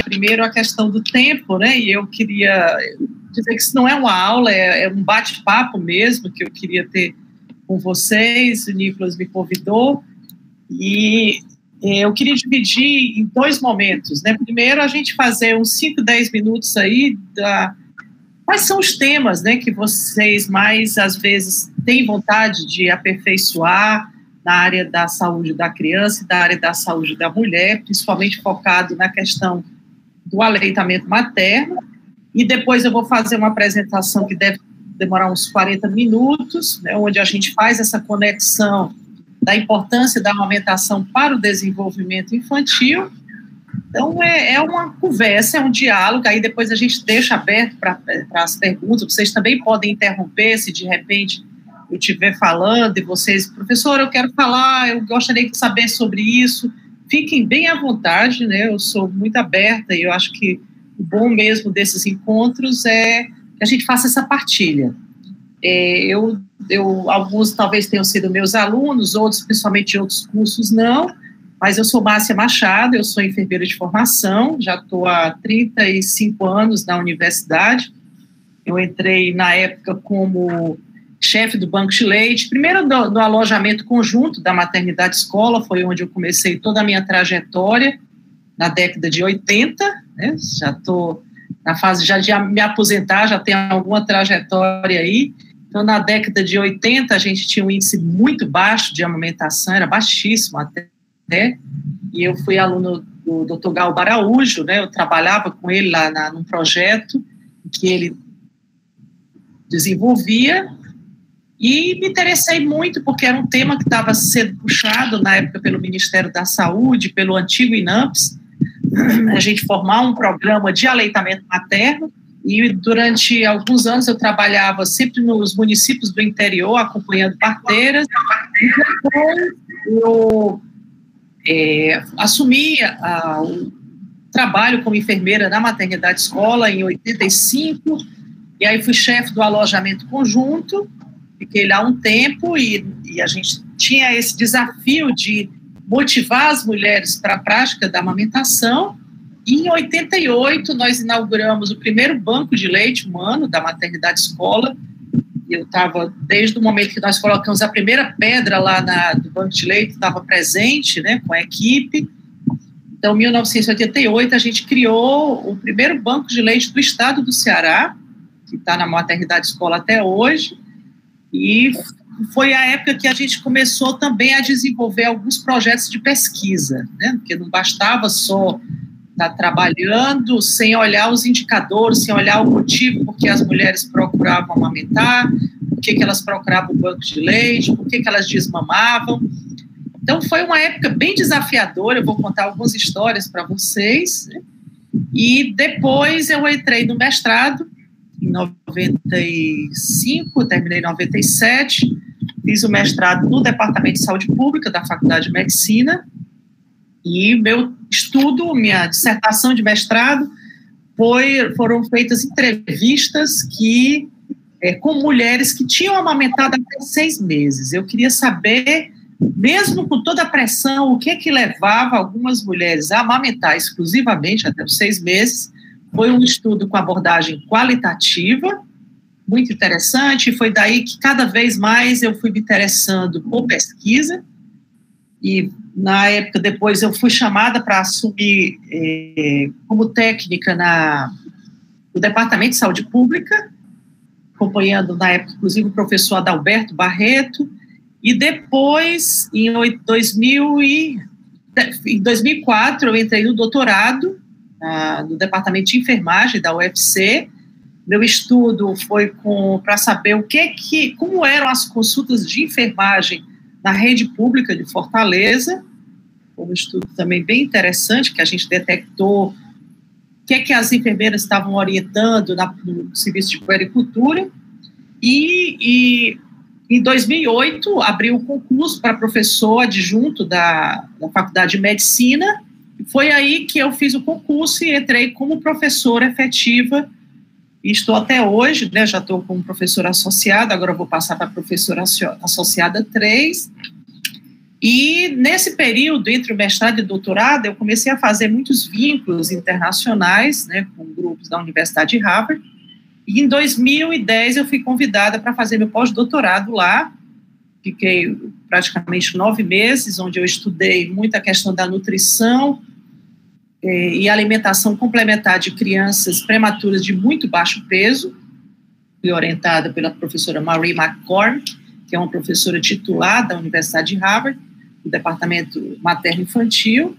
Primeiro, a questão do tempo, né? E eu queria dizer que isso não é uma aula, é um bate-papo mesmo que eu queria ter com vocês. O Nicolas me convidou e eu queria dividir em dois momentos, né? Primeiro, a gente fazer uns 5, 10 minutos aí quais são os temas, né, que vocês mais, às vezes, têm vontade de aperfeiçoar na área da saúde da criança e da área da saúde da mulher, principalmente focado na questão do aleitamento materno, e depois eu vou fazer uma apresentação que deve demorar uns 40 minutos, né, onde a gente faz essa conexão da importância da amamentação para o desenvolvimento infantil. Então, é uma conversa, é um diálogo, aí depois a gente deixa aberto para as perguntas, vocês também podem interromper se de repente eu estiver falando e vocês, professor, eu quero falar, eu gostaria de saber sobre isso, fiquem bem à vontade, né, eu sou muito aberta e eu acho que o bom mesmo desses encontros é que a gente faça essa partilha. Alguns talvez tenham sido meus alunos, outros, principalmente de outros cursos, não, mas eu sou Márcia Machado, eu sou enfermeira de formação, já estou há 35 anos na universidade. Eu entrei na época como chefe do banco de leite, primeiro no alojamento conjunto da maternidade escola, foi onde eu comecei toda a minha trajetória, na década de 80, né? Já estou na fase já de me aposentar, já tenho alguma trajetória aí. Então, na década de 80, a gente tinha um índice muito baixo de amamentação, era baixíssimo até, e eu fui aluno do Dr. Galba Araújo, né? Eu trabalhava com ele lá num projeto que ele desenvolvia, e me interessei muito, porque era um tema que estava sendo puxado na época pelo Ministério da Saúde, pelo antigo INAMPS, a gente formar um programa de aleitamento materno, e durante alguns anos eu trabalhava sempre nos municípios do interior, acompanhando parteiras, e depois eu assumi o trabalho como enfermeira na maternidade escola em 85, e aí fui chefe do alojamento conjunto, fiquei lá um tempo, e a gente tinha esse desafio de motivar as mulheres para a prática da amamentação, e em 88 nós inauguramos o primeiro banco de leite humano da maternidade escola. Eu estava, desde o momento que nós colocamos a primeira pedra lá do banco de leite, estava presente, né, com a equipe. Então, em 1988, a gente criou o primeiro banco de leite do estado do Ceará, que está na maternidade escola até hoje, e foi a época que a gente começou também a desenvolver alguns projetos de pesquisa, né, porque não bastava só estar trabalhando sem olhar os indicadores, sem olhar o motivo por que as mulheres procuravam amamentar, por que elas procuravam o banco de leite, por que elas desmamavam. Então, foi uma época bem desafiadora, eu vou contar algumas histórias para vocês, né? E depois eu entrei no mestrado, em 95, terminei em 97, fiz o mestrado no Departamento de Saúde Pública da Faculdade de Medicina, e meu estudo, minha dissertação de mestrado, foram feitas entrevistas com mulheres que tinham amamentado até 6 meses. Eu queria saber, mesmo com toda a pressão, o que levava algumas mulheres a amamentar exclusivamente até os 6 meses. Foi um estudo com abordagem qualitativa, muito interessante, e foi daí que cada vez mais eu fui me interessando por pesquisa, e na época depois eu fui chamada para assumir como técnica no Departamento de Saúde Pública, acompanhando na época inclusive o professor Adalberto Barreto, e depois em 2004 eu entrei no doutorado no Departamento de Enfermagem da UFC. Meu estudo foi para saber como eram as consultas de enfermagem na rede pública de Fortaleza. Foi um estudo também bem interessante, que a gente detectou o que as enfermeiras estavam orientando no serviço de puericultura. E em 2008, abriu o concurso para professor adjunto da Faculdade de Medicina, e foi aí que eu fiz o concurso e entrei como professora efetiva, e estou até hoje, né, já estou como professora associada, agora vou passar para professora associada 3, E nesse período, entre o mestrado e o doutorado, eu comecei a fazer muitos vínculos internacionais, né, com grupos da Universidade de Harvard, e em 2010 eu fui convidada para fazer meu pós-doutorado lá. Fiquei praticamente 9 meses, onde eu estudei muito a questão da nutrição e alimentação complementar de crianças prematuras de muito baixo peso. Fui orientada pela professora Marie McCormick, que é uma professora titular da Universidade de Harvard, do Departamento Materno-Infantil,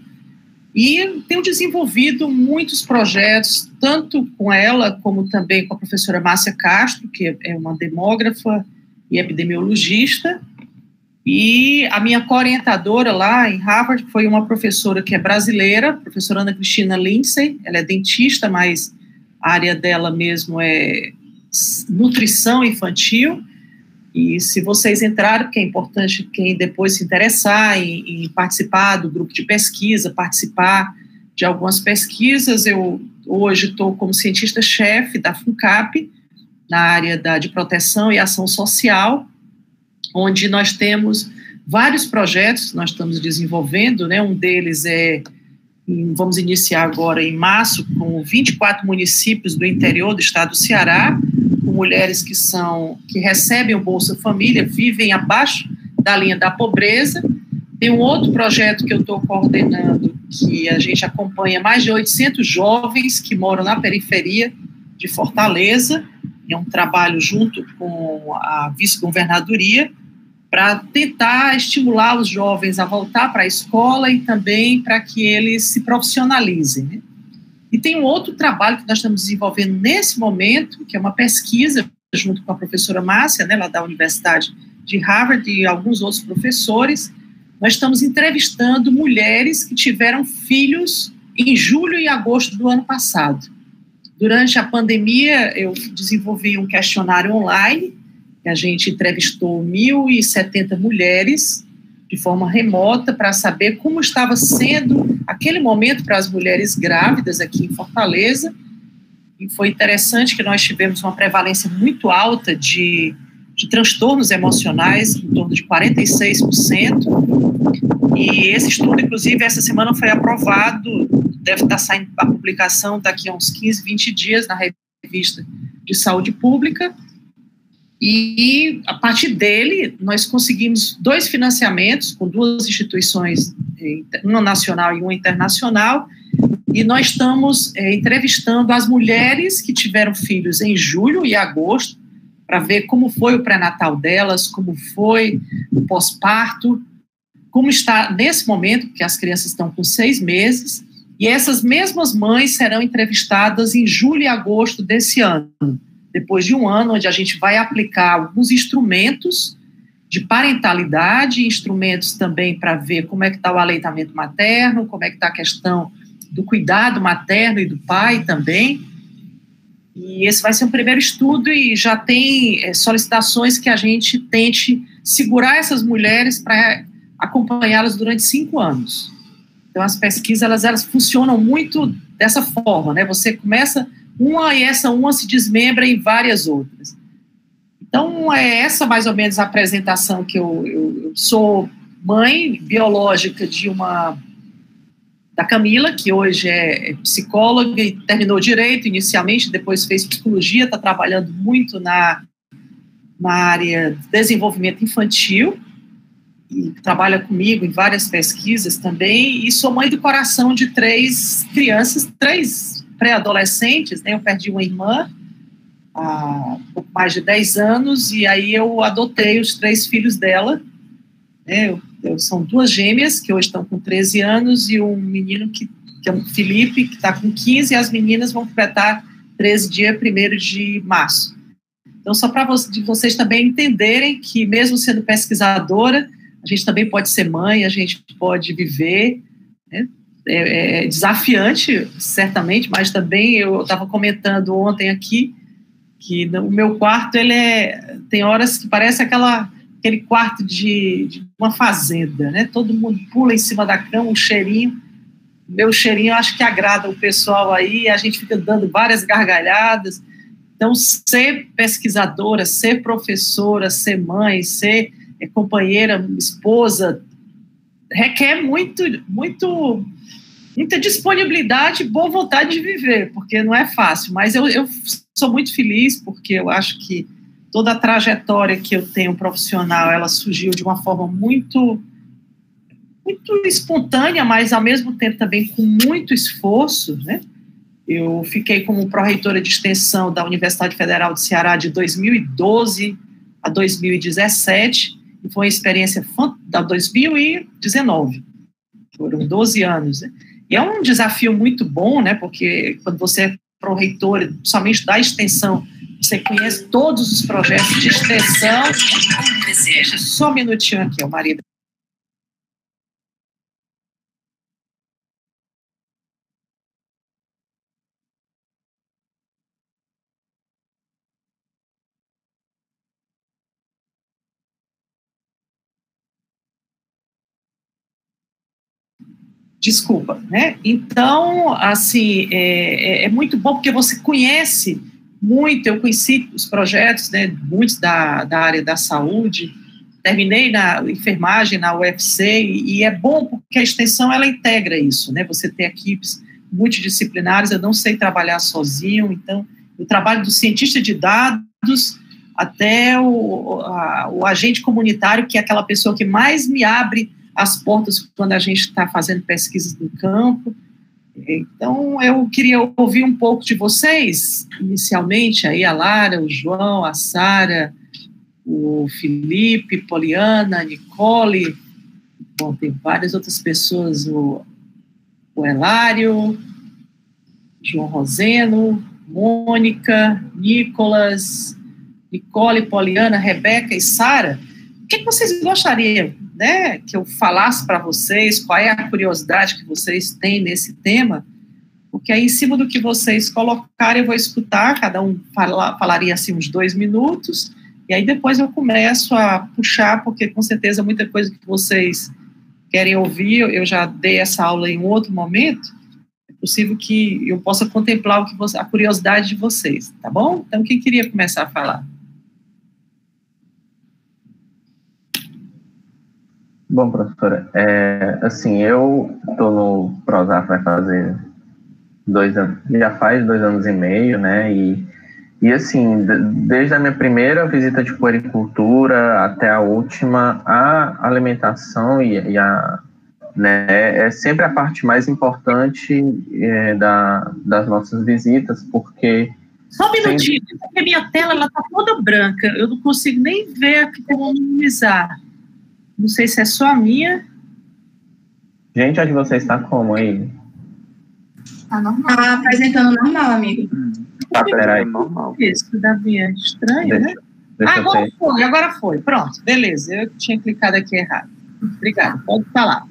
e tenho desenvolvido muitos projetos, tanto com ela, como também com a professora Márcia Castro, que é uma demógrafa e epidemiologista, e a minha co-orientadora lá em Harvard foi uma professora que é brasileira, a professora Ana Cristina Lindsay. Ela é dentista, mas a área dela mesmo é nutrição infantil. E se vocês entrarem, porque é importante quem depois se interessar em participar do grupo de pesquisa, participar de algumas pesquisas, eu hoje estou como cientista-chefe da FUNCAP, na área de proteção e ação social, onde nós temos vários projetos que nós estamos desenvolvendo, né? Um deles vamos iniciar agora em março, com 24 municípios do interior do estado do Ceará, com mulheres que recebem o Bolsa Família, vivem abaixo da linha da pobreza. Tem um outro projeto que eu estou coordenando, que a gente acompanha mais de 800 jovens que moram na periferia de Fortaleza. É um trabalho junto com a vice-governadoria, para tentar estimular os jovens a voltar para a escola e também para que eles se profissionalizem, né? E tem um outro trabalho que nós estamos desenvolvendo nesse momento, que é uma pesquisa junto com a professora Márcia, né, lá da Universidade de Harvard, e alguns outros professores. Nós estamos entrevistando mulheres que tiveram filhos em julho e agosto do ano passado. Durante a pandemia, eu desenvolvi um questionário online. A gente entrevistou 1.070 mulheres de forma remota para saber como estava sendo aquele momento para as mulheres grávidas aqui em Fortaleza. E foi interessante que nós tivemos uma prevalência muito alta de transtornos emocionais, em torno de 46%. E esse estudo, inclusive, essa semana foi aprovado, deve estar saindo a publicação daqui a uns 15, 20 dias na revista de Saúde Pública. E, a partir dele, nós conseguimos 2 financiamentos com 2 instituições, uma nacional e uma internacional, e nós estamos entrevistando as mulheres que tiveram filhos em julho e agosto, para ver como foi o pré-natal delas, como foi o pós-parto, como está nesse momento, porque as crianças estão com 6 meses, e essas mesmas mães serão entrevistadas em julho e agosto desse ano, depois de um ano onde a gente vai aplicar alguns instrumentos de parentalidade, instrumentos também para ver como é que está o aleitamento materno, como é que está a questão do cuidado materno e do pai também. E esse vai ser um primeiro estudo e já tem solicitações que a gente tente segurar essas mulheres para acompanhá-las durante 5 anos. Então, as pesquisas, elas funcionam muito dessa forma, né? Você começa uma e essa uma se desmembra em várias outras. Então, é essa mais ou menos a apresentação que eu sou mãe biológica da Camila, que hoje é psicóloga e terminou direito inicialmente, depois fez psicologia, está trabalhando muito na área de desenvolvimento infantil, e trabalha comigo em várias pesquisas também, e sou mãe do coração de 3 crianças, 3 pré-adolescentes, né? Eu perdi uma irmã há pouco mais de 10 anos, e aí eu adotei os 3 filhos dela, né? São 2 gêmeas, que hoje estão com 13 anos, e um menino que é o Felipe, que está com 15, e as meninas vão completar 13 dia 1º de março. Então, só para vocês também entenderem que, mesmo sendo pesquisadora, a gente também pode ser mãe, a gente pode viver, né? É desafiante, certamente, mas também eu estava comentando ontem aqui que o meu quarto, tem horas que parece aquele quarto de uma fazenda, né? Todo mundo pula em cima da cama, um cheirinho. Meu cheirinho, eu acho que agrada o pessoal aí, a gente fica dando várias gargalhadas. Então, ser pesquisadora, ser professora, ser mãe, ser companheira, esposa, requer muita disponibilidade e boa vontade de viver, porque não é fácil, mas eu sou muito feliz, porque eu acho que toda a trajetória que eu tenho profissional, ela surgiu de uma forma muito espontânea, mas ao mesmo tempo também com muito esforço, né? Eu fiquei como pró-reitora de extensão da Universidade Federal do Ceará de 2012 a 2017, e foi uma experiência da 2019, foram 12 anos, né? E é um desafio muito bom, né, porque quando você é pró-reitora, somente da extensão, você conhece todos os projetos de extensão. Deixa só um minutinho aqui, o marido. Desculpa, né? Então, assim, é muito bom porque você conhece muito, eu conheci os projetos, né, muitos da área da saúde, terminei na enfermagem, na UFC, e é bom porque a extensão, ela integra isso, né? Você tem equipes multidisciplinares, eu não sei trabalhar sozinho, então, o trabalho do cientista de dados até o agente comunitário, que é aquela pessoa que mais me abre as portas quando a gente está fazendo pesquisas no campo. Então, eu queria ouvir um pouco de vocês, inicialmente, aí a Lara, o João, a Sara, o Felipe, Poliana, a Nicole, bom, tem várias outras pessoas, o Elário, João Roseno, Mônica, Nicolas, Nicole, Poliana, Rebeca e Sara. O que vocês gostariam, né, que eu falasse para vocês? Qual é a curiosidade que vocês têm nesse tema? Porque aí, em cima do que vocês colocarem, eu vou escutar, cada um falaria assim uns 2 minutos, e aí depois eu começo a puxar, porque com certeza muita coisa que vocês querem ouvir, eu já dei essa aula em um outro momento, é possível que eu possa contemplar a curiosidade de vocês, tá bom? Então, quem queria começar a falar? Bom, professora, assim, eu estou no Prozaf vai fazer 2 anos, já faz 2 anos e meio, né, e assim, desde a minha primeira visita de puericultura até a última, a alimentação né, é sempre a parte mais importante das nossas visitas, porque... Só um minutinho, porque a minha tela está toda branca, eu não consigo nem ver aqui como minimizar. Não sei se é só a minha. Gente, onde você está como aí? Tá normal. Tá apresentando normal, amigo. Tá, peraí. Isso, Davi, é estranho, né? Agora foi. Pronto, beleza. Eu tinha clicado aqui errado. Obrigada, pode falar.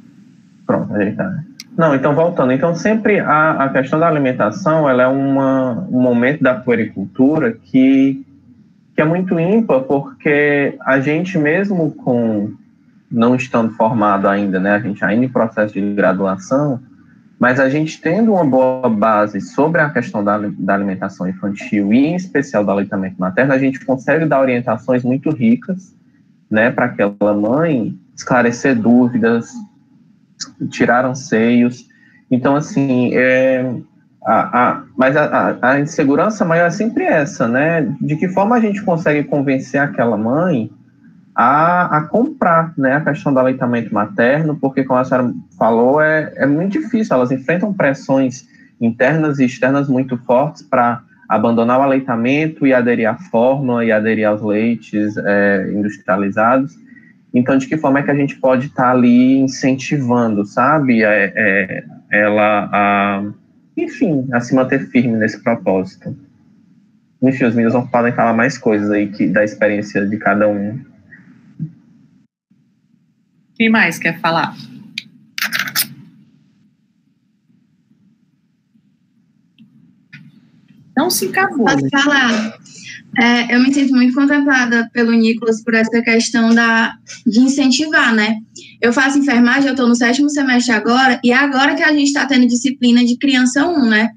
Pronto, ajeitado. Não, então voltando. Então sempre a questão da alimentação, ela é um momento da puericultura que é muito ímpar, porque a gente mesmo não estando formado ainda, né, a gente ainda em processo de graduação, mas a gente tendo uma boa base sobre a questão da alimentação infantil e em especial do aleitamento materno, a gente consegue dar orientações muito ricas, né, para aquela mãe esclarecer dúvidas, tirar anseios. Então, assim, mas a insegurança maior é sempre essa, né, de que forma a gente consegue convencer aquela mãe a comprar, né, a questão do aleitamento materno, porque, como a senhora falou, é muito difícil, elas enfrentam pressões internas e externas muito fortes para abandonar o aleitamento e aderir à fórmula e aderir aos leites industrializados. Então, de que forma é que a gente pode estar ali incentivando, sabe, ela enfim, a se manter firme nesse propósito. Enfim, os meninos podem falar mais coisas aí da experiência de cada um. Quem mais quer falar? Não se encabule. Posso falar? Eu me sinto muito contemplada pelo Nicolas por essa questão de incentivar, né? Eu faço enfermagem, eu estou no 7º semestre agora, e é agora que a gente está tendo disciplina de criança 1, né?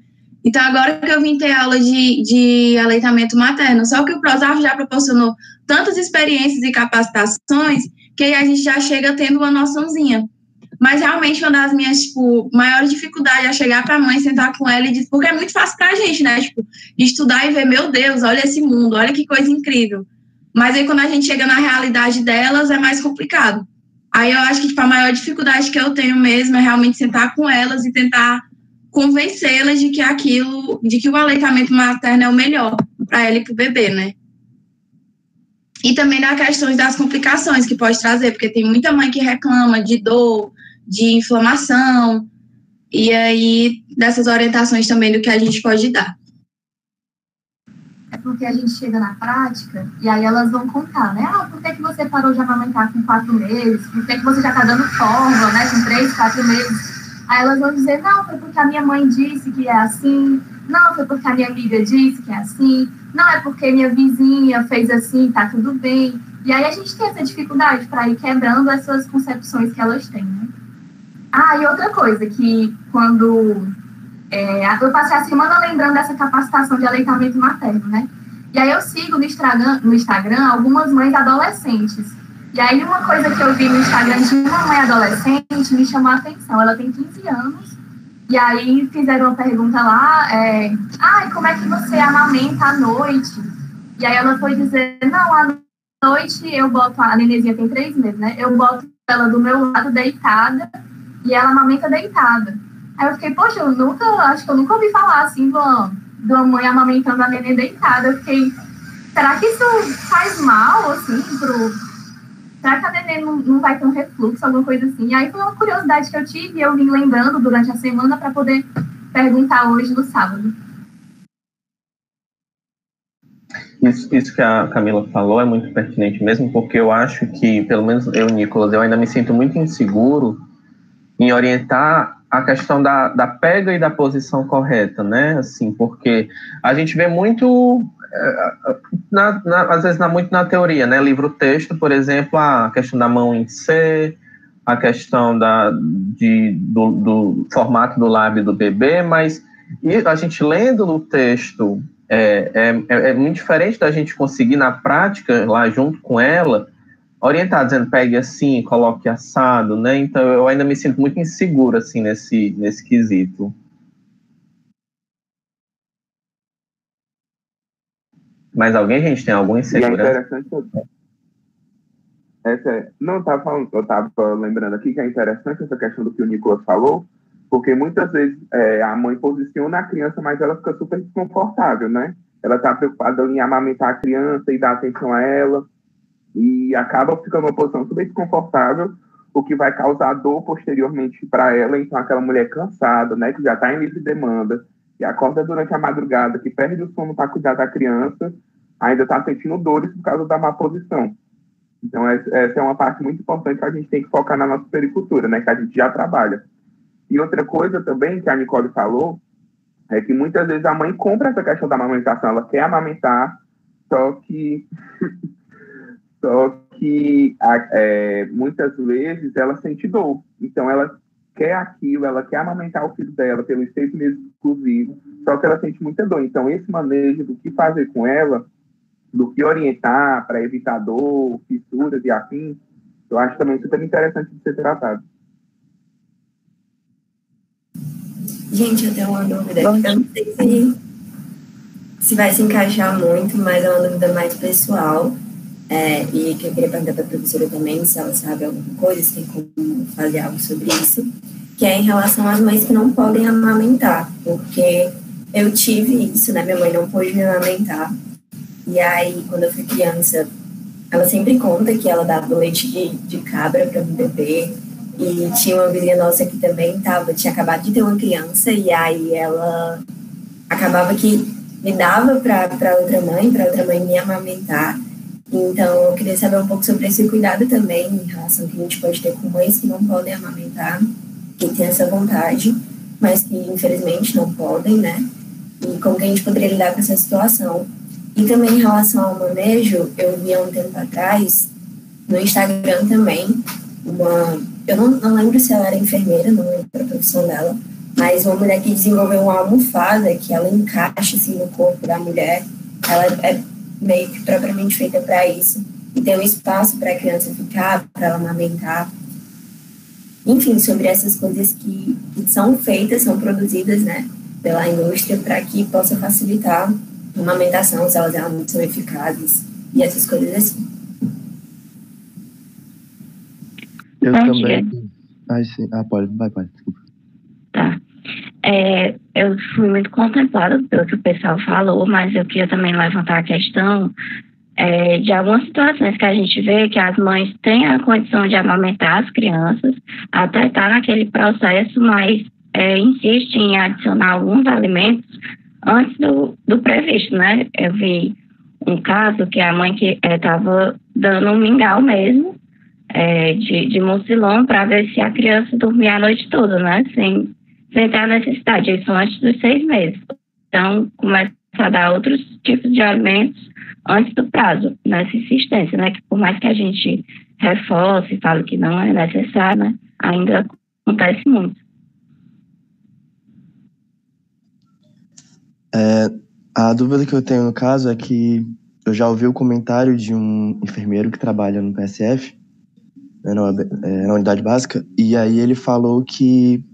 Então, agora que eu vim ter aula de aleitamento materno, só que o Prozaf já proporcionou tantas experiências e capacitações que aí a gente já chega tendo uma noçãozinha. Mas realmente uma das minhas, tipo, maiores dificuldades é chegar para a mãe, sentar com ela e dizer, porque é muito fácil para a gente, né? Tipo, estudar e ver, meu Deus, olha esse mundo, olha que coisa incrível. Mas aí quando a gente chega na realidade delas, é mais complicado. Aí eu acho que, tipo, a maior dificuldade que eu tenho mesmo é realmente sentar com elas e tentar convencê-las de que o aleitamento materno é o melhor para ela e para o bebê, né? E também das questões das complicações que pode trazer, porque tem muita mãe que reclama de dor, de inflamação, e aí dessas orientações também do que a gente pode dar. É porque a gente chega na prática e aí elas vão contar, né? Ah, por que você parou de amamentar com 4 meses? Por que você já está dando fórmula, né? Com 3, 4 meses? Aí elas vão dizer, não, foi porque a minha mãe disse que é assim. Não, foi porque a minha amiga disse que é assim. Não, é porque minha vizinha fez assim, tá tudo bem. E aí a gente tem essa dificuldade para ir quebrando essas concepções que elas têm, né? Ah, e outra coisa, que quando... eu passei a semana lembrando dessa capacitação de aleitamento materno, né? E aí eu sigo no Instagram algumas mães adolescentes. E aí uma coisa que eu vi no Instagram de uma mãe adolescente me chamou a atenção. Ela tem 15 anos. E aí fizeram uma pergunta lá, como é que você amamenta à noite? E aí ela foi dizer, não, à noite eu boto, a nenenzinha tem 3 meses, né? Eu boto ela do meu lado deitada e ela amamenta deitada. Aí eu fiquei, poxa, acho que eu nunca ouvi falar assim de uma mãe amamentando a neném deitada. Eu fiquei, será que isso faz mal, assim, será que a neném não vai ter um refluxo, alguma coisa assim? E aí foi uma curiosidade que eu tive e eu vim lembrando durante a semana para poder perguntar hoje no sábado. Isso que a Camila falou é muito pertinente mesmo, porque eu acho que, pelo menos eu, Nicolas, eu ainda me sinto muito inseguro em orientar a questão da pega e da posição correta, né? Assim, porque a gente vê muito, às vezes, muito na teoria, né? Livro-texto, por exemplo, a questão da mão em C, a questão do formato do lábio do bebê, mas a gente lendo no texto é muito diferente da gente conseguir na prática, lá junto com ela, orientar, dizendo, pegue assim, coloque assado, né? Então, eu ainda me sinto muito inseguro, assim, nesse quesito. Mas alguém, gente, tem alguma insegurança? E é interessante... Não, eu estava lembrando aqui que é interessante essa questão do que o Nicolas falou, porque muitas vezes a mãe posiciona a criança, mas ela fica super desconfortável, né? Ela está preocupada em amamentar a criança e dar atenção a ela, e acaba ficando uma posição super desconfortável, o que vai causar dor posteriormente para ela. Então, aquela mulher cansada, né, que já está em livre demanda, que acorda durante a madrugada, que perde o sono para cuidar da criança, ainda está sentindo dores por causa da má posição. Então, essa é uma parte muito importante que a gente tem que focar na nossa pericultura, né, que a gente já trabalha. E outra coisa também que a Nicole falou, é que muitas vezes a mãe compra essa questão da amamentação, ela quer amamentar, só que muitas vezes ela sente dor. Então, ela quer aquilo, ela quer amamentar o filho dela pelos 6 meses exclusivos, só que ela sente muita dor. Então, esse manejo do que fazer com ela, do que orientar para evitar dor, fissuras e afins, eu acho também super interessante de ser tratado. Gente, eu tenho uma dúvida. Eu não sei se vai se encaixar muito, mas é uma dúvida mais pessoal. E que eu queria perguntar para a professora também, se ela sabe alguma coisa, se tem como fazer algo sobre isso, que é em relação às mães que não podem amamentar, porque eu tive isso, né? Minha mãe não pôde me amamentar. E aí, quando eu fui criança, ela sempre conta que ela dava leite de cabra para me beber. E tinha uma vizinha nossa que também tinha acabado de ter uma criança, e aí ela acabava que me dava para outra mãe me amamentar. Então, eu queria saber um pouco sobre esse cuidado também, em relação ao que a gente pode ter com mães que não podem amamentar, que têm essa vontade, mas que infelizmente não podem, né? E como que a gente poderia lidar com essa situação. E também em relação ao manejo, eu vi há um tempo atrás, no Instagram também, eu não lembro se ela era enfermeira, não lembro a profissão dela, mas uma mulher que desenvolveu uma almofada que ela encaixa assim no corpo da mulher. Ela é meio que propriamente feita para isso, e tem um espaço para a criança ficar, para ela amamentar. enfim, sobre essas coisas que são feitas, são produzidas, né, pela indústria para que possa facilitar a amamentação, se elas realmente são eficazes e essas coisas assim. Eu Bom também. dia. Pode, desculpa. Tá. Eu fui muito contemplada pelo que o pessoal falou, mas eu queria também levantar a questão de algumas situações que a gente vê que as mães têm a condição de amamentar as crianças, até estar naquele processo, mas insistem em adicionar alguns alimentos antes do previsto, né? Eu vi um caso que a mãe que estava dando um mingau mesmo, de mucilon, para ver se a criança dormia a noite toda, né? Sem ter a necessidade, isso antes dos 6 meses. Então, começa a dar outros tipos de alimentos antes do prazo, nessa insistência, né? Que por mais que a gente reforce e fale que não é necessário, né? Ainda acontece muito. A dúvida que eu tenho no caso é que eu já ouvi o comentário de um enfermeiro que trabalha no PSF, né, na unidade básica, e aí ele falou que,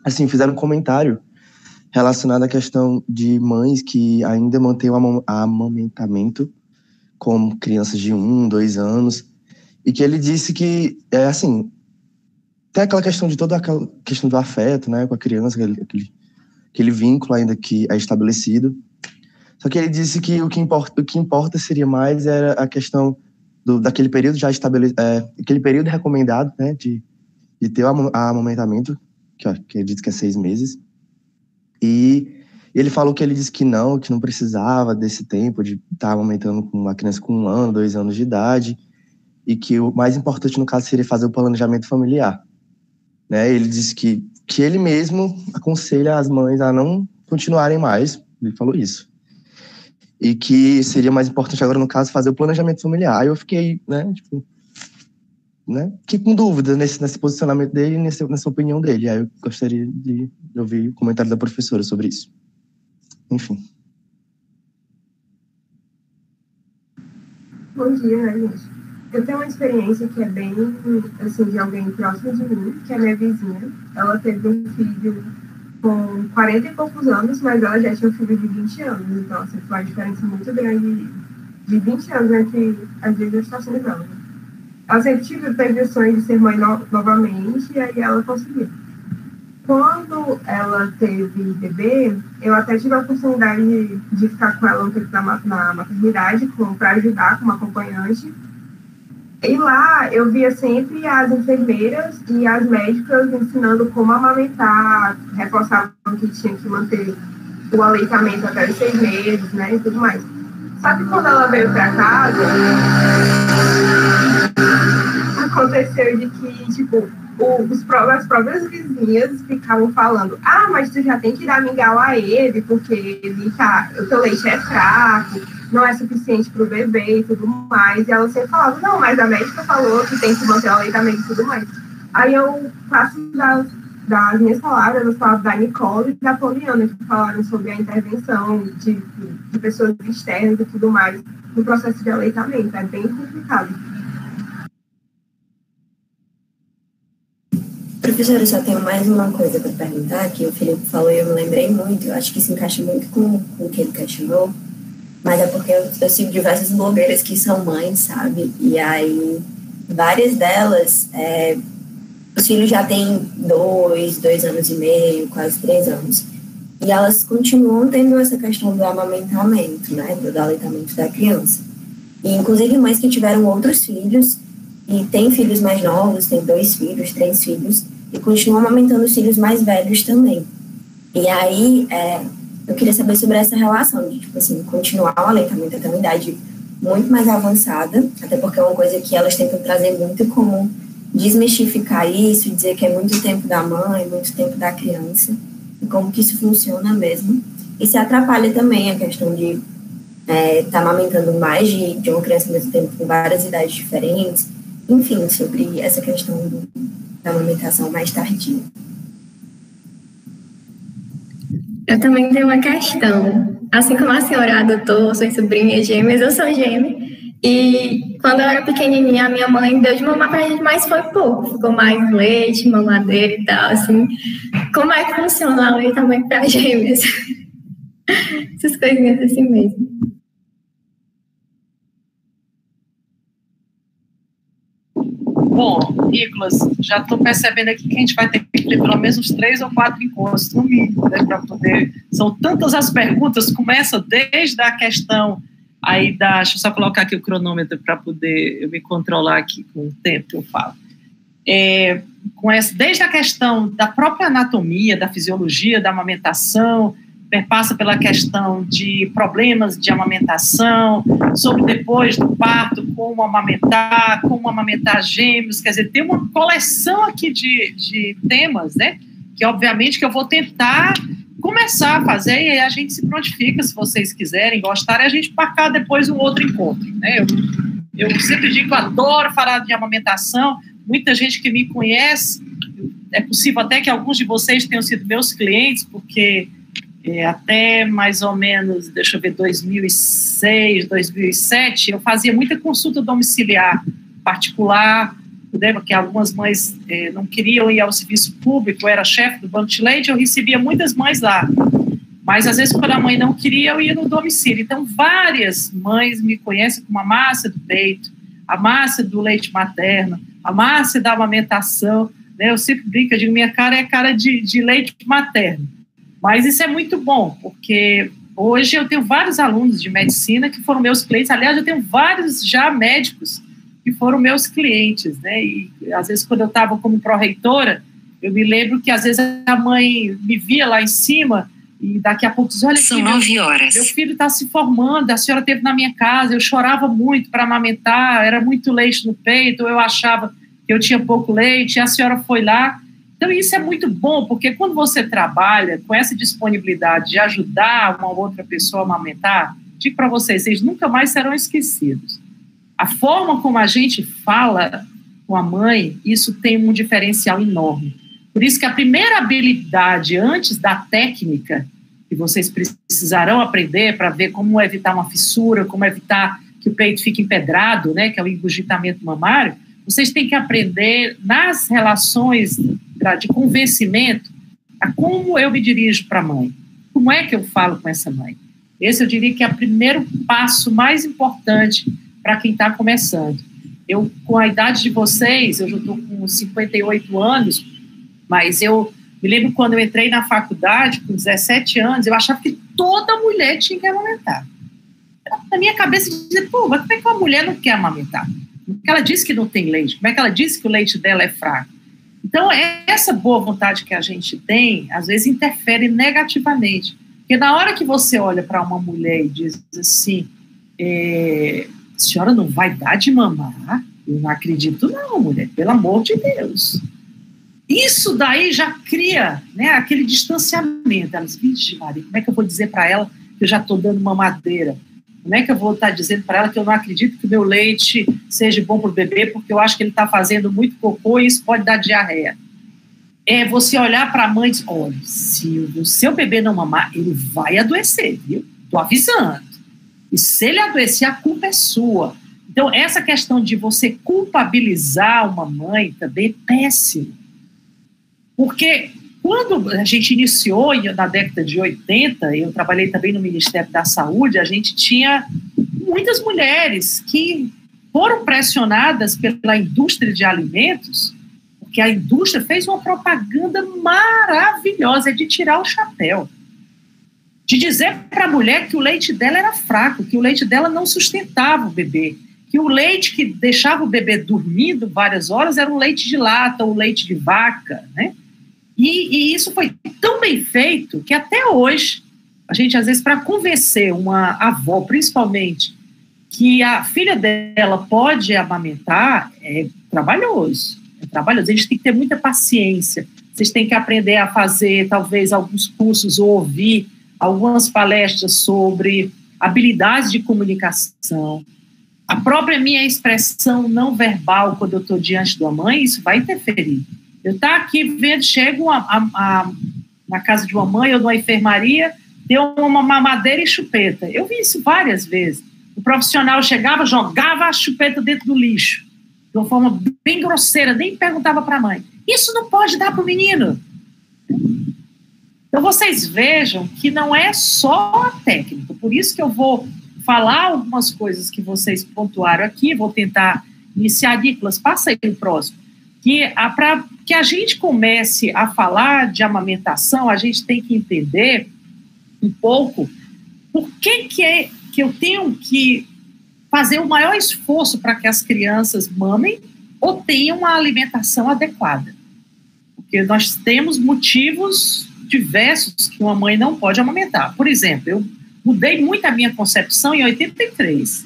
assim, fizeram um comentário relacionado à questão de mães que ainda mantêm o amamentamento com crianças de 1, 2 anos, e que ele disse que, assim, tem aquela questão de toda aquela questão do afeto, né, com a criança, aquele vínculo ainda que é estabelecido. Só que ele disse que o que importa seria mais era a questão daquele período já estabelecido, aquele período recomendado, né, de ter o amamentamento, que ele disse que é 6 meses. E ele falou que ele disse que não precisava desse tempo de estar amamentando com uma criança com 1 ano, 2 anos de idade, e que o mais importante no caso seria fazer o planejamento familiar, né? Ele disse que ele mesmo aconselha as mães a não continuarem mais, ele falou isso, e que seria mais importante agora no caso fazer o planejamento familiar. Aí eu fiquei, fiquei com dúvida nesse posicionamento dele, nessa opinião dele. Aí eu gostaria de ouvir o comentário da professora sobre isso. Enfim. Bom dia, né, gente? Eu tenho uma experiência que é bem, assim, de alguém próximo de mim, que é minha vizinha. Ela teve um filho com 40 e poucos anos, mas ela já tinha um filho de 20 anos. Então, assim, foi uma diferença muito grande de 20 anos entre as duas gestações dela. Ela sempre teve o sonho de ser mãe novamente, e aí ela conseguiu. Quando ela teve bebê, eu até tive a oportunidade de ficar com ela um tempo na maternidade, para ajudar como acompanhante. E lá eu via sempre as enfermeiras e as médicas ensinando como amamentar, reforçavam que tinha que manter o aleitamento até os 6 meses, né, e tudo mais. Só que quando ela veio para casa, aconteceu de que, tipo, as próprias vizinhas ficavam falando: mas tu já tem que dar mingau a ele, porque o teu leite é fraco, não é suficiente para o bebê e tudo mais. E ela sempre falava: não, mas a médica falou que tem que manter o aleitamento e tudo mais. Aí eu faço das minhas palavras, eu falo da Nicole e da Poliana, que falaram sobre a intervenção de pessoas externas e tudo mais no processo de aleitamento. É bem complicado. Professora, eu só tenho mais uma coisa para perguntar, que o Felipe falou e eu me lembrei muito. Eu acho que se encaixa muito com o que ele questionou, mas é porque eu sigo diversas blogueiras que são mães, sabe? E aí, várias delas, os filhos já têm 2 anos e meio, quase 3 anos. E elas continuam tendo essa questão do amamentamento, né? Do aleitamento da criança. E, inclusive, mães que tiveram outros filhos e têm filhos mais novos, têm 2 filhos, 3 filhos, e continuam amamentando os filhos mais velhos também. E aí, eu queria saber sobre essa relação de, tipo assim, continuar o aleitamento até uma idade muito mais avançada, até porque é uma coisa que elas tentam trazer muito como desmistificar isso, dizer que é muito tempo da mãe, muito tempo da criança, e como que isso funciona mesmo. E se atrapalha também a questão de estar amamentando mais de uma criança ao mesmo tempo, com várias idades diferentes, enfim, sobre essa questão da amamentação mais tardia. Eu também tenho uma questão. Assim como a senhora adotou suas sobrinhas gêmeas, eu sou gêmea. E quando eu era pequenininha, a minha mãe deu de mamar pra gente, mas foi pouco. Ficou mais leite, mamadeira e tal, assim. Como é que funciona a lei também para gêmeas? Essas coisinhas assim mesmo. Bom, Nicolas, já estou percebendo aqui que a gente vai ter que ter pelo menos uns 3 ou 4 encontros, no mínimo, né, para poder... São tantas as perguntas, começa desde a questão aí da... Deixa eu só colocar aqui o cronômetro para poder eu me controlar aqui com o tempo que eu falo. Desde a questão da própria anatomia, da fisiologia, da amamentação, perpassa pela questão de problemas de amamentação, sobre depois do parto, como amamentar gêmeos, quer dizer, tem uma coleção aqui de temas, né, que obviamente que eu vou tentar começar a fazer, e aí a gente se prontifica, se vocês quiserem, gostarem, a gente marcar depois um outro encontro, né, eu sempre digo que eu adoro falar de amamentação, muita gente que me conhece, é possível até que alguns de vocês tenham sido meus clientes, porque até mais ou menos, deixa eu ver, 2006, 2007, eu fazia muita consulta domiciliar particular, porque algumas mães não queriam ir ao serviço público, eu era chefe do banco de leite, eu recebia muitas mães lá, mas às vezes quando a mãe não queria, eu ia no domicílio, então várias mães me conhecem como a Márcia do peito, a Márcia do leite materno, a Márcia da amamentação, né? Eu sempre brinco, eu digo, minha cara é cara de leite materno. Mas isso é muito bom, porque hoje eu tenho vários alunos de medicina que foram meus clientes, aliás, eu tenho vários já médicos que foram meus clientes, né, e às vezes quando eu estava como pró-reitora, eu me lembro que às vezes a mãe me via lá em cima e daqui a pouco diz, olha, são 9 horas. Meu filho está se formando, a senhora esteve na minha casa, eu chorava muito para amamentar, era muito leite no peito, eu achava que eu tinha pouco leite, e a senhora foi lá. Então, isso é muito bom, porque quando você trabalha com essa disponibilidade de ajudar uma outra pessoa a amamentar, digo para vocês nunca mais serão esquecidos. A forma como a gente fala com a mãe, isso tem um diferencial enorme. Por isso que a primeira habilidade, antes da técnica, que vocês precisarão aprender para ver como evitar uma fissura, como evitar que o peito fique empedrado, né, que é o engurgitamento mamário, vocês têm que aprender nas relações de convencimento a como eu me dirijo para a mãe. Como é que eu falo com essa mãe? Esse eu diria que é o primeiro passo mais importante para quem está começando. Eu, com a idade de vocês, eu já estou com 58 anos, mas eu me lembro quando eu entrei na faculdade, com 17 anos, eu achava que toda mulher tinha que amamentar. Na minha cabeça, eu dizia, pô, mas como é que uma mulher não quer amamentar? Porque ela disse que não tem leite, como é que ela disse que o leite dela é fraco? Então, essa boa vontade que a gente tem, às vezes interfere negativamente. Porque na hora que você olha para uma mulher e diz assim, a senhora não vai dar de mamar? Eu não acredito não, mulher, pelo amor de Deus. Isso daí já cria, né, aquele distanciamento. Elas, vixe, Maria, como é que eu vou dizer para ela que eu já estou dando mamadeira? Como é que eu vou estar dizendo para ela que eu não acredito que o meu leite seja bom para o bebê, porque eu acho que ele está fazendo muito cocô e isso pode dar diarreia? É você olhar para a mãe e dizer, olha, se o seu bebê não mamar, ele vai adoecer, viu? Estou avisando. E se ele adoecer, a culpa é sua. Então, essa questão de você culpabilizar uma mãe também é péssimo. Porque quando a gente iniciou na década de 80, eu trabalhei também no Ministério da Saúde, a gente tinha muitas mulheres que foram pressionadas pela indústria de alimentos, porque a indústria fez uma propaganda maravilhosa de tirar o chapéu, de dizer para a mulher que o leite dela era fraco, que o leite dela não sustentava o bebê, que o leite que deixava o bebê dormindo várias horas era um leite de lata ou leite de vaca, né? E isso foi tão bem feito que até hoje, a gente às vezes para convencer uma avó, principalmente, que a filha dela pode amamentar, é trabalhoso. A gente tem que ter muita paciência, vocês têm que aprender a fazer talvez alguns cursos ou ouvir algumas palestras sobre habilidades de comunicação. A própria minha expressão não verbal quando eu estou diante da mãe, isso vai interferir. Eu estou aqui vendo, chego na casa de uma mãe ou de uma enfermaria, tem uma mamadeira e chupeta. Eu vi isso várias vezes. O profissional chegava, jogava a chupeta dentro do lixo, de uma forma bem grosseira, nem perguntava para a mãe. Isso não pode dar para o menino. Então, vocês vejam que não é só a técnica, por isso que eu vou falar algumas coisas que vocês pontuaram aqui, vou tentar iniciar, Nicolas, passa aí o próximo, para que a gente comece a falar de amamentação, a gente tem que entender um pouco por que é que eu tenho que fazer o maior esforço para que as crianças mamem ou tenham uma alimentação adequada. Porque nós temos motivos diversos que uma mãe não pode amamentar. Por exemplo, eu mudei muito a minha concepção em 83,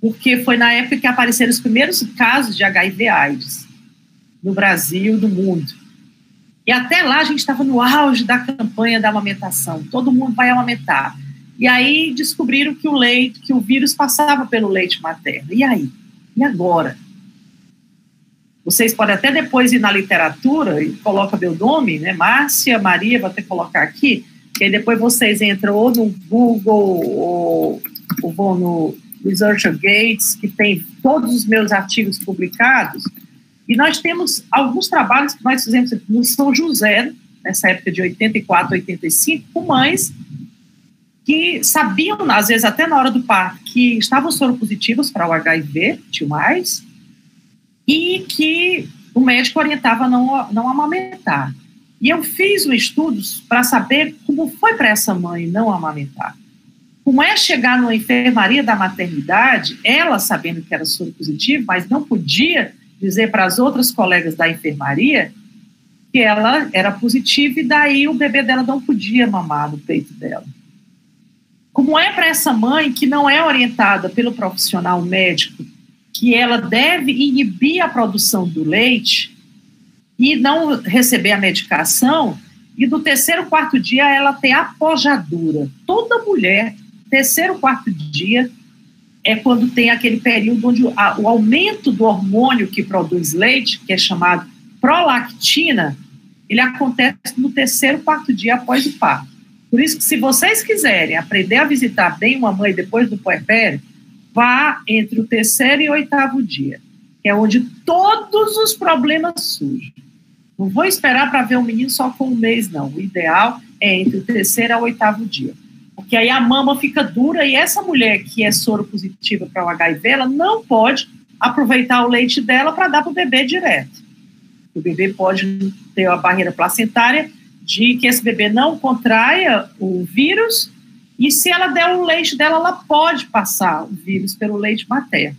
porque foi na época que apareceram os primeiros casos de HIV/AIDS no Brasil e no mundo. E até lá a gente estava no auge da campanha da amamentação, todo mundo vai amamentar. E aí descobriram que o vírus passava pelo leite materno. E aí? E agora? Vocês podem até depois ir na literatura e coloca meu nome, né? Márcia, Maria, vou até colocar aqui, que aí depois vocês entram ou no Google ou vão no ResearcherGates, que tem todos os meus artigos publicados. E nós temos alguns trabalhos que nós fizemos no São José, nessa época de 84, 85, com mães que sabiam, às vezes até na hora do parto, que estavam soropositivas para o HIV, mais, e que o médico orientava a não amamentar. E eu fiz um estudo para saber como foi para essa mãe não amamentar. Como é chegar numa enfermaria da maternidade, ela sabendo que era soropositiva, mas não podia dizer para as outras colegas da enfermaria que ela era positiva e daí o bebê dela não podia mamar no peito dela. Como é para essa mãe que não é orientada pelo profissional médico que ela deve inibir a produção do leite e não receber a medicação, e do 3º, 4º dia ela tem apojadura. Toda mulher, 3º, 4º dia, é quando tem aquele período onde o aumento do hormônio que produz leite, que é chamado prolactina, ele acontece no 3º, 4º dia após o parto. Por isso que, se vocês quiserem aprender a visitar bem uma mãe depois do puerpério, vá entre o 3º e 8º dia, que é onde todos os problemas surgem. Não vou esperar para ver um menino só com 1 mês, não. O ideal é entre o 3º ao 8º dia. Porque aí a mama fica dura e essa mulher que é soropositiva para o HIV, ela não pode aproveitar o leite dela para dar para o bebê direto. O bebê pode ter a barreira placentária de que esse bebê não contraia o vírus, e se ela der o leite dela, ela pode passar o vírus pelo leite materno.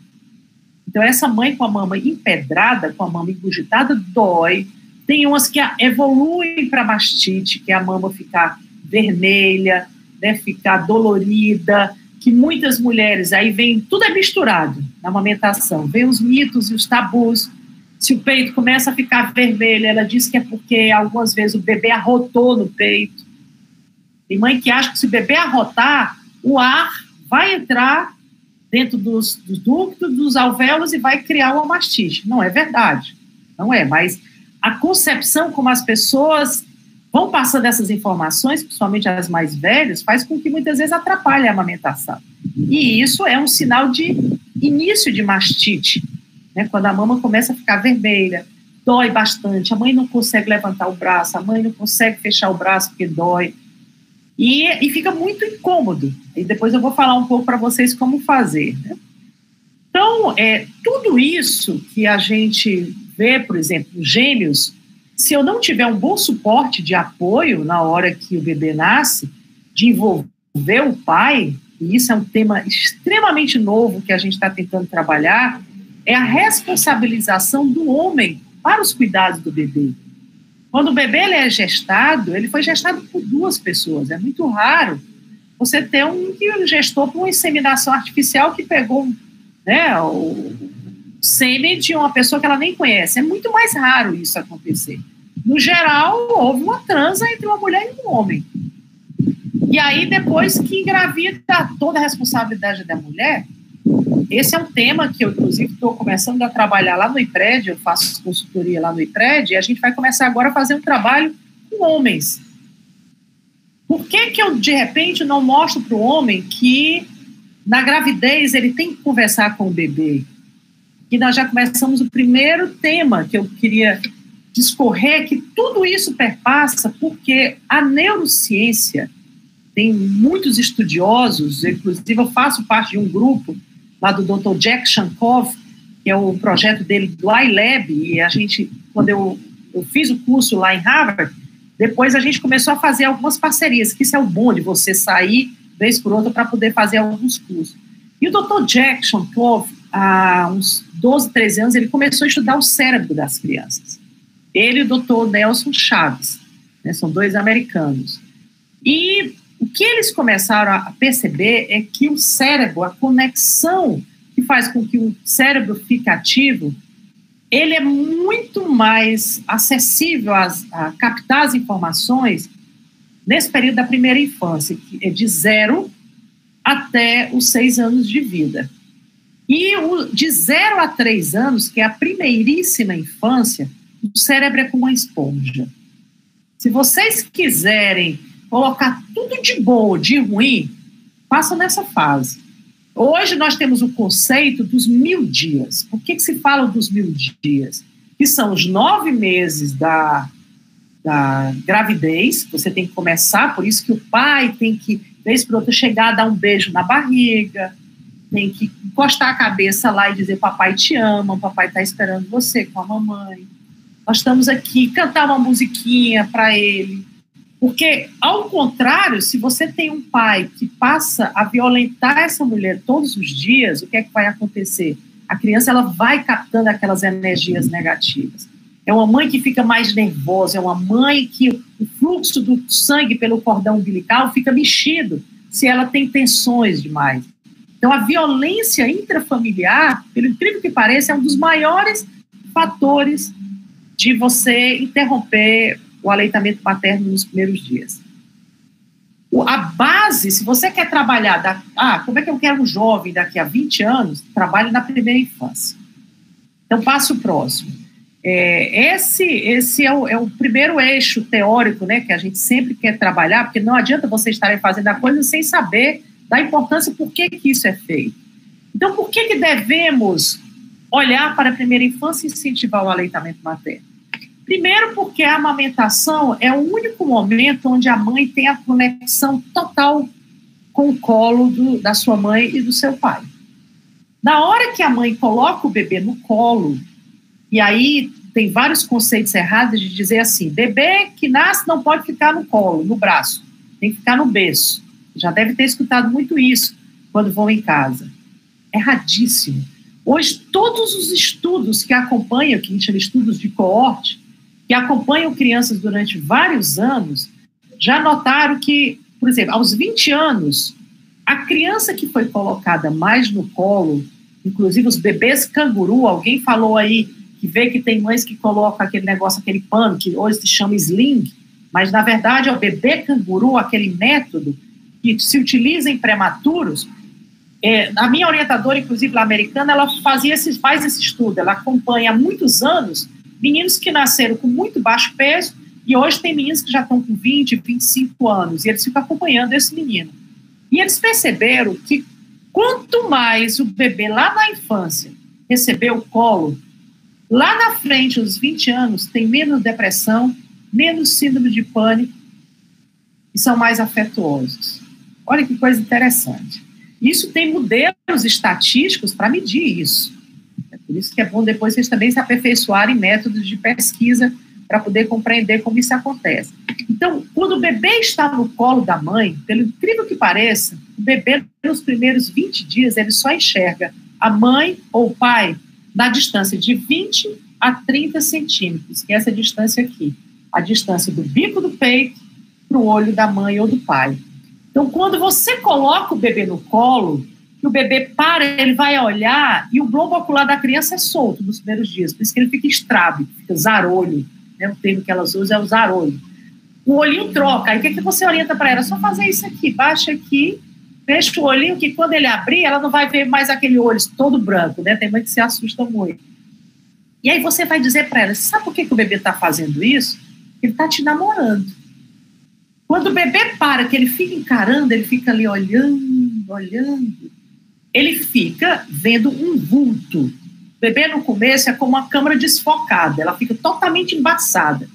Então, essa mãe com a mama empedrada, com a mama engurgitada, dói. Tem umas que evoluem para mastite, que é a mama ficar vermelha, né, ficar dolorida, que muitas mulheres, aí vem, tudo é misturado na amamentação, vem os mitos e os tabus. Se o peito começa a ficar vermelho, ela diz que é porque algumas vezes o bebê arrotou no peito. Tem mãe que acha que se o bebê arrotar, o ar vai entrar dentro dos ductos, dos alvéolos e vai criar uma mastite. Não é verdade, não é, mas a concepção como as pessoas vão passando essas informações, principalmente as mais velhas, faz com que muitas vezes atrapalhe a amamentação. E isso é um sinal de início de mastite, né? Quando a mama começa a ficar vermelha, dói bastante, a mãe não consegue levantar o braço, a mãe não consegue fechar o braço porque dói, e fica muito incômodo. E depois eu vou falar um pouco para vocês como fazer, né? Então, tudo isso que a gente vê, por exemplo, gêmeos, se eu não tiver um bom suporte de apoio na hora que o bebê nasce, de envolver o pai, e isso é um tema extremamente novo que a gente está tentando trabalhar, é a responsabilização do homem para os cuidados do bebê. Quando o bebê ele é gestado, ele foi gestado por 2 pessoas. É muito raro você ter um que gestou por uma inseminação artificial que pegou, né, o sêmen de uma pessoa que ela nem conhece. É muito mais raro isso acontecer. No geral, houve uma transa entre uma mulher e um homem. E aí, depois que engravida toda a responsabilidade da mulher, esse é um tema que eu, inclusive, estou começando a trabalhar lá no IPRED, eu faço consultoria lá no IPRED, e a gente vai começar agora a fazer um trabalho com homens. Por que eu, de repente, não mostro para o homem que na gravidez, ele tem que conversar com o bebê. E nós já começamos o primeiro tema que eu queria discorrer, que tudo isso perpassa porque a neurociência tem muitos estudiosos, inclusive eu faço parte de um grupo lá do Dr. Jack Shankov, que é o projeto dele do iLab, e a gente, quando eu fiz o curso lá em Harvard, depois a gente começou a fazer algumas parcerias, que isso é o bom de você sair, vez por outra, para poder fazer alguns cursos. E o Dr. Jack Shankov, há uns 12, 13 anos, ele começou a estudar o cérebro das crianças. Ele e o Dr. Nelson Chaves, né, são dois americanos. E o que eles começaram a perceber é que o cérebro, a conexão que faz com que o cérebro fique ativo, ele é muito mais acessível a captar as informações nesse período da primeira infância, que é de 0 até os 6 anos de vida. E de 0 a 3 anos, que é a primeiríssima infância, o cérebro é como uma esponja. Se vocês quiserem colocar tudo de bom ou de ruim, passam nessa fase. Hoje nós temos o conceito dos 1000 dias. Por que se fala dos 1000 dias? Que são os 9 meses da gravidez, você tem que começar, por isso que o pai tem que, vez por outra, chegar a dar um beijo na barriga, tem que encostar a cabeça lá e dizer, papai te ama, papai está esperando você com a mamãe. Nós estamos aqui, cantar uma musiquinha para ele. Porque, ao contrário, se você tem um pai que passa a violentar essa mulher todos os dias, o que é que vai acontecer? A criança ela vai captando aquelas energias negativas. É uma mãe que fica mais nervosa, é uma mãe que o fluxo do sangue pelo cordão umbilical fica mexido se ela tem tensões demais. Então, a violência intrafamiliar, pelo incrível que pareça, é um dos maiores fatores de você interromper o aleitamento materno nos primeiros dias. A base, se você quer trabalhar, como é que eu quero um jovem daqui a 20 anos, trabalhe na primeira infância. Então, passo próximo. Esse é o primeiro eixo teórico, né, que a gente sempre quer trabalhar, porque não adianta você estar fazendo a coisa sem saber da importância por que isso é feito. Então, por que devemos olhar para a primeira infância e incentivar o aleitamento materno? Primeiro, porque a amamentação é o único momento onde a mãe tem a conexão total com o colo da sua mãe e do seu pai. Na hora que a mãe coloca o bebê no colo, e aí tem vários conceitos errados de dizer assim, bebê que nasce não pode ficar no colo, no braço, tem que ficar no berço. Já deve ter escutado muito isso quando vão em casa. Erradíssimo. Hoje, todos os estudos que acompanham, que a gente chama de estudos de coorte, que acompanham crianças durante vários anos, já notaram que, por exemplo, aos 20 anos, a criança que foi colocada mais no colo, inclusive os bebês canguru, alguém falou aí que vê que tem mães que colocam aquele negócio, aquele pano, que hoje se chama sling, mas na verdade é o bebê canguru, aquele método que se utiliza em prematuros. A minha orientadora, inclusive lá americana, ela faz esse estudo, ela acompanha há muitos anos meninos que nasceram com muito baixo peso e hoje tem meninos que já estão com 20, 25 anos e eles ficam acompanhando esse menino. E eles perceberam que quanto mais o bebê lá na infância recebeu o colo, lá na frente, aos 20 anos, tem menos depressão, menos síndrome de pânico e são mais afetuosos. Olha que coisa interessante. Isso tem modelos estatísticos para medir isso. Por isso que é bom depois vocês também se aperfeiçoarem métodos de pesquisa para poder compreender como isso acontece. Então, quando o bebê está no colo da mãe, pelo incrível que pareça, o bebê nos primeiros 20 dias, ele só enxerga a mãe ou o pai na distância de 20 a 30 centímetros, que é essa distância aqui, a distância do bico do peito para o olho da mãe ou do pai. Então, quando você coloca o bebê no colo, que o bebê para, ele vai olhar e o globo ocular da criança é solto nos primeiros dias, por isso que ele fica estrábico, fica zarolho, né? O termo que elas usam é o zarolho. O olhinho troca, aí o que você orienta para ela? É só fazer isso aqui, baixa aqui, fecha o olhinho, que quando ele abrir, ela não vai ver mais aquele olho todo branco, né? Tem mãe que se assusta muito. E aí você vai dizer para ela, sabe por que o bebê está fazendo isso? Ele está te namorando. Quando o bebê para, que ele fica encarando, ele fica ali olhando, ele fica vendo um vulto. O bebê no começo é como uma câmara desfocada, ela fica totalmente embaçada.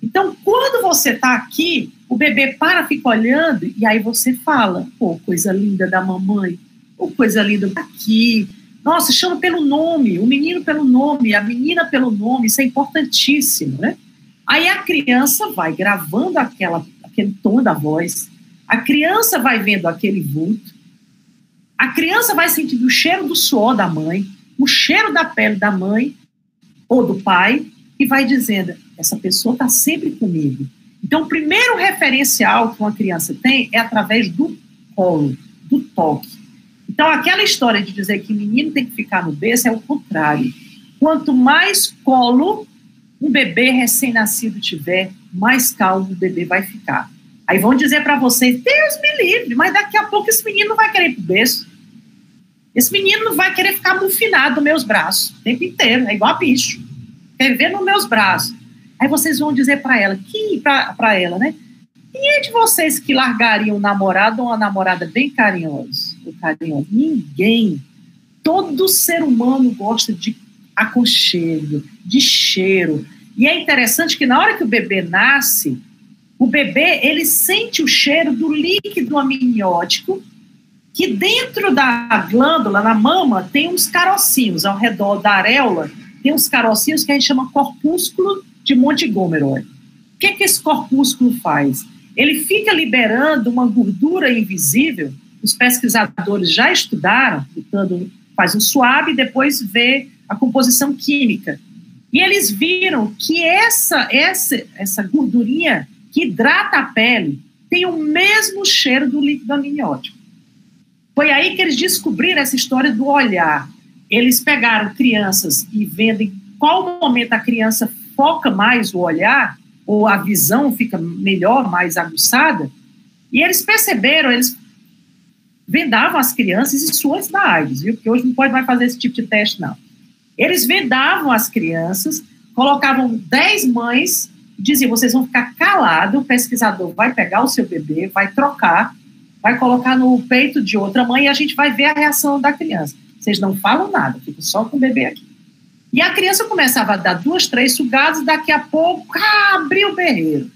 Então, quando você está aqui, o bebê fica olhando, e aí você fala, pô, coisa linda da mamãe, pô, coisa linda aqui. Nossa, chama pelo nome, o menino pelo nome, a menina pelo nome, isso é importantíssimo, né? Aí a criança vai gravando aquele tom da voz, a criança vai vendo aquele vulto, a criança vai sentindo o cheiro do suor da mãe, o cheiro da pele da mãe ou do pai, e vai dizendo, essa pessoa está sempre comigo. Então, o primeiro referencial que uma criança tem é através do colo, do toque. Então, aquela história de dizer que menino tem que ficar no berço é o contrário. Quanto mais colo um bebê recém-nascido tiver, mais calmo o bebê vai ficar. Aí vão dizer para vocês, Deus me livre, mas daqui a pouco esse menino não vai querer ir pro berço. Esse menino não vai querer ficar mufinado nos meus braços o tempo inteiro, é igual a bicho. Quer ver nos meus braços. Aí vocês vão dizer para ela, né? Quem é de vocês que largariam um namorado ou uma namorada bem carinhosa? Ninguém. Todo ser humano gosta de aconchego, de cheiro. E é interessante que na hora que o bebê nasce, o bebê, ele sente o cheiro do líquido amniótico, que dentro da glândula, na mama, tem uns carocinhos, ao redor da areola, tem uns carocinhos que a gente chama corpúsculo de Montgomery. O que esse corpúsculo faz? Ele fica liberando uma gordura invisível, os pesquisadores já estudaram, faz um swab e depois vê a composição química. E eles viram que essa gordurinha que hidrata a pele tem o mesmo cheiro do líquido amniótico. Foi aí que eles descobriram essa história do olhar. Eles pegaram crianças e vendo em qual momento a criança foca mais o olhar, ou a visão fica melhor, mais aguçada, e eles perceberam, eles vendavam as crianças, isso antes da AIDS, viu? Porque hoje não pode mais fazer esse tipo de teste, não. Eles vendavam as crianças, colocavam 10 mães, diziam, vocês vão ficar calados, o pesquisador vai pegar o seu bebê, vai trocar, vai colocar no peito de outra mãe e a gente vai ver a reação da criança. Vocês não falam nada, ficam só com o bebê aqui. E a criança começava a dar 2, 3 sugadas, daqui a pouco, abriu o berreiro.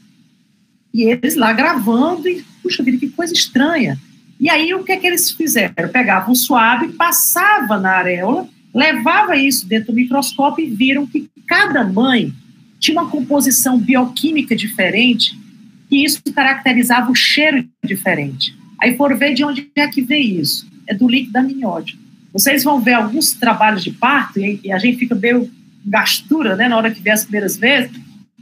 E eles lá gravando, e, puxa vida, que coisa estranha. E aí, o que é que eles fizeram? Pegavam um suave, passava na areola, levava isso dentro do microscópio e viram que cada mãe tinha uma composição bioquímica diferente e isso caracterizava o cheiro diferente. Aí foram ver de onde é que veio isso. É do líquido amniótico. Vocês vão ver alguns trabalhos de parto e a gente fica meio gastura, né, na hora que vê as primeiras vezes.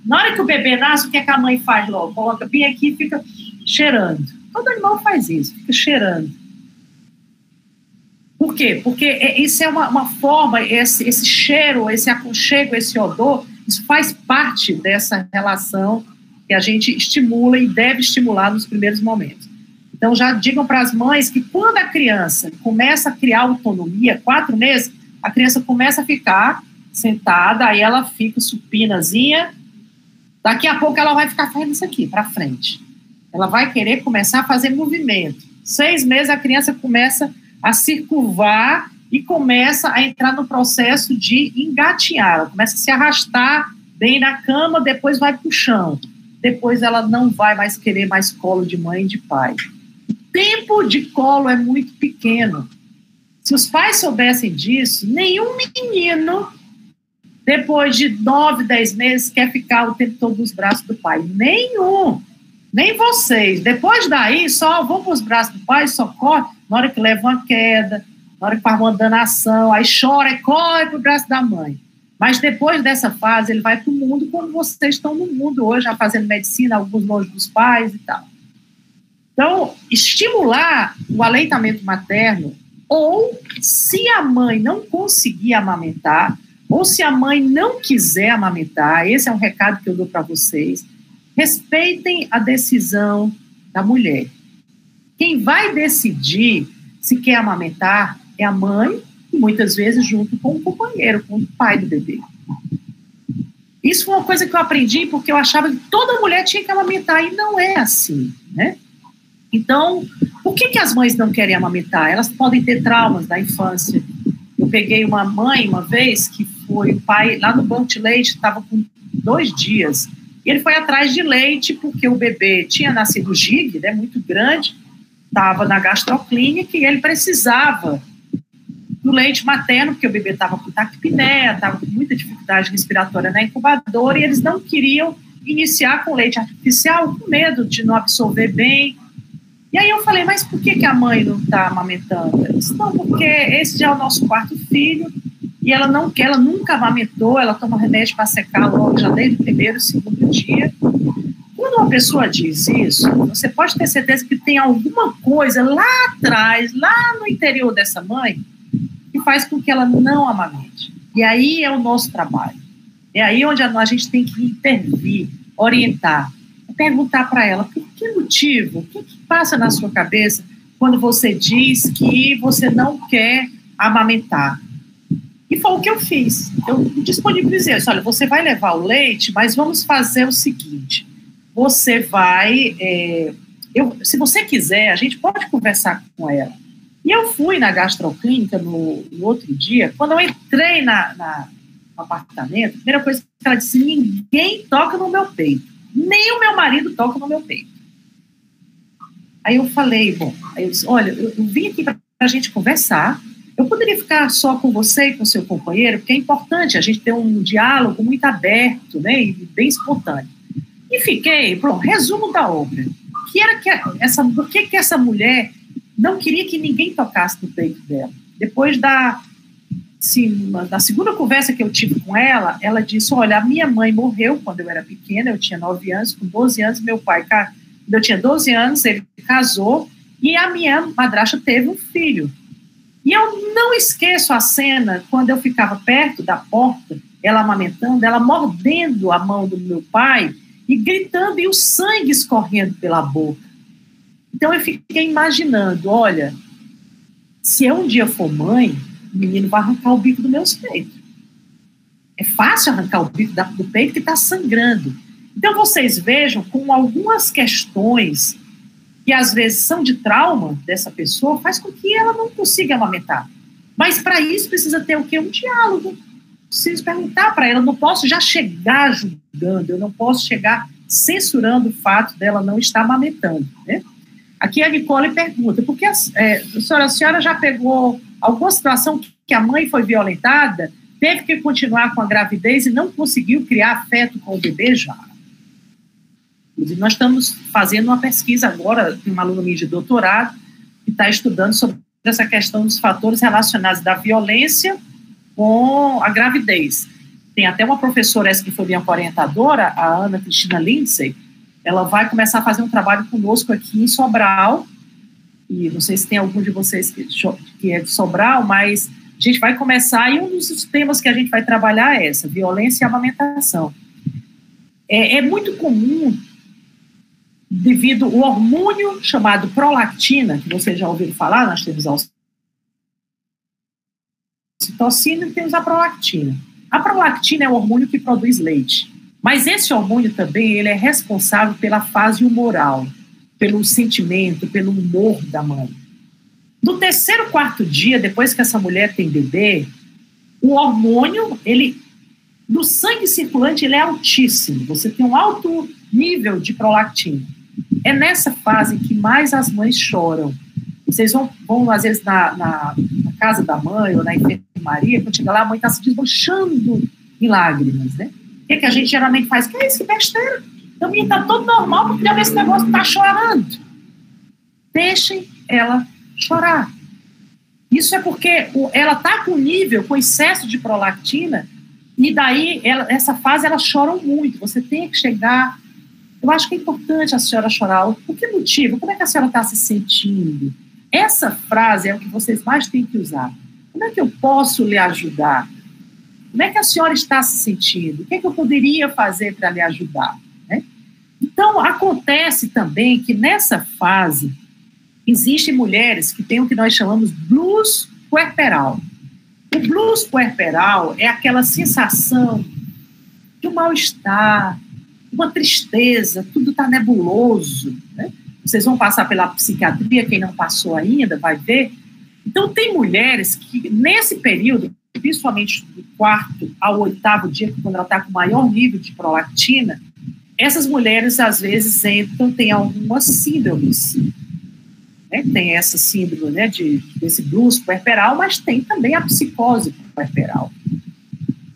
Na hora que o bebê nasce, o que é que a mãe faz logo? Coloca bem aqui e fica cheirando. Todo animal faz isso, fica cheirando. Por quê? Porque isso é uma forma, esse cheiro, esse aconchego, esse odor, isso faz parte dessa relação que a gente estimula e deve estimular nos primeiros momentos. Então, já digam para as mães que quando a criança começa a criar autonomia, 4 meses, a criança começa a ficar sentada, aí ela fica supinazinha, daqui a pouco ela vai ficar fazendo isso aqui, para frente. Ela vai querer começar a fazer movimento. 6 meses a criança começa a se curvar e começa a entrar no processo de engatinhar. Ela começa a se arrastar bem na cama, depois vai para o chão. Depois ela não vai mais querer mais colo de mãe e de pai. O tempo de colo é muito pequeno. Se os pais soubessem disso, nenhum menino, depois de 9, 10 meses, quer ficar o tempo todo nos braços do pai. Nenhum. Nem vocês. Depois daí, só vão para os braços do pai, só corre, na hora que leva uma queda, na hora que faz uma danação, aí chora e corre para o braço da mãe. Mas depois dessa fase, ele vai para o mundo quando vocês estão no mundo hoje, já fazendo medicina, alguns longe dos pais e tal. Então, estimular o aleitamento materno, ou se a mãe não conseguir amamentar, ou se a mãe não quiser amamentar, esse é um recado que eu dou para vocês, respeitem a decisão da mulher. Quem vai decidir se quer amamentar é a mãe, e muitas vezes junto com o companheiro, com o pai do bebê. Isso foi uma coisa que eu aprendi porque eu achava que toda mulher tinha que amamentar, e não é assim, né? Então, Por que as mães não querem amamentar? Elas podem ter traumas da infância. Eu peguei uma mãe uma vez que foi o pai lá no banco de leite, estava com 2 dias. E ele foi atrás de leite porque o bebê tinha nascido gig, né, muito grande, estava na gastroclínica e ele precisava do leite materno, porque o bebê estava com taquipneia, estava com muita dificuldade respiratória na incubadora, e eles não queriam iniciar com leite artificial, com medo de não absorver bem. E aí eu falei, mas por que a mãe não está amamentando? Ela disse, não, porque esse já é o nosso 4º filho, e ela não quer, ela nunca amamentou, ela toma remédio para secar logo, já desde o 1º e 2º dia. Quando uma pessoa diz isso, você pode ter certeza que tem alguma coisa lá atrás, lá no interior dessa mãe, que faz com que ela não amamente. E aí é o nosso trabalho. É aí onde a gente tem que intervir, orientar, perguntar para ela, por que motivo, o que passa na sua cabeça quando você diz que você não quer amamentar? E foi o que eu fiz. Eu disponibilizei, olha, você vai levar o leite, mas vamos fazer o seguinte, você vai, se você quiser, a gente pode conversar com ela. E eu fui na gastroclínica no outro dia, quando eu entrei no apartamento, a primeira coisa que ela disse, ninguém toca no meu peito, nem o meu marido toca no meu peito. Aí eu falei, aí eu disse, olha, eu vim aqui para a gente conversar, eu poderia ficar só com você e com seu companheiro, porque é importante a gente ter um diálogo muito aberto, né, e bem espontâneo. E fiquei, pronto, resumo da obra. Por que essa mulher não queria que ninguém tocasse no peito dela? Depois da segunda conversa que eu tive com ela, ela disse, olha, a minha mãe morreu quando eu era pequena, eu tinha 9 anos, com 12 anos, meu pai, quando eu tinha 12 anos, ele casou, e a minha madrasta teve um filho. E eu não esqueço a cena, quando eu ficava perto da porta, ela amamentando, ela mordendo a mão do meu pai, e gritando, e o sangue escorrendo pela boca. Então eu fiquei imaginando, olha, se eu um dia for mãe, o menino vai arrancar o bico do meu peito. É fácil arrancar o bico do peito que está sangrando. Então vocês vejam como algumas questões que às vezes são de trauma dessa pessoa, faz com que ela não consiga amamentar. Mas para isso precisa ter o quê? Um diálogo. Preciso perguntar para ela, eu não posso já chegar julgando, eu não posso chegar censurando o fato dela não estar amamentando, né? Aqui a Nicole pergunta, porque a senhora já pegou alguma situação que a mãe foi violentada, teve que continuar com a gravidez e não conseguiu criar afeto com o bebê já? Nós estamos fazendo uma pesquisa agora, tem uma aluna minha de doutorado, que está estudando sobre essa questão dos fatores relacionados da violência com a gravidez. Tem até uma professora, essa que foi minha orientadora, a Ana Cristina Lindsay, ela vai começar a fazer um trabalho conosco aqui em Sobral, e não sei se tem algum de vocês que é de Sobral, mas a gente vai começar, e um dos temas que a gente vai trabalhar é essa, violência e amamentação. É muito comum, devido ao hormônio chamado prolactina, que vocês já ouviram falar, nós temos a ocitocina e temos a prolactina. A prolactina é o hormônio que produz leite, mas esse hormônio também ele é responsável pela fase humoral, pelo sentimento, pelo humor da mãe. No 3º, 4º dia, depois que essa mulher tem bebê, o hormônio, do sangue circulante, ele é altíssimo, você tem um alto nível de prolactina. É nessa fase que mais as mães choram. Vocês vão às vezes, na casa da mãe ou na enfermaria, quando chega lá, a mãe está se desmanchando em lágrimas, né? O que a gente geralmente faz? Que é isso, que besteira? Então, está todo normal, porque esse negócio está chorando. Deixem ela chorar. Isso é porque ela está com nível, com excesso de prolactina, e daí, essa fase, elas choram muito. Você tem que chegar... Eu acho que é importante a senhora chorar. Por que motivo? Como é que a senhora está se sentindo? Essa frase é o que vocês mais têm que usar. Como é que eu posso lhe ajudar? Como é que a senhora está se sentindo? O que é que eu poderia fazer para lhe ajudar? Né? Então, acontece também que nessa fase existem mulheres que têm o que nós chamamos blues puerperal. O blues puerperal é aquela sensação de um mal-estar, uma tristeza, tudo está nebuloso, né? vocês vão passar pela psiquiatria, quem não passou ainda vai ver. Então, tem mulheres que, nesse período, principalmente do 4º ao 8º dia, quando ela está com maior nível de prolactina, essas mulheres, às vezes, têm algumas síndromes. Né? Tem essa síndrome, né, desse blues puerperal, mas tem também a psicose puerperal.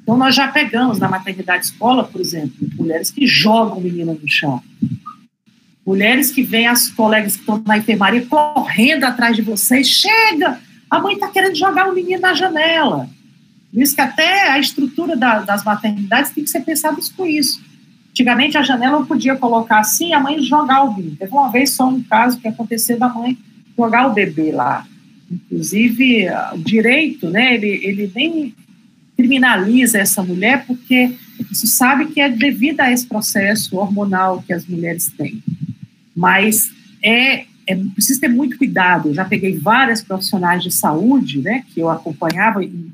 Então, nós já pegamos na maternidade escola, por exemplo, mulheres que jogam o menino no chão. Mulheres que veem as colegas que estão na enfermaria correndo atrás de vocês. Chega! A mãe está querendo jogar o menino na janela. Por isso que até a estrutura das maternidades tem que ser pensada com isso. Antigamente, a janela não podia colocar assim e a mãe jogar o menino. Teve uma vez só um caso que aconteceu da mãe jogar o bebê lá. Inclusive, o direito, né, ele nem criminaliza essa mulher, porque você sabe que é devido a esse processo hormonal que as mulheres têm. Mas precisa ter muito cuidado. Eu já peguei várias profissionais de saúde, né, que eu acompanhava em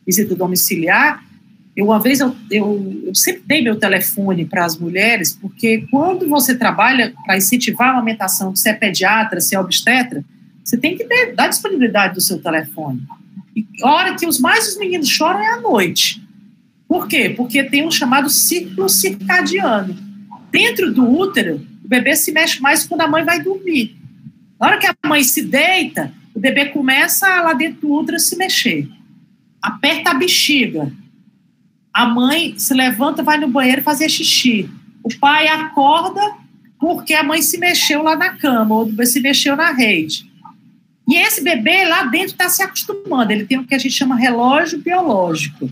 visita domiciliar. Uma vez eu sempre dei meu telefone para as mulheres, porque quando você trabalha para incentivar a amamentação, se é pediatra, se é obstetra, você tem que dar disponibilidade do seu telefone. E a hora que os meninos choram é à noite. Por quê? Porque tem um chamado ciclo circadiano. Dentro do útero, o bebê se mexe mais quando a mãe vai dormir. Na hora que a mãe se deita, o bebê começa lá dentro do útero a se mexer. Aperta a bexiga. A mãe se levanta, vai no banheiro fazer xixi. O pai acorda porque a mãe se mexeu lá na cama, ou se mexeu na rede. E esse bebê lá dentro está se acostumando. Ele tem o que a gente chama relógio biológico.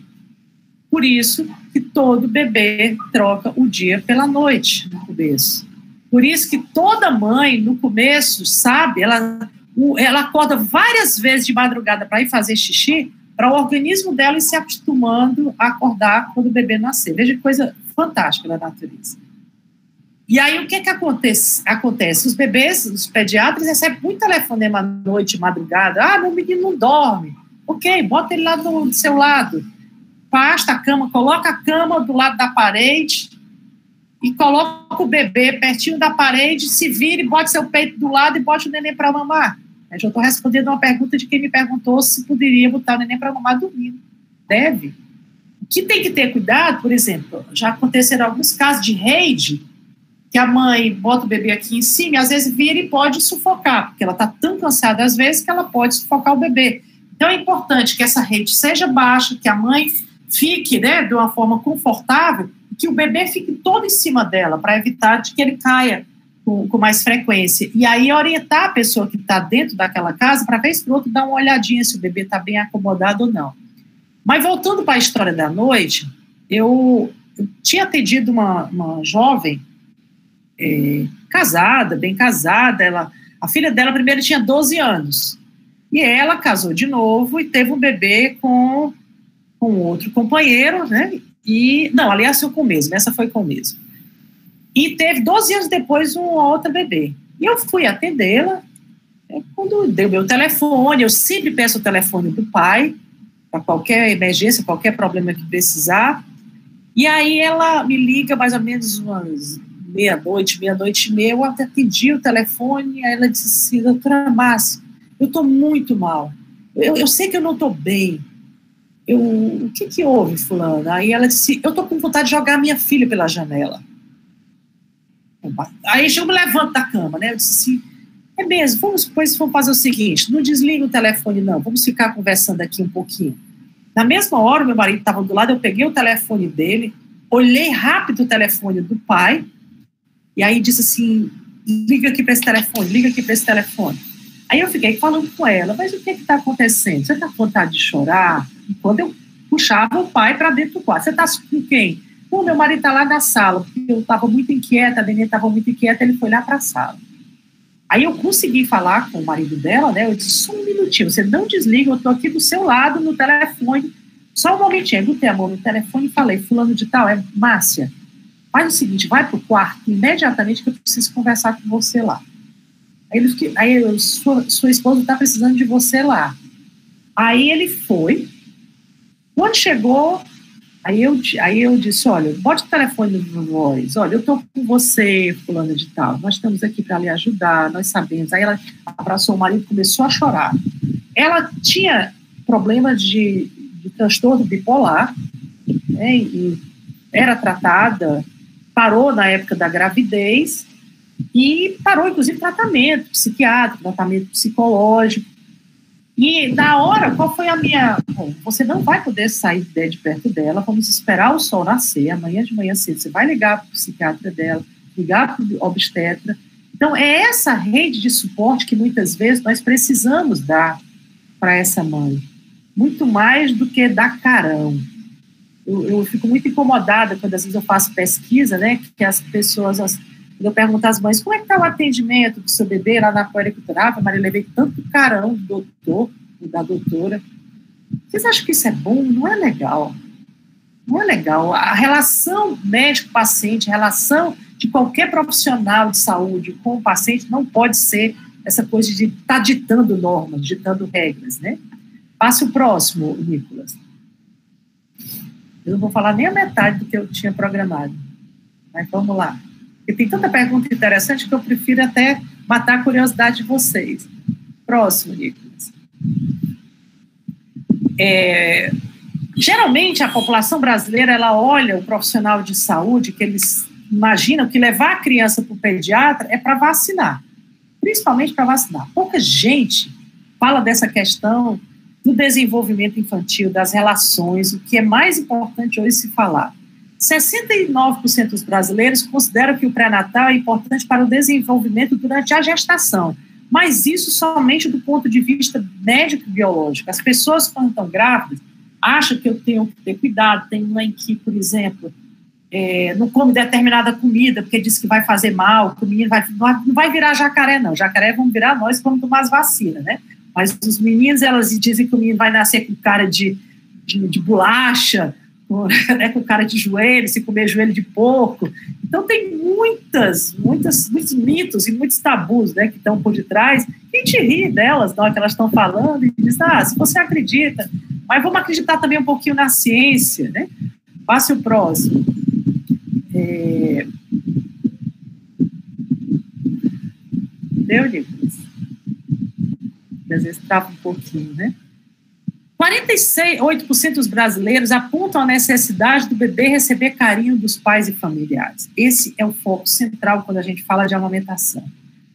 Por isso que todo bebê troca o dia pela noite no começo. Por isso que toda mãe, no começo, sabe, ela acorda várias vezes de madrugada para ir fazer xixi, para o organismo dela ir se acostumando a acordar quando o bebê nascer. Veja que coisa fantástica da natureza. E aí, o que acontece? Os bebês, os pediatras, recebem muito telefonema à noite, madrugada. Ah, meu menino não dorme. Ok, bota ele lá do seu lado. Afasta a cama, coloca a cama do lado da parede e coloca o bebê pertinho da parede, se vire, bote seu peito do lado e bote o neném para mamar. Eu já estou respondendo uma pergunta de quem me perguntou se poderia botar o neném para mamar dormindo. Deve. O que tem que ter cuidado, por exemplo, já aconteceram alguns casos de rede, que a mãe bota o bebê aqui em cima e às vezes vira e pode sufocar, porque ela está tão cansada às vezes que ela pode sufocar o bebê. Então é importante que essa rede seja baixa, que a mãe fique, né, de uma forma confortável, e que o bebê fique todo em cima dela, para evitar de que ele caia com mais frequência. E aí orientar a pessoa que está dentro daquela casa, para vez por outra dar uma olhadinha se o bebê está bem acomodado ou não. Mas voltando para a história da noite, eu tinha atendido uma jovem casada, bem casada, a filha dela primeiro tinha 12 anos, e ela casou de novo e teve um bebê com outro companheiro, né, aliás, foi com o mesmo, essa foi com o mesmo, e teve 12 anos depois um outro bebê, e eu fui atendê-la, quando deu meu telefone, eu sempre peço o telefone do pai, para qualquer emergência, qualquer problema que precisar, e aí ela me liga mais ou menos umas meia-noite e meia, eu atendi o telefone, aí ela disse assim, doutora Márcia, eu estou muito mal, eu sei que eu não estou bem, o que houve, fulana? Aí ela disse, eu estou com vontade de jogar a minha filha pela janela. Aí eu me levanto da cama, né, eu disse assim, é mesmo, vamos fazer o seguinte, não desliga o telefone não, vamos ficar conversando aqui um pouquinho. Na mesma hora, meu marido estava do lado, eu peguei o telefone dele, olhei rápido o telefone do pai, e aí disse assim, liga aqui para esse telefone. Aí eu fiquei falando com ela, mas o que está acontecendo? Você está com vontade de chorar? E quando eu puxava o pai para dentro do quarto, você está com quem? Meu marido está lá na sala, porque eu estava muito inquieta, a neném estava muito inquieta, ele foi lá para a sala. Aí eu consegui falar com o marido dela, né? Eu disse, só um minutinho, você não desliga, eu estou aqui do seu lado no telefone, só um momentinho. Eu botei a mão no telefone e falei, fulano de tal, é Márcia, faz o seguinte, vai para o quarto imediatamente que eu preciso conversar com você lá. Aí sua esposa está precisando de você lá. Aí ele foi. Quando chegou, Aí eu disse, olha, bote o telefone no voz, olha, eu estou com você, fulana de tal, nós estamos aqui para lhe ajudar, nós sabemos. Aí ela abraçou o marido e começou a chorar. Ela tinha problema de transtorno bipolar, né, e era tratada, parou na época da gravidez e parou, inclusive, tratamento psiquiátrico, tratamento psicológico. E na hora, qual foi a minha... Bom, você não vai poder sair de perto dela, vamos esperar o sol nascer, amanhã de manhã cedo, você vai ligar para o psiquiatra dela, ligar para o obstetra. Então, é essa rede de suporte que muitas vezes nós precisamos dar para essa mãe, muito mais do que dar carão. Eu fico muito incomodada quando às vezes eu faço pesquisa, né, que as pessoas... Eu pergunto às mães, como é que está o atendimento do seu bebê lá na puericultura? Maria, levei tanto carão do doutor e da doutora. Vocês acham que isso é bom? Não é legal. Não é legal. A relação médico-paciente, a relação de qualquer profissional de saúde com o paciente não pode ser essa coisa de estar ditando normas, ditando regras, né? Passe o próximo, Nicolas. Eu não vou falar nem a metade do que eu tinha programado. Mas vamos lá. E tem tanta pergunta interessante que eu prefiro até matar a curiosidade de vocês. Próximo, Nicolas. Geralmente, a população brasileira, ela olha o profissional de saúde, que eles imaginam que levar a criança para o pediatra é para vacinar. Principalmente para vacinar. Pouca gente fala dessa questão do desenvolvimento infantil, das relações, o que é mais importante hoje se falar. 69% dos brasileiros consideram que o pré-natal é importante para o desenvolvimento durante a gestação, mas isso somente do ponto de vista médico-biológico. As pessoas, quando estão grávidas, acham que eu tenho que ter cuidado. Tem mãe que, por exemplo, não come determinada comida porque diz que vai fazer mal, que o menino não vai virar jacaré, não. Jacaré vão virar nós que vamos tomar as vacinas, né? Mas os meninos, elas dizem que o menino vai nascer com cara de bolacha, né, com cara de joelho, se comer joelho de porco. Então tem muitos mitos e muitos tabus, né, que estão por detrás, e a gente ri delas, não, que elas estão falando, e diz, se você acredita, mas vamos acreditar também um pouquinho na ciência, né? Passe o próximo. Deu, Nicolas? Às vezes trava um pouquinho, né? 48% dos brasileiros apontam a necessidade do bebê receber carinho dos pais e familiares. Esse é o foco central quando a gente fala de amamentação.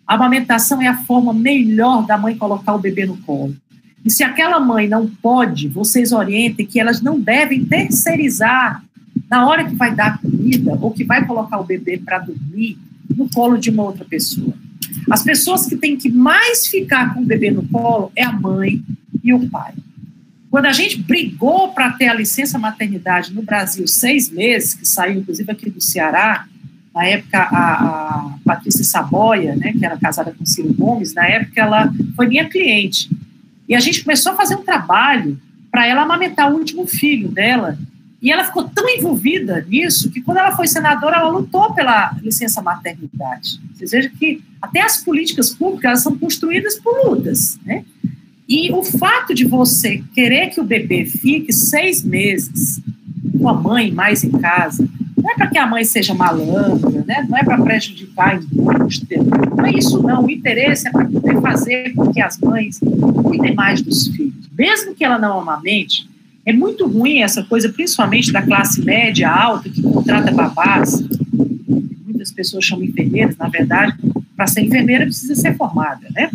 A amamentação é a forma melhor da mãe colocar o bebê no colo. E se aquela mãe não pode, vocês orientem que elas não devem terceirizar na hora que vai dar comida ou que vai colocar o bebê para dormir no colo de uma outra pessoa. As pessoas que têm que mais ficar com o bebê no colo é a mãe e o pai. Quando a gente brigou para ter a licença maternidade no Brasil, 6 meses, que saiu inclusive aqui do Ceará, na época a Patrícia Saboia, né, que era casada com Ciro Gomes, na época ela foi minha cliente. E a gente começou a fazer um trabalho para ela amamentar o último filho dela. E ela ficou tão envolvida nisso que quando ela foi senadora, ela lutou pela licença maternidade. Vocês vejam que até as políticas públicas elas são construídas por lutas, né? E o fato de você querer que o bebê fique 6 meses com a mãe mais em casa, não é para que a mãe seja malandra, né? Não é para prejudicar a indústria, não é isso não. O interesse é para poder fazer com que as mães cuidem mais dos filhos. Mesmo que ela não amamente, é muito ruim essa coisa, principalmente da classe média alta, que contrata babás. Muitas pessoas chamam enfermeiras, na verdade, para ser enfermeira precisa ser formada, né?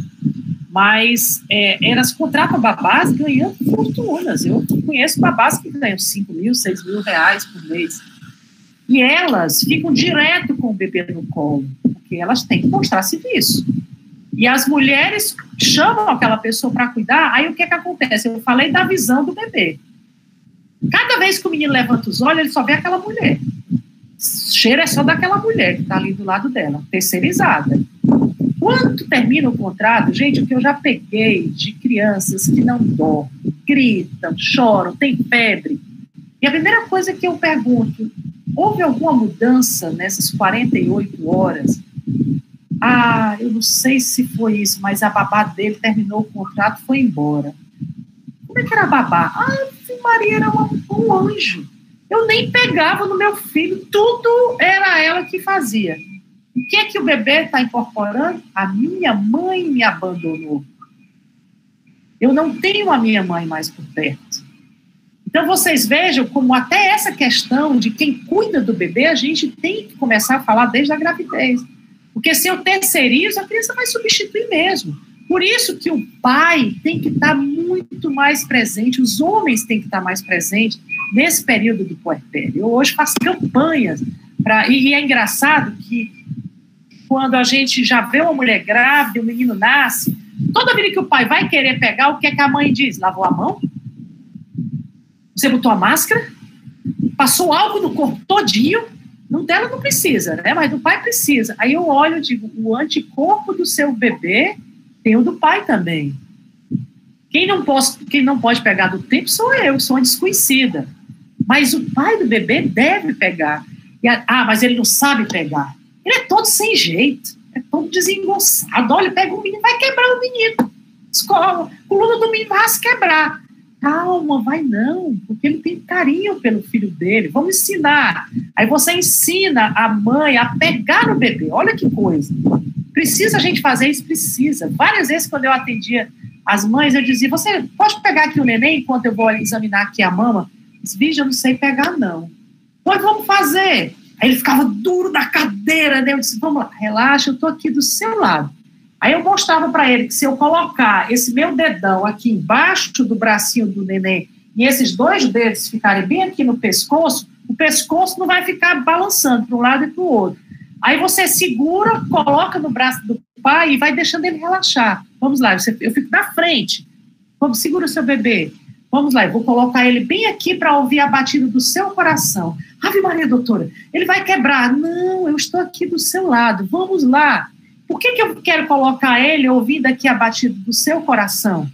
Mas elas contratam babás ganhando fortunas. Eu conheço babás que ganham 5 mil, 6 mil reais por mês. E elas ficam direto com o bebê no colo, porque elas têm que mostrar serviço. E as mulheres chamam aquela pessoa para cuidar, aí o que acontece? Eu falei da visão do bebê. Cada vez que o menino levanta os olhos, ele só vê aquela mulher. O cheiro é só daquela mulher que está ali do lado dela, terceirizada. Quando termina o contrato, gente, o que eu já peguei de crianças que não dormem, gritam, choram, têm febre. E a primeira coisa que eu pergunto, houve alguma mudança nessas 48 horas? Eu não sei se foi isso, mas a babá dele terminou o contrato e foi embora. Como é que era a babá? Maria era um anjo. Eu nem pegava no meu filho, tudo era ela que fazia. O que é que o bebê está incorporando? A minha mãe me abandonou. Eu não tenho a minha mãe mais por perto. Então, vocês vejam como até essa questão de quem cuida do bebê, a gente tem que começar a falar desde a gravidez. Porque se eu terceirizo, a criança vai substituir mesmo. Por isso que o pai tem que estar muito mais presente, os homens têm que estar mais presentes nesse período do puerpério. Eu hoje faço campanhas, e é engraçado que quando a gente já vê uma mulher grávida, o menino nasce, toda vez que o pai vai querer pegar, o que é que a mãe diz? Lavou a mão? Você botou a máscara? Passou álcool no corpo todinho? Não, dela não precisa, né? Mas do pai precisa. Aí eu olho e digo, o anticorpo do seu bebê tem o do pai também. Quem não pode pegar do tempo sou eu, que sou uma desconhecida. Mas o pai do bebê deve pegar. Mas ele não sabe pegar. Ele é todo sem jeito, é todo desengonçado. Olha, pega o menino, vai quebrar o menino. Escola, o coluna do menino vai se quebrar. Calma, vai não, porque ele tem carinho pelo filho dele. Vamos ensinar. Aí você ensina a mãe a pegar no bebê. Olha que coisa. Precisa a gente fazer isso? Precisa. Várias vezes, quando eu atendia as mães, eu dizia, você pode pegar aqui o neném enquanto eu vou examinar aqui a mama? Esse vídeo eu não sei pegar, não. Pois vamos fazer. Aí ele ficava duro na cadeira, né? Eu disse, vamos lá, relaxa, eu estou aqui do seu lado. Aí eu mostrava para ele que se eu colocar esse meu dedão aqui embaixo do bracinho do neném e esses dois dedos ficarem bem aqui no pescoço, o pescoço não vai ficar balançando para um lado e para o outro. Aí você segura, coloca no braço do pai e vai deixando ele relaxar. Vamos lá, eu fico na frente. Vamos, segura o seu bebê. Vamos lá, eu vou colocar ele bem aqui para ouvir a batida do seu coração. Ave Maria, doutora, ele vai quebrar. Não, eu estou aqui do seu lado. Vamos lá. Por que eu quero colocar ele ouvindo aqui a batida do seu coração?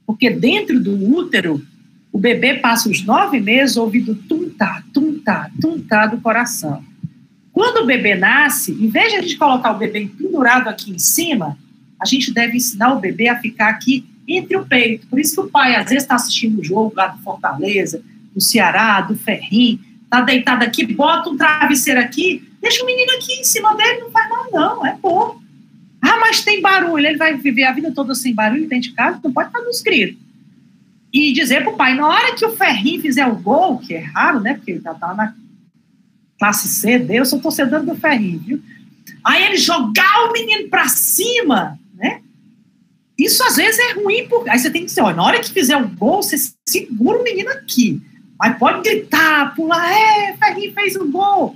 Porque dentro do útero, o bebê passa os 9 meses ouvindo tum-tá, tum-tá, tum-tá do coração. Quando o bebê nasce, em vez de a gente colocar o bebê pendurado aqui em cima, a gente deve ensinar o bebê a ficar aqui entre o peito. Por isso que o pai, às vezes, está assistindo o jogo lá do Fortaleza, do Ceará, do Ferrinho, está deitado aqui, bota um travesseiro aqui, deixa o menino aqui em cima dele, não faz mal não, é bom. Mas tem barulho, ele vai viver a vida toda sem barulho dentro de casa, não pode estar nos gritos. E dizer para o pai, na hora que o Ferrinho fizer o gol, que é raro, né, porque ele já está na classe C, eu sou torcedor do Ferrinho, viu? Aí ele jogar o menino para cima, né? Isso às vezes é ruim, porque aí você tem que dizer, olha, na hora que fizer o gol, você segura o menino aqui. Aí pode gritar, pular, Ferrinho fez o gol.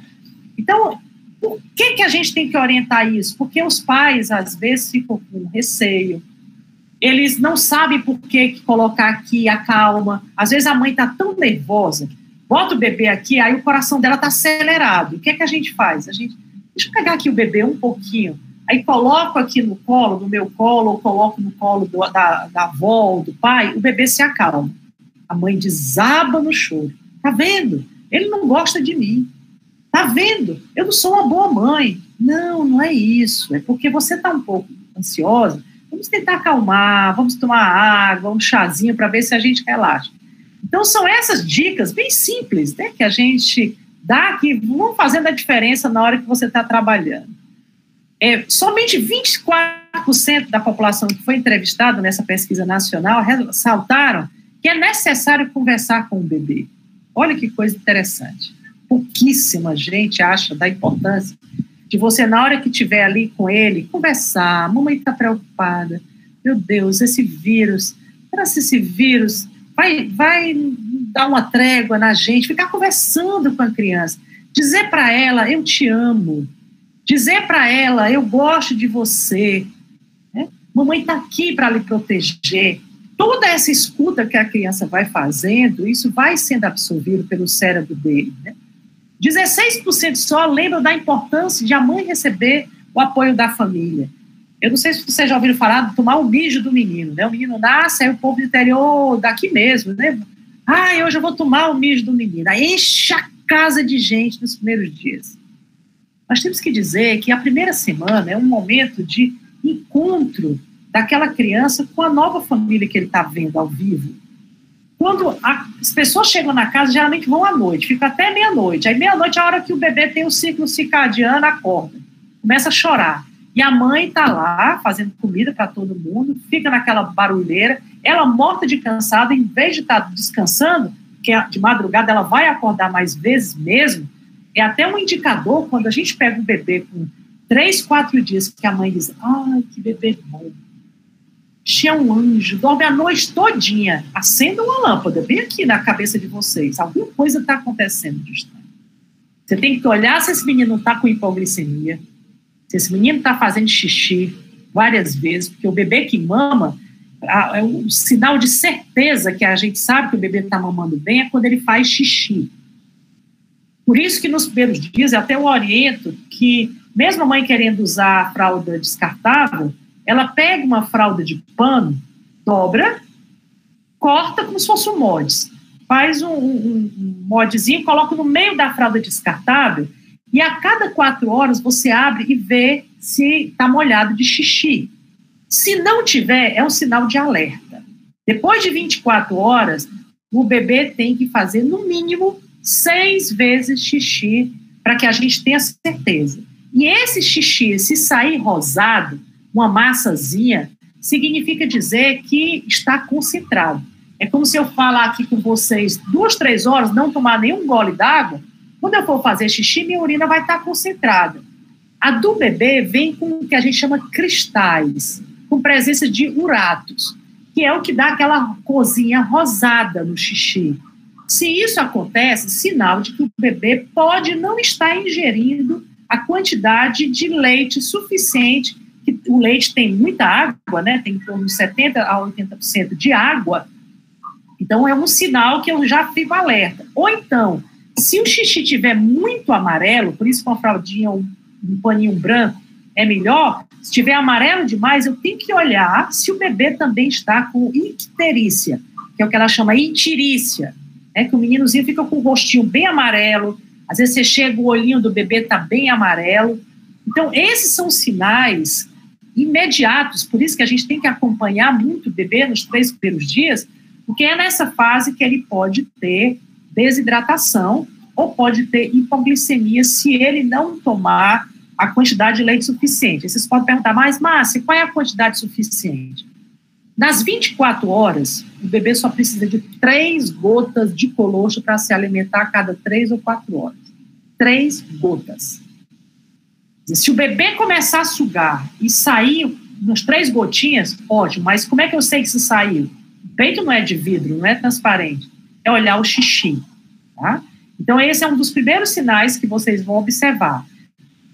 Então, por que a gente tem que orientar isso? Porque os pais, às vezes, ficam com receio. Eles não sabem por que colocar aqui a calma. Às vezes a mãe está tão nervosa, bota o bebê aqui, aí o coração dela está acelerado. O que a gente faz? Deixa eu pegar aqui o bebê um pouquinho. Aí coloco aqui no colo, no meu colo, ou coloco no colo da avó ou do pai, o bebê se acalma. A mãe desaba no choro. Tá vendo? Ele não gosta de mim. Tá vendo? Eu não sou uma boa mãe. Não, não é isso. É porque você está um pouco ansiosa. Vamos tentar acalmar, vamos tomar água, um chazinho para ver se a gente relaxa. Então, são essas dicas bem simples, né, que a gente dá, que vão fazendo a diferença na hora que você está trabalhando. Somente 24% da população que foi entrevistada nessa pesquisa nacional ressaltaram que é necessário conversar com o bebê. Olha que coisa interessante. Pouquíssima gente acha da importância de você, na hora que estiver ali com ele, conversar. A mamãe está preocupada. Meu Deus, esse vírus, será que esse vírus vai dar uma trégua na gente? Ficar conversando com a criança. Dizer para ela, eu te amo. Dizer para ela, eu gosto de você. Né? Mamãe está aqui para lhe proteger. Toda essa escuta que a criança vai fazendo, isso vai sendo absorvido pelo cérebro dele, né? 16% só lembram da importância de a mãe receber o apoio da família. Eu não sei se vocês já ouviram falar de tomar o mijo do menino, né? O menino nasce, aí o povo do interior daqui mesmo, né? Hoje eu vou tomar o mijo do menino. Aí enche a casa de gente nos primeiros dias. Nós temos que dizer que a primeira semana é um momento de encontro daquela criança com a nova família que ele está vendo ao vivo. Quando as pessoas chegam na casa, geralmente vão à noite, fica até meia-noite. Aí meia-noite é a hora que o bebê tem o ciclo circadiano, acorda, começa a chorar. E a mãe está lá fazendo comida para todo mundo, fica naquela barulheira, ela morta de cansada, em vez de estar descansando, que de madrugada ela vai acordar mais vezes mesmo, é até um indicador, quando a gente pega um bebê com 3, 4 dias, que a mãe diz, ai, que bebê bom, é um anjo, dorme a noite todinha, acenda uma lâmpada bem aqui na cabeça de vocês, alguma coisa está acontecendo de estranho. Você tem que olhar se esse menino não está com hipoglicemia, se esse menino está fazendo xixi várias vezes, porque o bebê que mama, é o sinal de certeza que a gente sabe que o bebê está mamando bem é quando ele faz xixi. Por isso que nos primeiros dias, até eu oriento que, mesmo a mãe querendo usar a fralda descartável, ela pega uma fralda de pano, dobra, corta como se fosse um mods, faz um modzinho, coloca no meio da fralda descartável e a cada 4 horas você abre e vê se está molhado de xixi. Se não tiver, é um sinal de alerta. Depois de 24 horas, o bebê tem que fazer no mínimo 6 vezes xixi para que a gente tenha certeza. E esse xixi, se sair rosado, uma massazinha, significa dizer que está concentrado. É como se eu falar aqui com vocês 2, 3 horas, não tomar nenhum gole d'água, quando eu for fazer xixi, minha urina vai estar concentrada. A do bebê vem com o que a gente chama cristais, com presença de uratos, que é o que dá aquela corzinha rosada no xixi. Se isso acontece, sinal de que o bebê pode não estar ingerindo a quantidade de leite suficiente. O leite tem muita água, né? Tem em torno de 70% a 80% de água, então é um sinal que eu já fico alerta. Ou então, se o xixi tiver muito amarelo, por isso com a fraldinha, um paninho branco é melhor, se tiver amarelo demais, eu tenho que olhar se o bebê também está com icterícia, que é o que ela chama itirícia, que o meninozinho fica com o rostinho bem amarelo, às vezes você chega, o olhinho do bebê está bem amarelo. Então, esses são sinais imediatos, por isso que a gente tem que acompanhar muito o bebê nos 3 primeiros dias, porque é nessa fase que ele pode ter desidratação ou pode ter hipoglicemia se ele não tomar a quantidade de leite suficiente. Vocês podem perguntar, mas Márcia, qual é a quantidade suficiente? Nas 24 horas, o bebê só precisa de 3 gotas de colostro para se alimentar a cada 3 ou 4 horas. 3 gotas. Se o bebê começar a sugar e sair nas 3 gotinhas, ótimo, mas como é que eu sei que isso saiu? O peito não é de vidro, não é transparente, é olhar o xixi, tá? Então esse é um dos primeiros sinais que vocês vão observar.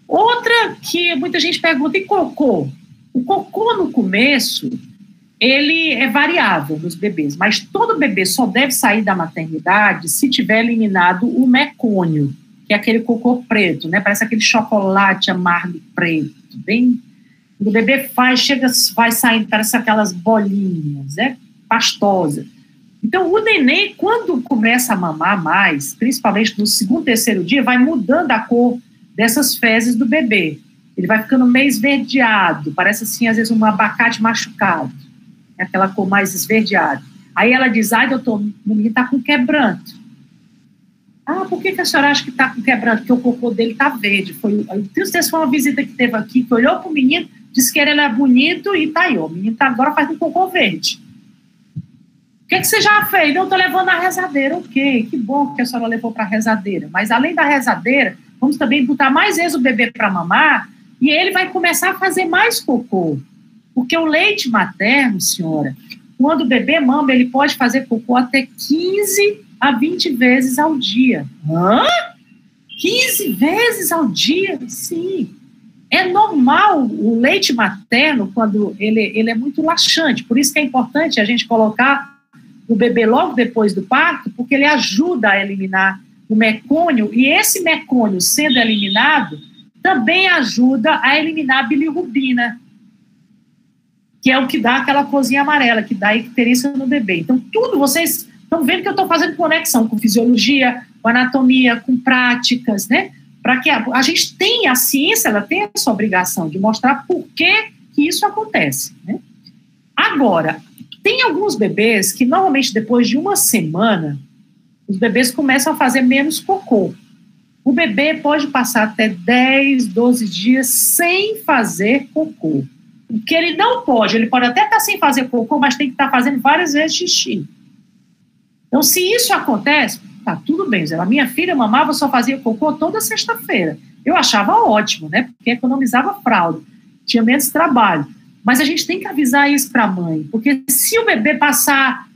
Outra que muita gente pergunta, e cocô? O cocô no começo, ele é variável nos bebês, mas todo bebê só deve sair da maternidade se tiver eliminado o mecônio, que é aquele cocô preto, né? Parece aquele chocolate amargo preto, bem... O bebê vai saindo, parece aquelas bolinhas, né? Pastosa. Então, o neném, quando começa a mamar mais, principalmente no 2º, 3º dia, vai mudando a cor dessas fezes do bebê. Ele vai ficando meio esverdeado, parece assim, às vezes, um abacate machucado. É aquela cor mais esverdeada. Aí ela diz, ai, doutor, o menino está com quebranto. Ah, por que a senhora acha que está com quebranto? Porque o cocô dele está verde. Foi uma visita que teve aqui, que olhou para o menino, disse que ele era bonito e tá aí, ó, o menino tá agora fazendo cocô verde. O que você já fez? Não, estou levando a rezadeira. Ok, que bom que a senhora levou para a rezadeira. Mas além da rezadeira, vamos também botar mais vezes o bebê para mamar e ele vai começar a fazer mais cocô. Porque o leite materno, senhora, quando o bebê mama, ele pode fazer cocô até 15 a 20 vezes ao dia. Hã? 15 vezes ao dia? Sim. É normal o leite materno, quando ele é muito laxante, por isso que é importante a gente colocar o bebê logo depois do parto, porque ele ajuda a eliminar o mecônio, e esse mecônio sendo eliminado, também ajuda a eliminar a bilirrubina, que é o que dá aquela corzinha amarela, que dá icterícia no bebê. Então, tudo, vocês estão vendo que eu estou fazendo conexão com fisiologia, com anatomia, com práticas, né? Para que a gente tenha, a ciência, ela tem essa obrigação de mostrar por que isso acontece, né? Agora, Tem alguns bebês que, normalmente, depois de uma semana, os bebês começam a fazer menos cocô. O bebê pode passar até 10, 12 dias sem fazer cocô. O que ele não pode, ele pode até estar sem fazer cocô, mas tem que estar fazendo várias vezes xixi. Então, se isso acontece, tá tudo bem. A minha filha mamava, só fazia cocô toda sexta-feira. Eu achava ótimo, né? Porque economizava fralda, tinha menos trabalho. Mas a gente tem que avisar isso para a mãe, porque se o bebê passar,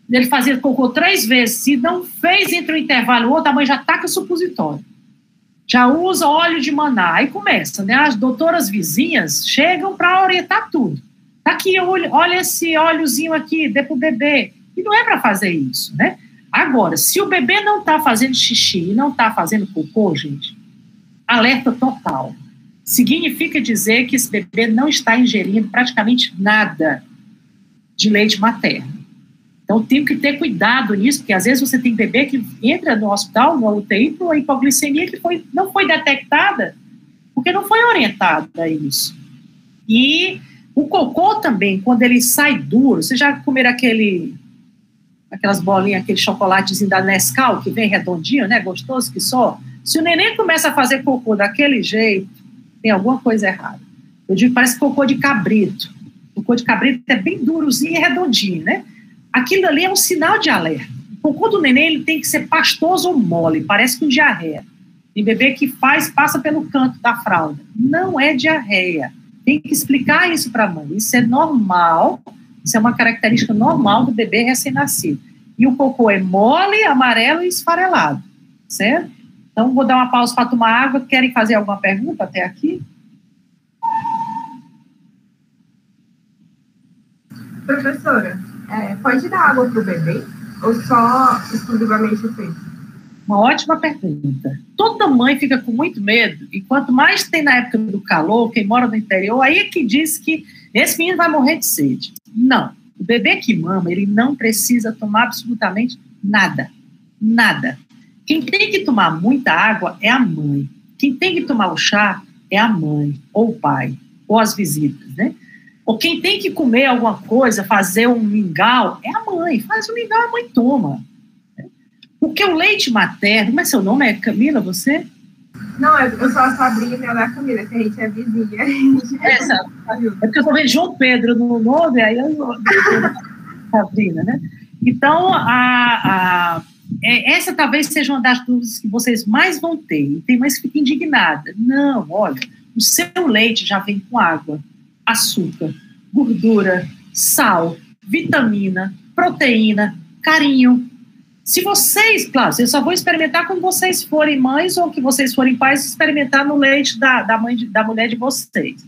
ele fazer cocô 3 vezes, se não fez entre um intervalo e outro, a mãe já taca supositório. Já usa óleo de maná. Aí começa, né? As doutoras vizinhas chegam para orientar tudo. Tá aqui, olha esse óleozinho aqui, dê pro bebê. E não é para fazer isso, né? Agora, se o bebê não está fazendo xixi e não está fazendo cocô, gente, alerta total. Significa dizer que esse bebê não está ingerindo praticamente nada de leite materno. Então, tem que ter cuidado nisso, porque às vezes você tem bebê que entra no hospital, no UTI, com uma hipoglicemia que não foi detectada, porque não foi orientada a isso. E o cocô também, quando ele sai duro, você já comeram aquelas bolinhas, aquele chocolatezinho da Nescau, que vem redondinho, né, gostoso que só. Se o neném começa a fazer cocô daquele jeito, tem alguma coisa errada. Eu digo, parece cocô de cabrito. O cocô de cabrito é bem durozinho e redondinho, né? Aquilo ali é um sinal de alerta. O cocô do neném, ele tem que ser pastoso ou mole, parece com diarreia. Tem bebê que passa pelo canto da fralda. Não é diarreia. Tem que explicar isso para a mãe. Isso é normal, isso é uma característica normal do bebê recém-nascido. E o cocô é mole, amarelo e esfarelado, certo? Então, vou dar uma pausa para tomar água. Querem fazer alguma pergunta até aqui? Professora, pode dar água para o bebê ou só exclusivamente o peito? Uma ótima pergunta. Toda mãe fica com muito medo, e quanto mais tem na época do calor, quem mora no interior, aí é que diz que esse menino vai morrer de sede. Não. O bebê que mama, ele não precisa tomar absolutamente nada. Nada. Quem tem que tomar muita água é a mãe. Quem tem que tomar o chá é a mãe, ou o pai, ou as visitas, né? Ou quem tem que comer alguma coisa, fazer um mingau, é a mãe. Faz o mingau, a mãe toma. Porque o leite materno, mas seu nome é Camila, você? Não, eu sou a Sabrina e ela é a Camila, que a gente é vizinha. É porque eu tô vendo João Pedro no nome, aí eu Sabrina, né? Então, essa talvez seja uma das dúvidas que vocês mais vão ter. E tem mais que fica indignada. Não, olha, o seu leite já vem com água, açúcar, gordura, sal, vitamina, proteína, carinho. Se vocês, claro, eu só vou experimentar quando vocês forem mães ou que vocês forem pais, experimentar no leite da mulher de vocês.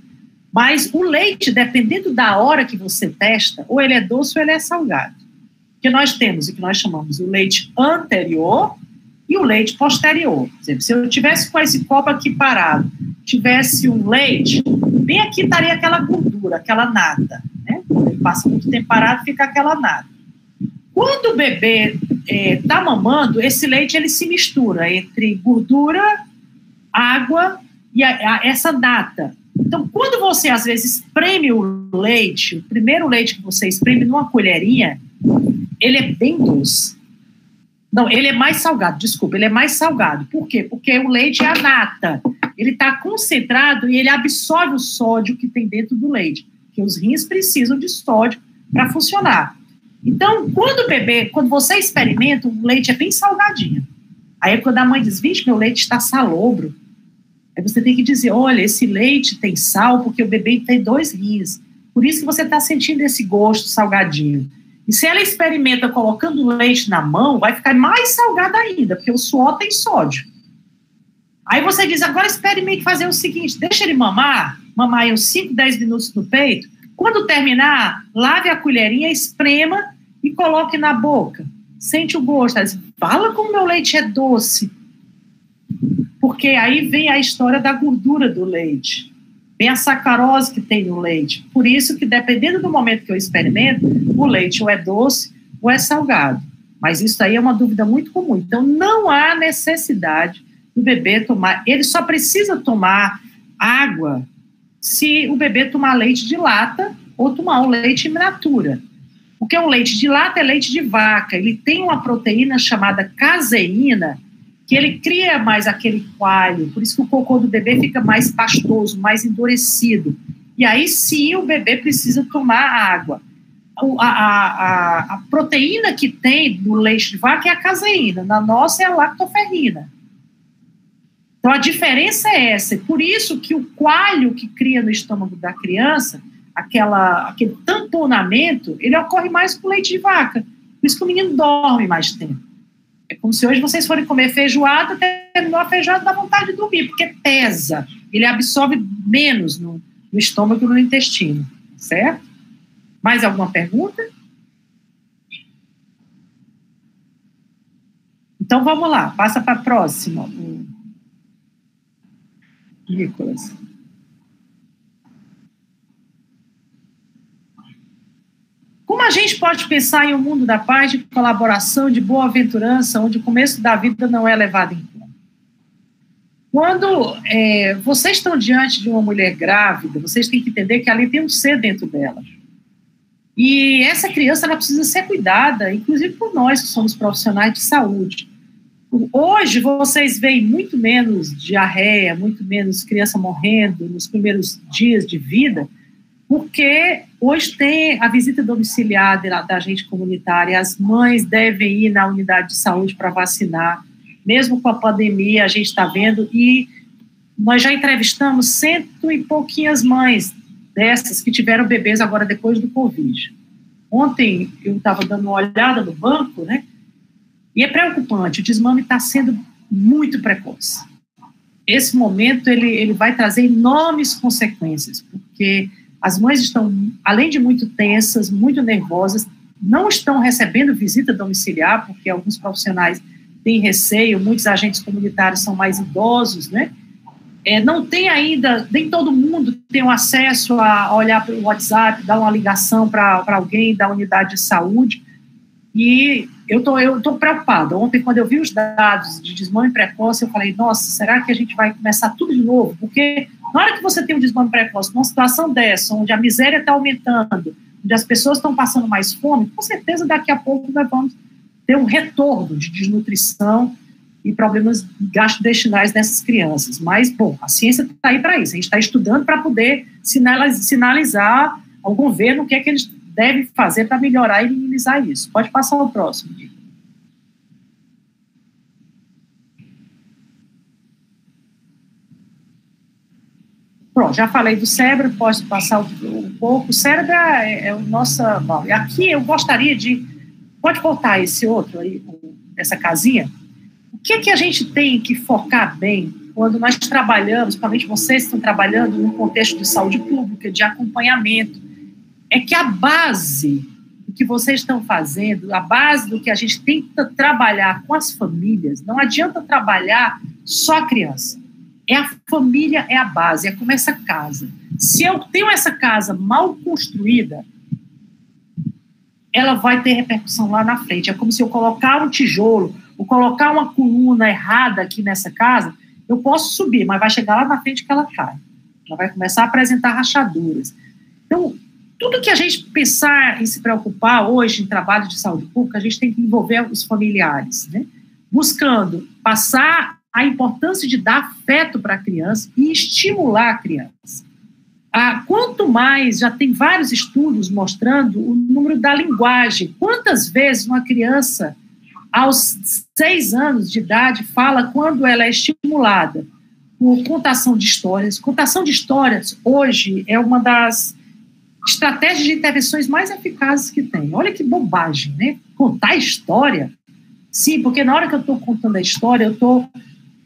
Mas o leite, dependendo da hora que você testa, ou ele é doce ou ele é salgado. Porque nós temos o que nós chamamos o leite anterior e o leite posterior. Por exemplo, se eu tivesse com esse copo aqui parado, tivesse um leite, bem aqui estaria aquela gordura, aquela nata, né? Quando ele passa muito tempo parado, fica aquela nata. Quando o bebê está mamando, esse leite ele se mistura entre gordura, água e essa nata. Então, quando você, às vezes, espreme o leite, o primeiro leite que você espreme numa colherinha, ele é bem doce. Não, ele é mais salgado, desculpa, ele é mais salgado. Por quê? Porque o leite é a nata. Ele está concentrado e ele absorve o sódio que tem dentro do leite, porque os rins precisam de sódio para funcionar. Então, quando você experimenta, o leite é bem salgadinho. Aí, quando a mãe diz, vixe, meu leite está salobro, aí você tem que dizer, olha, esse leite tem sal porque o bebê tem 2 rins. Por isso que você está sentindo esse gosto salgadinho. E se ela experimenta colocando leite na mão, vai ficar mais salgado ainda, porque o suor tem sódio. Aí você diz, agora experimente fazer o seguinte, deixa ele mamar aí uns 5, 10 minutos no peito. Quando terminar, lave a colherinha, esprema e coloque na boca. Sente o gosto. Aí, fala como meu leite é doce. Porque aí vem a história da gordura do leite. Vem a sacarose que tem no leite. Por isso que, dependendo do momento que eu experimento, o leite ou é doce ou é salgado. Mas isso aí é uma dúvida muito comum. Então, não há necessidade do bebê tomar. Ele só precisa tomar água se o bebê tomar leite de lata ou tomar um leite in natura. Porque o leite de lata é leite de vaca, ele tem uma proteína chamada caseína, que ele cria mais aquele coalho, por isso que o cocô do bebê fica mais pastoso, mais endurecido. E aí sim o bebê precisa tomar água. A proteína que tem no leite de vaca é a caseína, na nossa é a lactoferrina. Então a diferença é essa, por isso que o coalho que cria no estômago da criança, aquele tamponamento, ele ocorre mais com leite de vaca, por isso que o menino dorme mais tempo. É como se hoje vocês forem comer feijoada, terminou a feijoada, dá vontade de dormir, porque pesa, ele absorve menos no estômago e no intestino, certo? Mais alguma pergunta? Então vamos lá, passa para a próxima. Nicolas. Como a gente pode pensar em um mundo da paz, de colaboração, de boa-aventurança, onde o começo da vida não é levado em conta? Quando vocês estão diante de uma mulher grávida, vocês têm que entender que ali tem um ser dentro dela. E essa criança ela precisa ser cuidada, inclusive por nós que somos profissionais de saúde. Hoje vocês veem muito menos diarreia, muito menos criança morrendo nos primeiros dias de vida, porque hoje tem a visita domiciliar da agente comunitária, as mães devem ir na unidade de saúde para vacinar, mesmo com a pandemia a gente está vendo, e nós já entrevistamos 100 e pouquinhas mães dessas que tiveram bebês agora depois do Covid. Ontem eu estava dando uma olhada no banco, né? E é preocupante, o desmame está sendo muito precoce. Esse momento, ele vai trazer enormes consequências, porque as mães estão, além de muito tensas, muito nervosas, não estão recebendo visita domiciliar, porque alguns profissionais têm receio, muitos agentes comunitários são mais idosos, né? Não tem ainda, nem todo mundo tem o acesso a olhar para o WhatsApp, dar uma ligação para alguém da unidade de saúde, e eu tô preocupada. Ontem, quando eu vi os dados de desmame precoce, eu falei, nossa, será que a gente vai começar tudo de novo? Porque na hora que você tem um desmame precoce, numa situação dessa, onde a miséria está aumentando, onde as pessoas estão passando mais fome, com certeza daqui a pouco nós vamos ter um retorno de desnutrição e problemas gastrointestinais dessas crianças. Mas, bom, a ciência está aí para isso. A gente está estudando para poder sinalizar ao governo o que é que eles devem fazer para melhorar e minimizar isso. Pode passar ao próximo. Pronto, já falei do cérebro, posso passar um pouco. O cérebro é o nosso... Bom, aqui eu gostaria de... Pode voltar esse outro aí, essa casinha? O que a gente tem que focar bem quando nós trabalhamos, principalmente vocês estão trabalhando num contexto de saúde pública, de acompanhamento, é que a base do que vocês estão fazendo, a base do que a gente tenta trabalhar com as famílias, não adianta trabalhar só a criança. A família é a base, é como essa casa. Se eu tenho essa casa mal construída, ela vai ter repercussão lá na frente. É como se eu colocar um tijolo, ou colocar uma coluna errada aqui nessa casa, eu posso subir, mas vai chegar lá na frente que ela cai. Ela vai começar a apresentar rachaduras. Então, tudo que a gente pensar em se preocupar hoje em trabalho de saúde pública, a gente tem que envolver os familiares, né? Buscando passar a importância de dar afeto para a criança e estimular a criança. Quanto mais, já tem vários estudos mostrando o número da linguagem. Quantas vezes uma criança, aos 6 anos de idade, fala quando ela é estimulada por contação de histórias. Contação de histórias, hoje, é uma das estratégias de intervenções mais eficazes que tem. Olha que bobagem, né? Contar história. Sim, porque na hora que eu estou contando a história, eu estou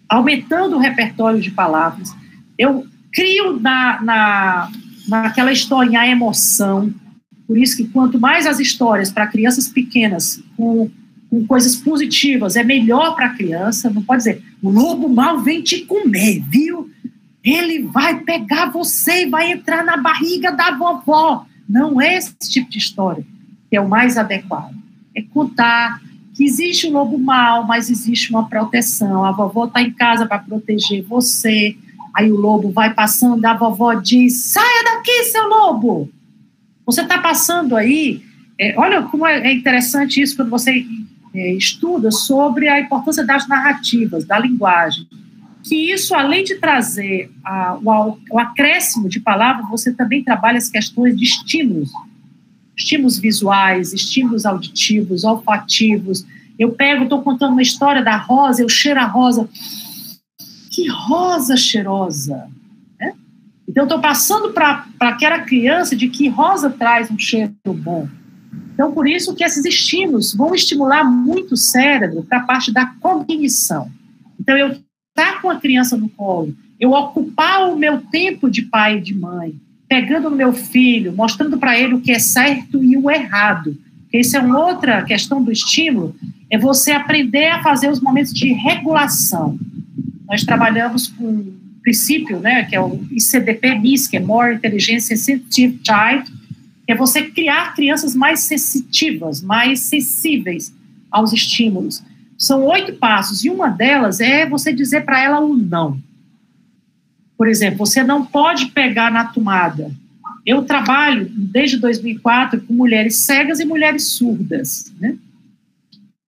aumentando o repertório de palavras. Eu crio naquela historinha a emoção. Por isso que quanto mais as histórias para crianças pequenas, com coisas positivas, é melhor para a criança. Não pode dizer, o lobo mau vem te comer, viu? Ele vai pegar você e vai entrar na barriga da vovó. Não é esse tipo de história que é o mais adequado. É contar que existe um lobo mau, mas existe uma proteção. A vovó está em casa para proteger você. Aí o lobo vai passando, a vovó diz, saia daqui, seu lobo! Você está passando aí olha como é interessante isso quando você estuda sobre a importância das narrativas, da linguagem. Que isso, além de trazer o acréscimo de palavras, você também trabalha as questões de estímulos visuais, estímulos auditivos, olfativos. Eu estou contando uma história da rosa, eu cheiro a rosa. Que rosa cheirosa! Né? Então, eu estou passando para aquela criança de que rosa traz um cheiro bom. Então, por isso que esses estímulos vão estimular muito o cérebro para a parte da cognição. Então, eu estar com a criança no colo, eu ocupar o meu tempo de pai e de mãe, pegando no meu filho, mostrando para ele o que é certo e o errado. Porque isso é uma outra questão do estímulo, é você aprender a fazer os momentos de regulação. Nós trabalhamos com um princípio, né, que é o ICDP-MIS, que é More Intelligence Sensitive Child, que é você criar crianças mais sensitivas, mais sensíveis aos estímulos. São 8 passos, e uma delas é você dizer para ela o não. Por exemplo, você não pode pegar na tomada. Eu trabalho, desde 2004, com mulheres cegas e mulheres surdas, né?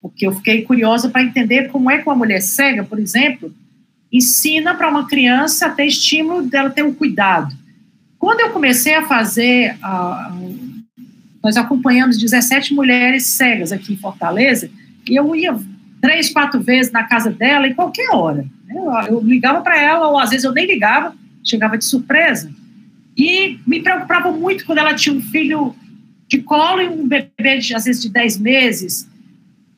Porque eu fiquei curiosa para entender como é que uma mulher cega, por exemplo, ensina para uma criança a ter estímulo dela ter um cuidado. Quando eu comecei a fazer, nós acompanhamos 17 mulheres cegas aqui em Fortaleza, e eu ia 3, 4 vezes na casa dela, em qualquer hora. Eu ligava para ela, ou às vezes eu nem ligava, chegava de surpresa. E me preocupava muito quando ela tinha um filho de colo e um bebê, às vezes, de 10 meses,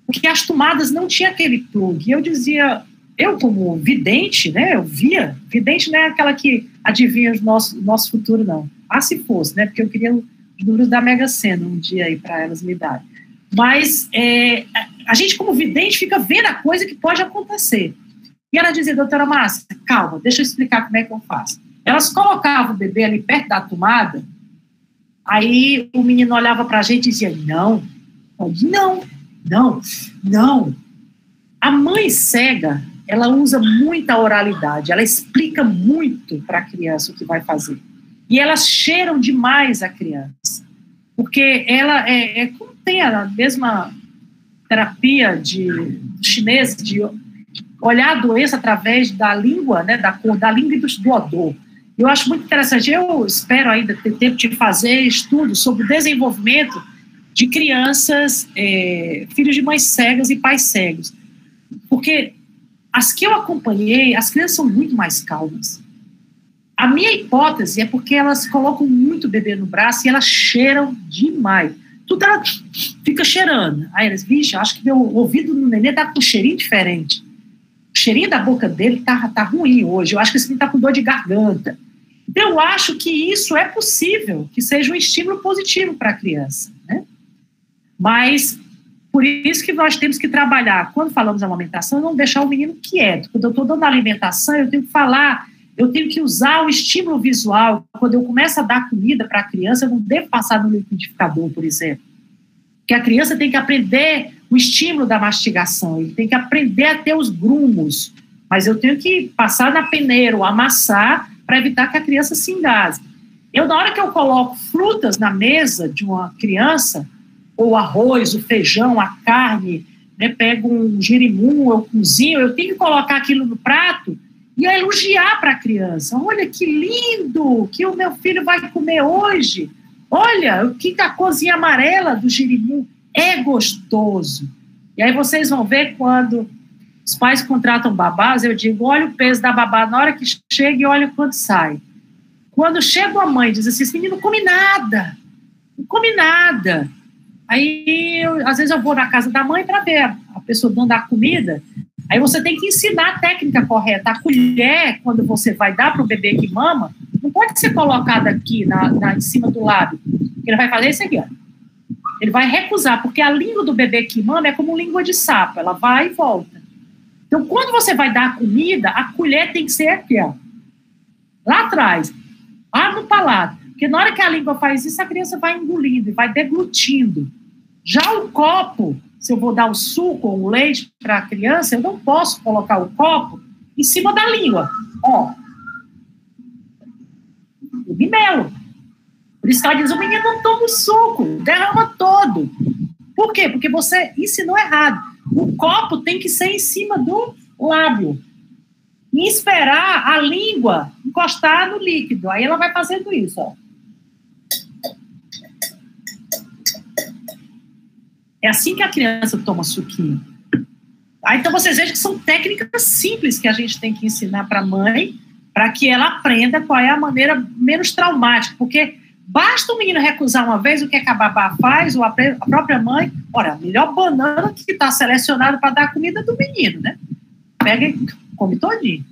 porque as tomadas não tinham aquele plug. E eu dizia, eu como vidente, né, eu via, vidente não é aquela que adivinha o nosso futuro, não. Se fosse, né, porque eu queria os números da Mega Sena um dia aí para elas me darem. Mas a gente, como vidente, fica vendo a coisa que pode acontecer. E ela dizia, doutora Márcia, calma, deixa eu explicar como é que eu faço. Elas colocavam o bebê ali perto da tomada, aí o menino olhava para a gente e dizia, não. A mãe cega, ela usa muita oralidade, ela explica muito para a criança o que vai fazer. E elas cheiram demais a criança, porque ela como tem a mesma terapia de chinês, de olhar a doença através da língua, né, da cor da língua e do odor. Eu acho muito interessante, eu espero ainda ter tempo de fazer estudos sobre o desenvolvimento de crianças, filhos de mães cegas e pais cegos, porque as que eu acompanhei, as crianças são muito mais calmas. A minha hipótese é porque elas colocam muito o bebê no braço e elas cheiram demais. Tudo ela fica cheirando. Aí elas, vixe, acho que meu ouvido no nenê tá com um cheirinho diferente. O cheirinho da boca dele tá ruim hoje. Eu acho que esse menino tá com dor de garganta. Então, eu acho que isso é possível, que seja um estímulo positivo para a criança, né? Mas, por isso que nós temos que trabalhar, quando falamos amamentação, não deixar o menino quieto. Quando eu estou dando alimentação, eu tenho que falar, eu tenho que usar o estímulo visual. Quando eu começo a dar comida para a criança, eu não devo passar no liquidificador, por exemplo. Porque a criança tem que aprender o estímulo da mastigação, ele tem que aprender a ter os grumos, mas eu tenho que passar na peneira ou amassar para evitar que a criança se engasgue. Na hora que eu coloco frutas na mesa de uma criança, ou arroz, o feijão, a carne, né, pego um girimum, eu cozinho, eu tenho que colocar aquilo no prato e elogiar para a criança. Olha que lindo que o meu filho vai comer hoje. Olha, o que a cozinha amarela do girimum é gostoso. E aí vocês vão ver quando os pais contratam babás, eu digo, olha o peso da babá na hora que chega e olha quando sai. Quando chega a mãe e diz assim, esse menino não come nada, não come nada. Aí, às vezes eu vou na casa da mãe para ver a pessoa dando a comida, aí você tem que ensinar a técnica correta. A colher, quando você vai dar para o bebê que mama, não pode ser colocada aqui em cima do lábio. Ele vai fazer isso aqui, ó. Ele vai recusar, porque a língua do bebê que mama é como língua de sapo, ela vai e volta. Então, quando você vai dar a comida, a colher tem que ser aqui, ó. Lá atrás, lá no palato. Porque na hora que a língua faz isso, a criança vai engolindo e vai deglutindo. Já o copo, se eu vou dar um suco ou um leite para a criança, eu não posso colocar o copo em cima da língua. Ó. Eu me melo. Por isso que ela diz, o menino não toma o suco, derrama todo. Por quê? Porque você ensinou errado. O copo tem que ser em cima do lábio. E esperar a língua encostar no líquido. Aí ela vai fazendo isso, ó. É assim que a criança toma suquinho. Aí, então, vocês vejam que são técnicas simples que a gente tem que ensinar para a mãe, para que ela aprenda qual é a maneira menos traumática. Porque basta o menino recusar uma vez o que a babá faz, ou a própria mãe, olha, a melhor banana que está selecionada para dar a comida do menino, né? Pega e come todinho.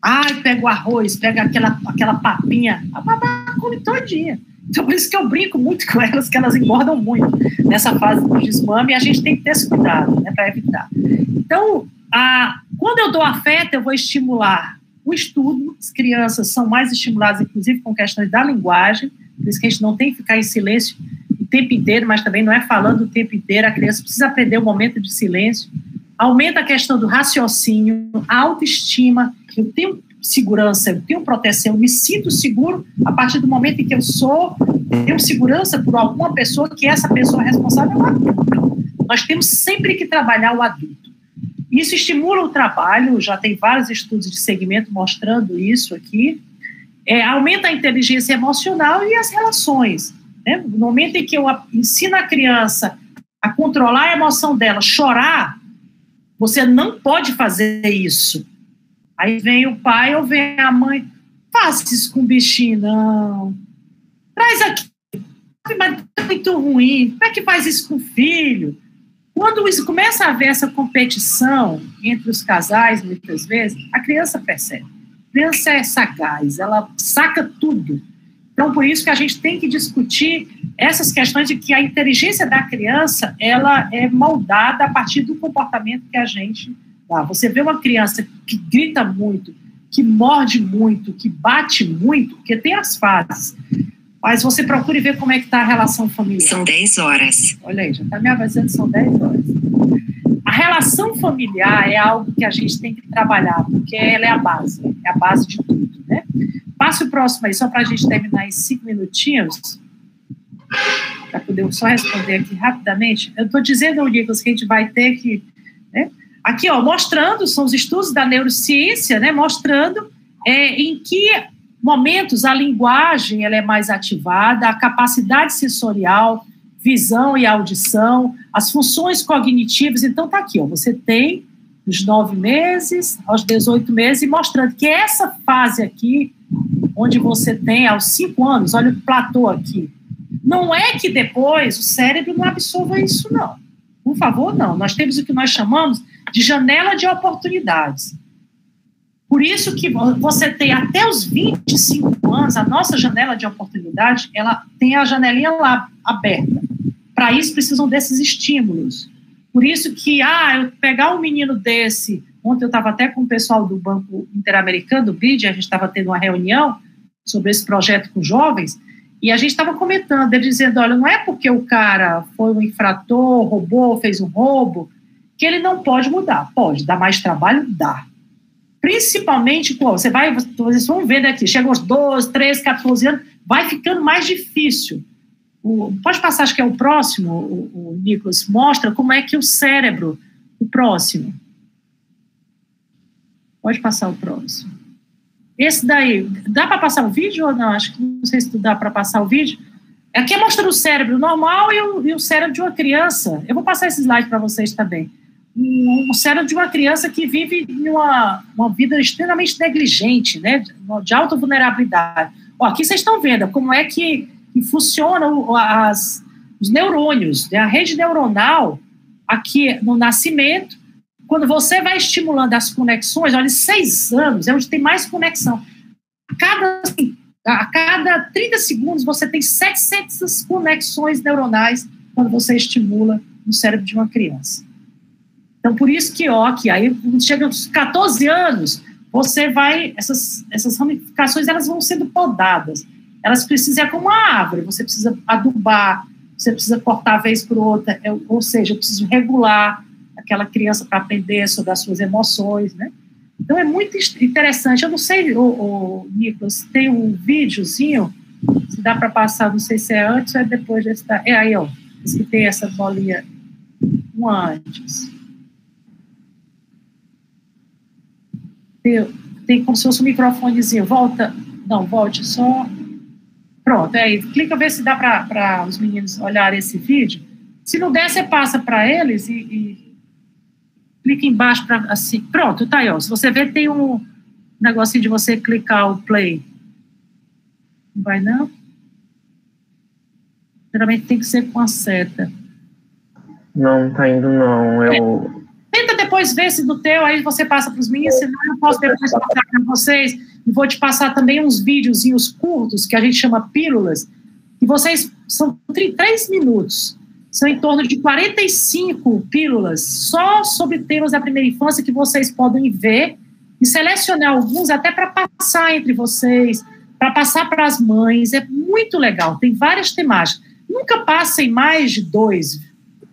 Ai, pega o arroz, pega aquela papinha, a babá come todinha. Então, por isso que eu brinco muito com elas, que elas engordam muito nessa fase do desmame, e a gente tem que ter esse cuidado, né, para evitar. Então, quando eu dou afeto, eu vou estimular o estudo. As crianças são mais estimuladas, inclusive, com questões da linguagem, por isso que a gente não tem que ficar em silêncio o tempo inteiro, mas também não é falando o tempo inteiro, a criança precisa aprender o momento de silêncio. Aumenta a questão do raciocínio, a autoestima, eu tenho segurança, eu tenho proteção, eu me sinto seguro a partir do momento em que eu tenho segurança por alguma pessoa, que essa pessoa é responsável é o adulto. Nós temos sempre que trabalhar o adulto. Isso estimula o trabalho, já tem vários estudos de segmento mostrando isso aqui, aumenta a inteligência emocional e as relações. Né? No momento em que eu ensino a criança a controlar a emoção dela, chorar, você não pode fazer isso. Aí vem o pai ou vem a mãe, faça isso com o bichinho, não. Traz aqui, mas é muito ruim, como é que faz isso com o filho? Quando isso começa a haver essa competição entre os casais, muitas vezes, a criança percebe. A criança é sagaz, ela saca tudo. Então, por isso que a gente tem que discutir essas questões de que a inteligência da criança, ela é moldada a partir do comportamento que a gente dá. Você vê uma criança que grita muito, que morde muito, que bate muito, porque tem as fases. Mas você procure ver como é que está a relação familiar. São 10 horas. Olha aí, já está me avisando que são 10 horas. A relação familiar é algo que a gente tem que trabalhar, porque ela é a base de tudo, né? Passe o próximo aí, só para a gente terminar em 5 minutinhos, para poder só responder aqui rapidamente. Eu estou dizendo, Nicolas, que a gente vai ter que... Né? Aqui, ó, mostrando, são os estudos da neurociência, né, mostrando em que momentos a linguagem ela é mais ativada, a capacidade sensorial, visão e audição, as funções cognitivas. Então, está aqui, ó, você tem dos 9 meses aos 18 meses, e mostrando que essa fase aqui, onde você tem aos 5 anos, olha o platô aqui, não é que depois o cérebro não absorva isso, não. Por favor, não. Nós temos o que nós chamamos de janela de oportunidades. Por isso que você tem até os 25 anos, a nossa janela de oportunidade, ela tem a janelinha lá aberta. Para isso precisam desses estímulos. Por isso que, eu pegar um menino desse, ontem eu estava até com o pessoal do Banco Interamericano, do BID, a gente estava tendo uma reunião sobre esse projeto com jovens, e a gente estava comentando, ele dizendo, olha, não é porque o cara foi um infrator, roubou, fez um roubo, que ele não pode mudar. Pode, dá mais trabalho? Dá. Principalmente, vocês vão ver daqui, chega aos 12, 13, 14 anos, vai ficando mais difícil. Pode passar, acho que é o próximo, o Nicolas mostra como é que o cérebro, o próximo. Pode passar o próximo. Esse daí, dá para passar o vídeo ou não? Acho que não sei se dá para passar o vídeo. Aqui mostra o cérebro normal e o cérebro de uma criança. Eu vou passar esse slide para vocês também. O cérebro de uma criança que vive uma vida extremamente negligente, né, de alta vulnerabilidade. Aqui vocês estão vendo como é que funcionam os neurônios, né, a rede neuronal, aqui no nascimento, quando você vai estimulando as conexões, olha, 6 anos é onde tem mais conexão. A cada 30 segundos você tem 700 conexões neuronais quando você estimula no cérebro de uma criança. Então, por isso que aí chega aos 14 anos, você vai, essas ramificações, elas vão sendo podadas. Elas precisam, como uma árvore, você precisa adubar, você precisa cortar vez por outra, ou seja, eu preciso regular aquela criança para aprender sobre as suas emoções, né? Então, é muito interessante. Eu não sei, Nicolas, tem um videozinho Se dá para passar, não sei se é antes ou é depois desse. É aí, ó. Esse que tem essa bolinha. Um antes. Tem como se fosse um microfonezinho. Volta. Não, volte só. Pronto, é aí. Clica, ver se dá para os meninos olharem esse vídeo. Se não der, você passa para eles e clica embaixo para assim. Pronto, tá aí, ó. Se você ver, tem um negocinho de você clicar o play. Não vai, não? Geralmente tem que ser com a seta. Não, tá indo, não. Tenta depois ver se do teu, aí você passa para os meninos, senão eu posso depois passar para vocês. E vou te passar também uns videozinhos curtos, que a gente chama pílulas, e vocês, são 3 minutos. São em torno de 45 pílulas, só sobre temas da primeira infância que vocês podem ver e selecionar alguns até para passar entre vocês, para passar para as mães. É muito legal, tem várias temáticas. Nunca passem mais de 2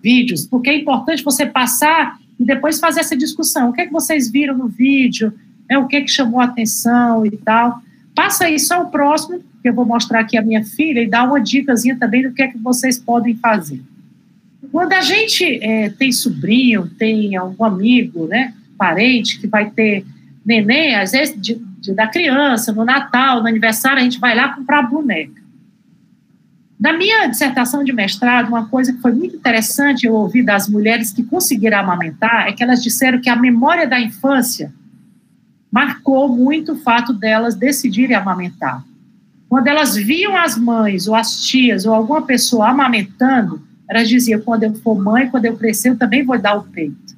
vídeos, porque é importante você passar e depois fazer essa discussão. O que é que vocês viram no vídeo? O que é que chamou a atenção e tal. Passa aí só o próximo, que eu vou mostrar aqui a minha filha, e dar uma dicasinha também do que é que vocês podem fazer. Quando a gente tem sobrinho, tem algum amigo, né, parente, que vai ter neném, às vezes da criança, no Natal, no aniversário, a gente vai lá comprar boneca. Na minha dissertação de mestrado, uma coisa que foi muito interessante eu ouvi das mulheres que conseguiram amamentar é que elas disseram que a memória da infância marcou muito o fato delas decidirem amamentar. Quando elas viam as mães, ou as tias, ou alguma pessoa amamentando, elas diziam, quando eu for mãe, quando eu crescer, eu também vou dar o peito.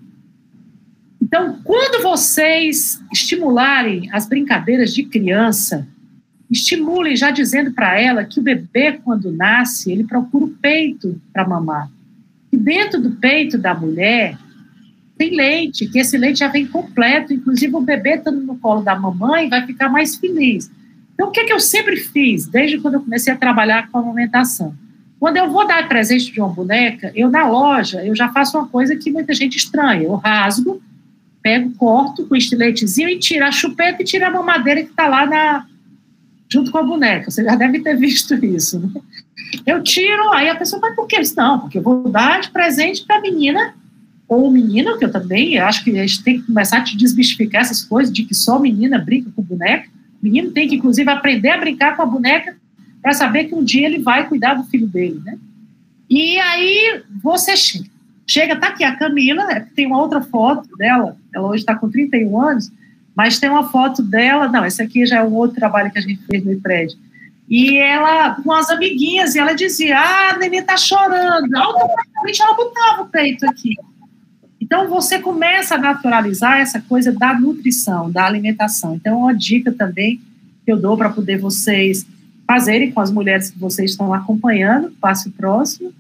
Então, quando vocês estimularem as brincadeiras de criança, estimulem já dizendo para ela que o bebê, quando nasce, ele procura o peito para mamar. E dentro do peito da mulher tem leite, que esse leite já vem completo, inclusive o bebê estando no colo da mamãe vai ficar mais feliz. Então, o que eu sempre fiz, desde quando eu comecei a trabalhar com a amamentação? Quando eu vou dar presente de uma boneca, eu na loja, eu já faço uma coisa que muita gente estranha. Eu rasgo, pego, corto com o estiletezinho e tiro a chupeta e tiro a mamadeira que está lá junto com a boneca. Você já deve ter visto isso, né? Eu tiro, aí a pessoa vai, por que isso? Não, porque eu vou dar de presente para a menina, ou o menino, que eu também acho que a gente tem que começar a te desmistificar essas coisas de que só menina brinca com boneca. O menino tem que, inclusive, aprender a brincar com a boneca para saber que um dia ele vai cuidar do filho dele, né? E aí você chega, tá aqui a Camila, tem uma outra foto dela, ela hoje está com 31 anos, mas tem uma foto dela, não, esse aqui já é um outro trabalho que a gente fez no IPRED, e ela, com as amiguinhas, e ela dizia, a neném tá chorando, automaticamente ela botava o peito aqui. Então, você começa a naturalizar essa coisa da nutrição, da alimentação. Então, uma dica também que eu dou para poder vocês fazerem com as mulheres que vocês estão acompanhando, passe o próximo.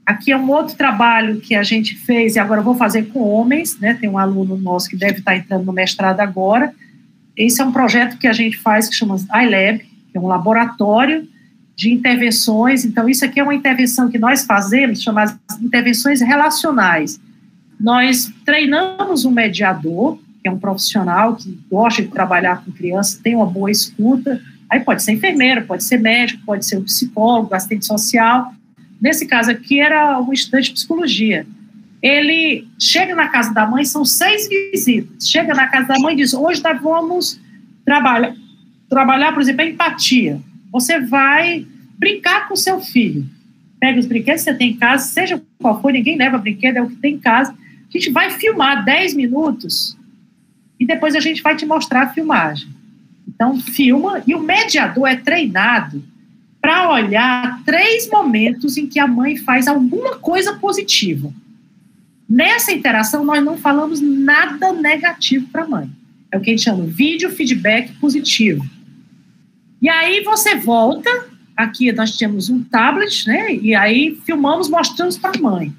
Aqui é um outro trabalho que a gente fez, e agora eu vou fazer com homens, né? Tem um aluno nosso que deve estar entrando no mestrado agora. Esse é um projeto que a gente faz que chama iLab, que é um laboratório de intervenções. Então, isso aqui é uma intervenção que nós fazemos, chamadas intervenções relacionais. Nós treinamos um mediador, que é um profissional que gosta de trabalhar com crianças, tem uma boa escuta, aí pode ser enfermeiro, pode ser médico, pode ser um psicólogo, assistente social. Nesse caso aqui era um estudante de psicologia. Ele chega na casa da mãe, são 6 visitas, chega na casa da mãe e diz, hoje nós vamos trabalhar, por exemplo, a empatia. Você vai brincar com o seu filho. Pega os brinquedos que você tem em casa, seja qual for, ninguém leva brinquedo, é o que tem em casa. A gente vai filmar 10 minutos e depois a gente vai te mostrar a filmagem. Então, filma, e o mediador é treinado para olhar 3 momentos em que a mãe faz alguma coisa positiva. Nessa interação, nós não falamos nada negativo para a mãe. É o que a gente chama de vídeo feedback positivo. E aí você volta, aqui nós temos um tablet, né? E aí filmamos, mostramos para a mãe.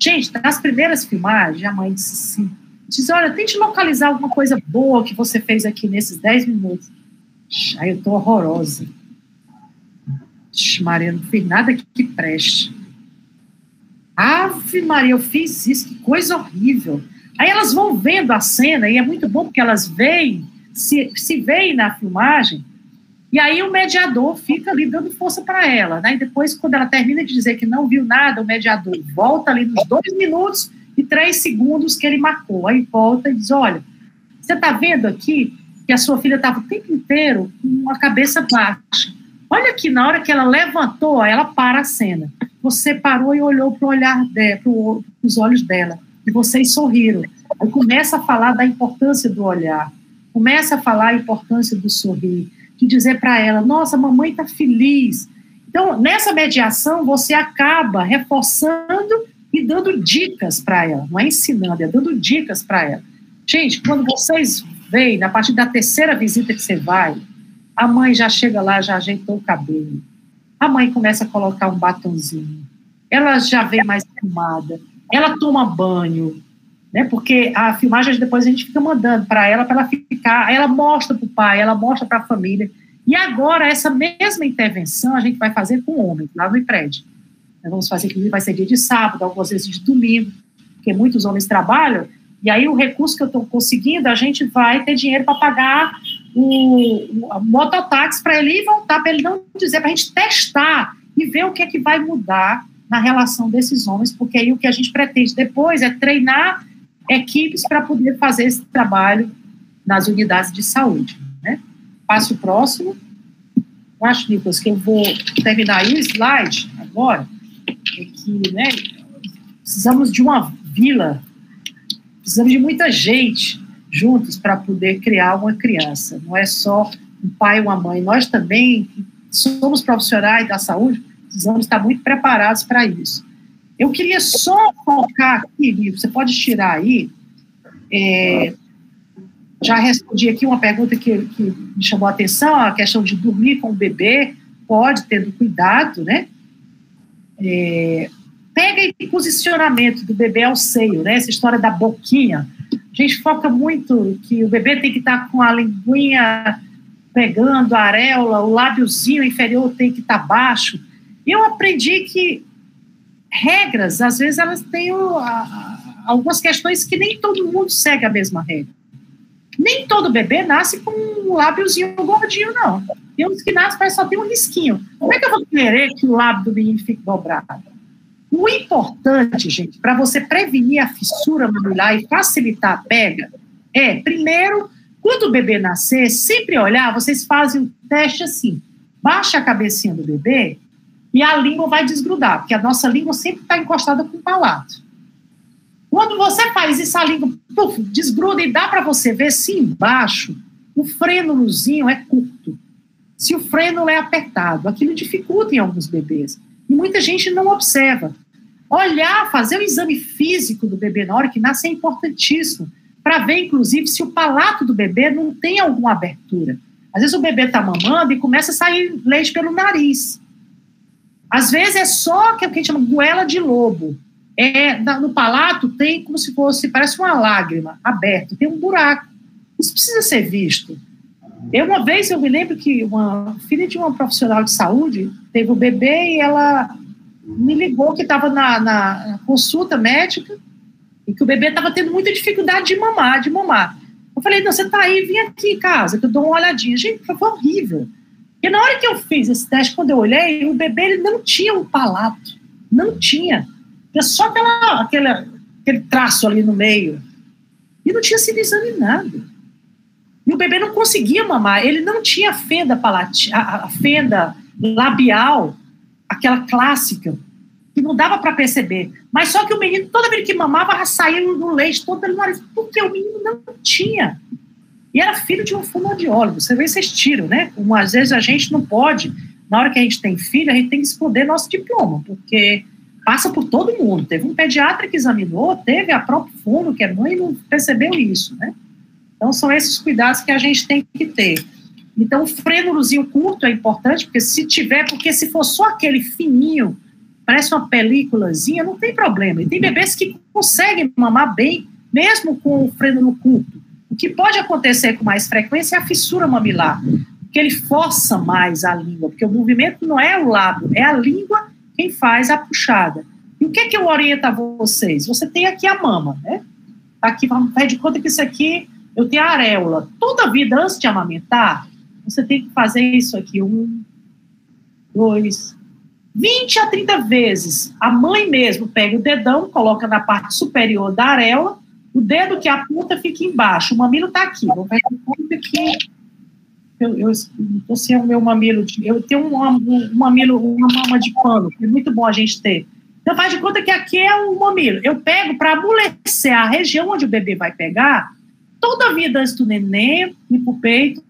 Gente, nas primeiras filmagens, a mãe disse assim, olha, tente localizar alguma coisa boa que você fez aqui nesses 10 minutos. Aí eu tô horrorosa. Maria, não fiz nada que preste. Ave Maria, eu fiz isso, que coisa horrível. Aí elas vão vendo a cena, e é muito bom porque elas veem, se veem na filmagem, E aí o mediador fica ali dando força para ela, né? E depois, quando ela termina de dizer que não viu nada, o mediador volta ali nos 2 minutos e 3 segundos que ele marcou. Aí volta e diz, olha, você está vendo aqui que a sua filha estava o tempo inteiro com a cabeça baixa. Olha aqui, na hora que ela levantou, ela para a cena. Você parou e olhou para o olhar dela, para os olhos dela, e vocês sorriram. Aí começa a falar da importância do olhar, começa a falar a importância do sorrir, de dizer para ela, nossa, mamãe está feliz. Então, nessa mediação, você acaba reforçando e dando dicas para ela, não é ensinando, é dando dicas para ela. Gente, quando vocês veem, a partir da 3ª visita que você vai, a mãe já chega lá, já ajeitou o cabelo, a mãe começa a colocar um batonzinho, ela já vem mais arrumada, ela toma banho, né, porque a filmagem depois a gente fica mandando para ela ficar, ela mostra para o pai, ela mostra para a família, e agora essa mesma intervenção a gente vai fazer com homens, lá no IPRED. Nós vamos fazer, inclusive, vai ser dia de sábado, algumas vezes de domingo, porque muitos homens trabalham, e aí o recurso que eu estou conseguindo, a gente vai ter dinheiro para pagar o mototáxi para ele ir e voltar, para ele não dizer, para a gente testar e ver o que é que vai mudar na relação desses homens, porque aí o que a gente pretende depois é treinar equipes para poder fazer esse trabalho nas unidades de saúde, né? Passo o próximo. Eu acho, Nicolas, que eu vou terminar aí o slide agora, é que, né, precisamos de uma vila, precisamos de muita gente juntos para poder criar uma criança, não é só um pai e uma mãe, nós também somos profissionais da saúde, precisamos estar muito preparados para isso. Eu queria só focar aqui, você pode tirar aí, já respondi aqui uma pergunta que me chamou a atenção, a questão de dormir com o bebê, pode, tendo cuidado, né? Pega o posicionamento do bebê ao seio, né? Essa história da boquinha, a gente foca muito que o bebê tem que estar com a linguinha pegando a areola, o lábiozinho inferior tem que estar baixo. E eu aprendi que regras, às vezes, elas têm algumas questões que nem todo mundo segue a mesma regra. Nem todo bebê nasce com um lábiozinho gordinho, não. Tem uns que nascem, mas só tem um risquinho. Como é que eu vou querer que o lábio do menino fique dobrado? O importante, gente, para você prevenir a fissura mamilar e facilitar a pega, primeiro, quando o bebê nascer, sempre olhar, vocês fazem um teste assim, baixa a cabecinha do bebê e a língua vai desgrudar, porque a nossa língua sempre está encostada com o palato. Quando você faz isso, a língua desgruda e dá para você ver se embaixo o frênulozinho é curto. Se o frênulo é apertado, aquilo dificulta em alguns bebês. E muita gente não observa. Olhar, fazer o exame físico do bebê na hora que nasce é importantíssimo, para ver, inclusive, se o palato do bebê não tem alguma abertura. Às vezes o bebê está mamando e começa a sair leite pelo nariz. Às vezes é só o que a gente chama de goela de lobo. No palato tem como se fosse, parece uma lágrima aberta, tem um buraco. Isso precisa ser visto. Uma vez eu me lembro que uma filha de uma profissional de saúde teve um bebê e ela me ligou que estava na consulta médica e que o bebê estava tendo muita dificuldade de mamar. Eu falei, não, você está aí, vem aqui em casa, que eu dou uma olhadinha. Gente, foi horrível. E na hora que eu fiz esse teste, quando eu olhei, o bebê ele não tinha um palato, não tinha. Tinha só aquele traço ali no meio. E não tinha sido examinado. E o bebê não conseguia mamar, ele não tinha a fenda labial, aquela clássica, que não dava para perceber. Mas só que o menino, toda vez que mamava, saía no leite todo pelo nariz, porque o menino não tinha. E era filho de um fonoaudiólogo. Vocês tiram, né? Às vezes a gente não pode, na hora que a gente tem filho, a gente tem que esconder nosso diploma, porque passa por todo mundo. Teve um pediatra que examinou, teve a própria fono, que é mãe, e não percebeu isso, né? Então, são esses cuidados que a gente tem que ter. Então, o frênulozinho curto é importante, porque se for só aquele fininho, parece uma películazinha, não tem problema. E tem bebês que conseguem mamar bem, mesmo com o frênulo curto. O que pode acontecer com mais frequência é a fissura mamilar, porque ele força mais a língua, porque o movimento não é o lábio, é a língua quem faz a puxada. E o que eu oriento a vocês? Você tem aqui a mama, né? Aqui, vamos fazer de conta que isso aqui, eu tenho a areola. Toda vida, antes de amamentar, você tem que fazer isso aqui, 1, 2, 20 a 30 vezes. A mãe mesmo pega o dedão, coloca na parte superior da areola, o dedo que aponta fica embaixo, o mamilo está aqui. Vou fazer conta que eu estou sem o meu mamilo, eu tenho um mamilo, uma mama de pano, que é muito bom a gente ter. Então faz de conta que aqui é o mamilo. Eu pego para amolecer a região onde o bebê vai pegar, toda a vida antes do neném, ir para o peito,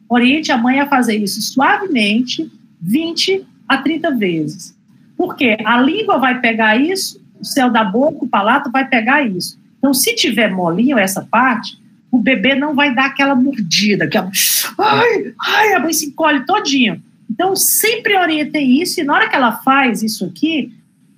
oriente a mãe a fazer isso suavemente, 20 a 30 vezes. Porque a língua vai pegar isso, o céu da boca, o palato vai pegar isso. Então, se tiver molinho essa parte, o bebê não vai dar aquela mordida, aquela... Ai, a mãe se encolhe todinho. Então, sempre orientei isso, e na hora que ela faz isso aqui,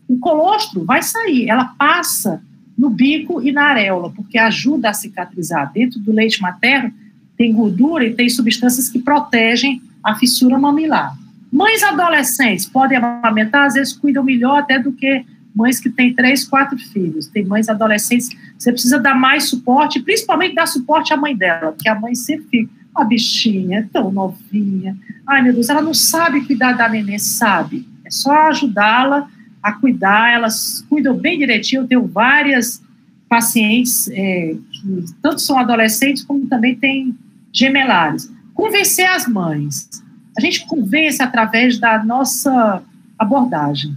o colostro vai sair, ela passa no bico e na areola, porque ajuda a cicatrizar. Dentro do leite materno tem gordura e tem substâncias que protegem a fissura mamilar. Mães adolescentes podem amamentar, às vezes cuidam melhor até do que mães que têm 3, 4 filhos. Tem mães adolescentes, você precisa dar mais suporte, principalmente dar suporte à mãe dela, porque a mãe sempre fica, a bichinha é tão novinha, ai meu Deus, ela não sabe cuidar da neném, sabe? É só ajudá-la a cuidar, elas cuidam bem direitinho. Eu tenho várias pacientes que tanto são adolescentes como também têm gemelares. Convencer as mães. A gente convence através da nossa abordagem,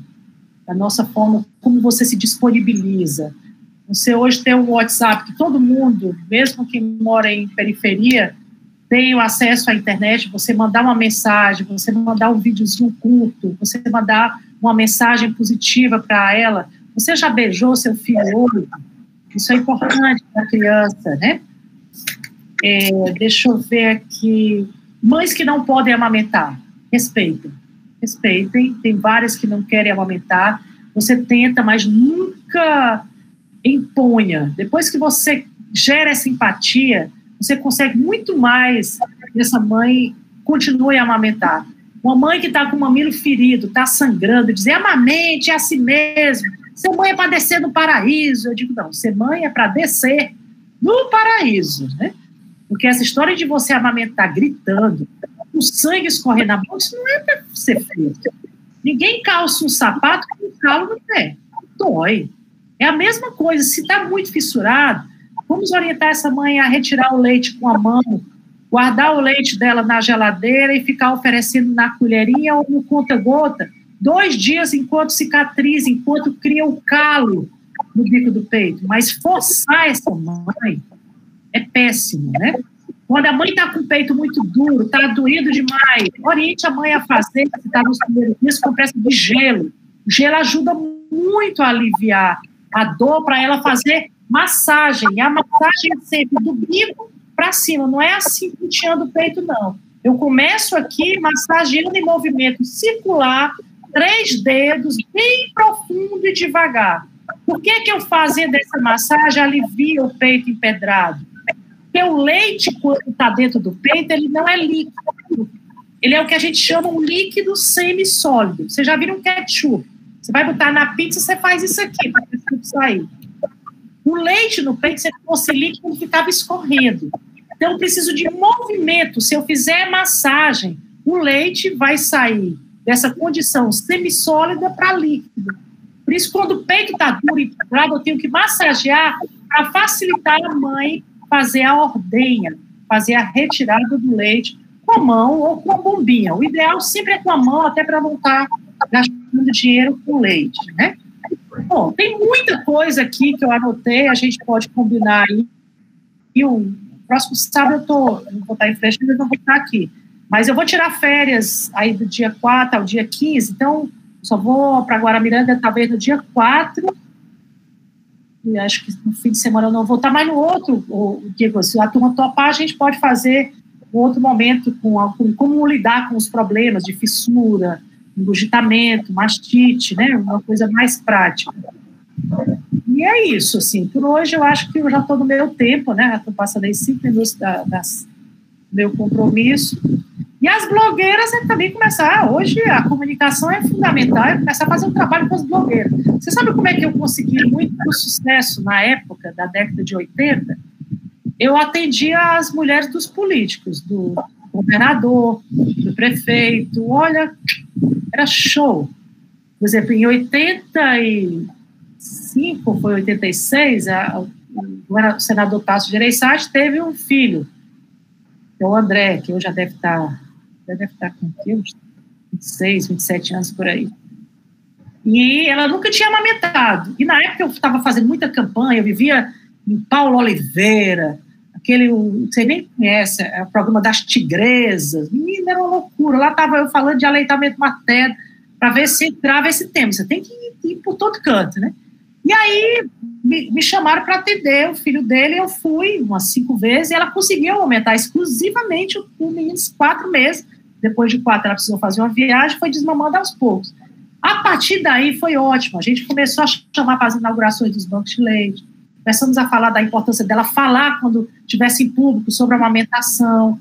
da nossa forma, como você se disponibiliza. Você hoje tem um WhatsApp que todo mundo, mesmo quem mora em periferia, tem o acesso à internet, você mandar uma mensagem, você mandar um videozinho curto, você mandar uma mensagem positiva para ela. Você já beijou seu filho hoje? Isso é importante para a criança, né? Deixa eu ver aqui. Mães que não podem amamentar, respeitem. Tem várias que não querem amamentar. Você tenta, mas nunca imponha. Depois que você gera essa empatia, você consegue muito mais que essa mãe continue a amamentar. Uma mãe que está com o mamilo ferido, está sangrando, dizer amamente, é assim mesmo, ser mãe é para descer no paraíso. Eu digo, não, ser mãe é para descer no paraíso, né? Porque essa história de você amamentar gritando, o sangue escorrer na boca, isso não é para ser feito. Ninguém calça um sapato com um calo no pé. Dói. É a mesma coisa. Se está muito fissurado, vamos orientar essa mãe a retirar o leite com a mão, guardar o leite dela na geladeira e ficar oferecendo na colherinha ou no conta-gota, 2 dias enquanto cicatriza, enquanto cria o calo no bico do peito. Mas forçar essa mãe é péssimo, né? Quando a mãe está com o peito muito duro, está doído demais, oriente a mãe a fazer, se está nos primeiros dias, compressa de gelo. O gelo ajuda muito a aliviar a dor, para ela fazer massagem. E a massagem é sempre do bico para cima, não é assim puxando o peito, não. Eu começo aqui massageando em movimento circular, 3 dedos, bem profundo e devagar. Por que eu fazendo essa massagem alivia o peito empedrado? Porque o leite, quando está dentro do peito, ele não é líquido. Ele é o que a gente chama um líquido semissólido. Você já viu um ketchup? Você vai botar na pizza, você faz isso aqui, para o ketchup sair. O leite no peito, se fosse líquido, ele ficava escorrendo. Então, eu preciso de movimento. Se eu fizer massagem, o leite vai sair dessa condição semissólida para líquido. Por isso, quando o peito está duro e quebrado, eu tenho que massagear para facilitar a mãe fazer a ordenha, fazer a retirada do leite com a mão ou com a bombinha. O ideal sempre é com a mão, até para não estar gastando dinheiro com leite, né? Bom, tem muita coisa aqui que eu anotei, a gente pode combinar aí. E o próximo sábado eu vou estar em frente, mas eu não vou estar aqui. Mas eu vou tirar férias aí do dia 4 ao dia 15, então só vou para Guaramiranga talvez no dia 4, e acho que no fim de semana eu não vou estar, mas no outro, Diego, se a turma topar, a gente pode fazer um outro momento com como lidar com os problemas de fissura, engurgitamento, mastite, né, uma coisa mais prática. E é isso, assim, por hoje eu acho que eu já estou no meu tempo, né, já estou passando aí 5 minutos do meu compromisso. E as blogueiras também começar, hoje a comunicação é fundamental, é começar a fazer um trabalho com as blogueiras. Você sabe como é que eu consegui muito sucesso na época da década de 80? Eu atendia as mulheres dos políticos, do governador, do prefeito, olha, era show. Por exemplo, em 85, foi 86, o senador Tasso Gereissati teve um filho, que é o André, que hoje já deve estar com uns 26, 27 anos por aí. E ela nunca tinha amamentado. E na época eu estava fazendo muita campanha, eu vivia em Paulo Oliveira, você nem conhece, é o programa das tigresas. Menina, era uma loucura. Lá estava eu falando de aleitamento materno, para ver se entrava esse tema. Você tem que ir por todo canto, né? E aí me chamaram para atender o filho dele, eu fui umas 5 vezes, e ela conseguiu aumentar exclusivamente o menino 4 meses. Depois de 4, ela precisou fazer uma viagem, foi desmamando aos poucos. A partir daí foi ótimo. A gente começou a chamar para as inaugurações dos bancos de leite, começamos a falar da importância dela falar quando estivesse em público sobre a amamentação.